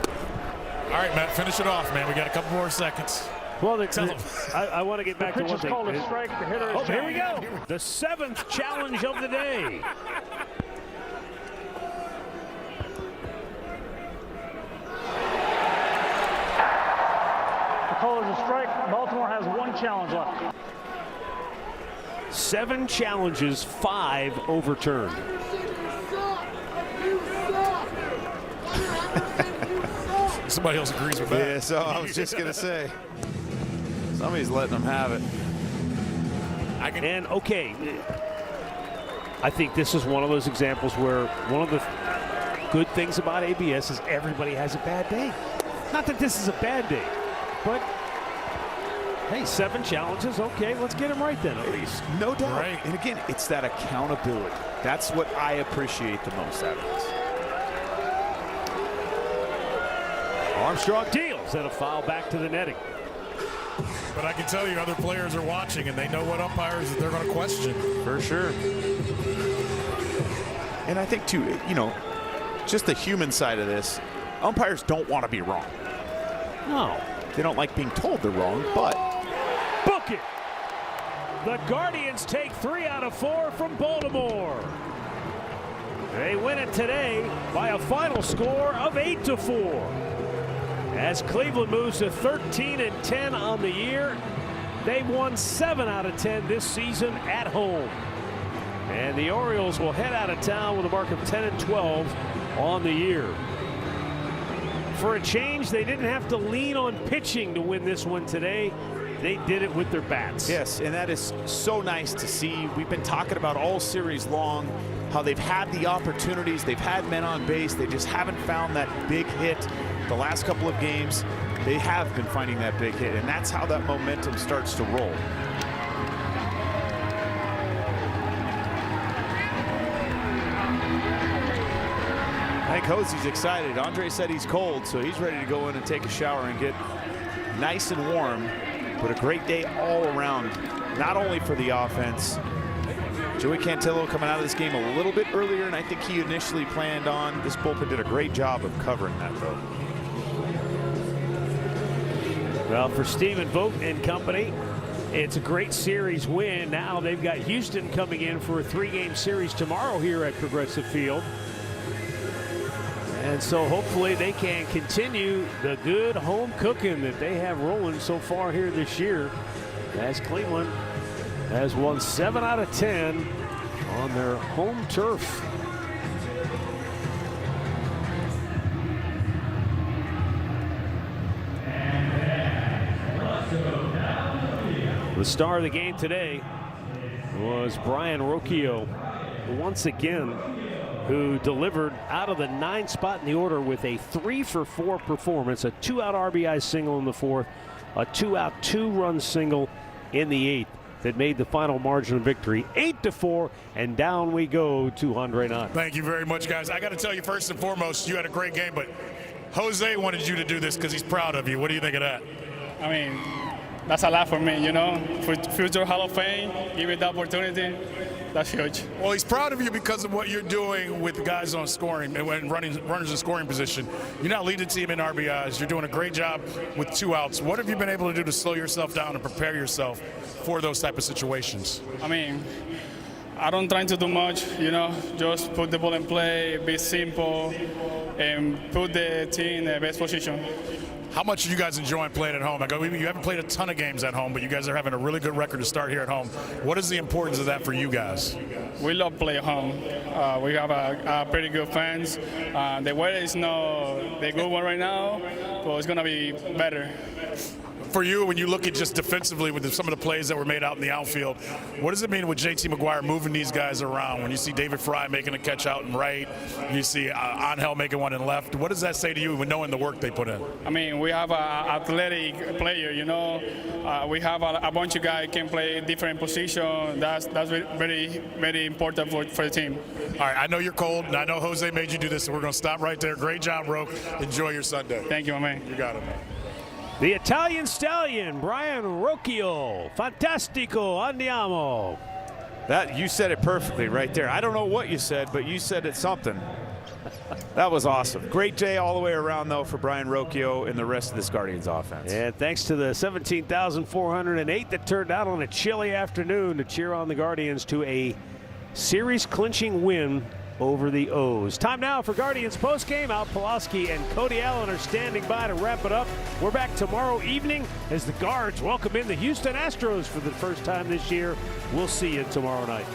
All right, Matt, finish it off, man. We got a couple more seconds. Well, I want to get back to one thing. Called a strike. The hitter is here we go. The 7th challenge of the day. The call is a strike. Baltimore has 1 challenge left. 7 challenges, 5 overturned. Somebody else agrees with that. Yeah, so I was just going to say, somebody's letting them have it. And, okay, I think this is one of those examples where one of the good things about ABS is everybody has a bad day. Not that this is a bad day, but hey, 7 challenges. Okay, let's get them right then, at least. No doubt. Right. And again, it's that accountability. That's what I appreciate the most out of this. Armstrong deals and a foul back to the netting. But I can tell you other players are watching and they know what umpires that they're going to question. For sure. And I think, too, just the human side of this, umpires don't want to be wrong. No. They don't like being told they're wrong, but... Book it! The Guardians take 3 out of 4 from Baltimore. They win it today by a final score of 8-4. As Cleveland moves to 13-10 on the year, they've won 7 out of 10 this season at home. And the Orioles will head out of town with a mark of 10-12 on the year. For a change, they didn't have to lean on pitching to win this one today. They did it with their bats. Yes, and that is so nice to see. We've been talking about all series long how they've had the opportunities, they've had men on base, they just haven't found that big hit. The last couple of games, they have been finding that big hit, and that's how that momentum starts to roll. I think Hosey's excited. Andre said he's cold, so he's ready to go in and take a shower and get nice and warm. But a great day all around, not only for the offense. Joey Cantillo coming out of this game a little bit earlier, and I think he initially planned on. This bullpen did a great job of covering that, though. Well, for Stephen Vogt and company, it's a great series win. Now they've got Houston coming in for a 3-game series tomorrow here at Progressive Field. And so hopefully they can continue the good home cooking that they have rolling so far here this year, as Cleveland has won 7 out of 10 on their home turf. The star of the game today was Brian Rocchio, once again, who delivered out of the 9th spot in the order with a 3-for-4 performance, a 2-out RBI single in the 4th, a 2-out, 2-run single in the 8th that made the final margin of victory 8-4, and down we go to Andre Knott. Thank you very much, guys. I got to tell you, first and foremost, you had a great game, but Jose wanted you to do this because he's proud of you. What do you think of that? I mean, that's a lot for me, you know. For future Hall of Fame, give me the opportunity. That's huge. Well, he's proud of you because of what you're doing with guys on scoring and runners in scoring position. You're now leading the team in RBIs. You're doing a great job with 2 outs. What have you been able to do to slow yourself down and prepare yourself for those type of situations? I mean, I don't try to do much, you know. Just put the ball in play, be simple, and put the team in the best position. How much are you guys enjoying playing at home? You haven't played a ton of games at home, but you guys are having a really good record to start here at home. What is the importance of that for you guys? We love playing at home. We have a pretty good fans. The weather is not the good one right now, but it's going to be better. For you, when you look at just defensively with some of the plays that were made out in the outfield, what does it mean with JT McGuire moving these guys around? When you see David Fry making a catch out in right, you see Angel making one in left, what does that say to you when knowing the work they put in? I mean, we have an athletic player, you know. We have a bunch of guys can play different positions. That's very, very important for the team. All right, I know you're cold, and I know Jose made you do this, so we're going to stop right there. Great job, Roque. Enjoy your Sunday. Thank you, my man. You got it. The Italian stallion, Brian Rocchio. Fantastico, andiamo. That, you said it perfectly right there. I don't know what you said, but you said it something. That was awesome. Great day all the way around, though, for Brian Rocchio and the rest of this Guardians offense. And thanks to the 17,408 that turned out on a chilly afternoon to cheer on the Guardians to a series-clinching win over the O's. Time now for Guardians postgame. Al Pulaski and Cody Allen are standing by to wrap it up. We're back tomorrow evening as the Guards welcome in the Houston Astros for the first time this year. We'll see you tomorrow night.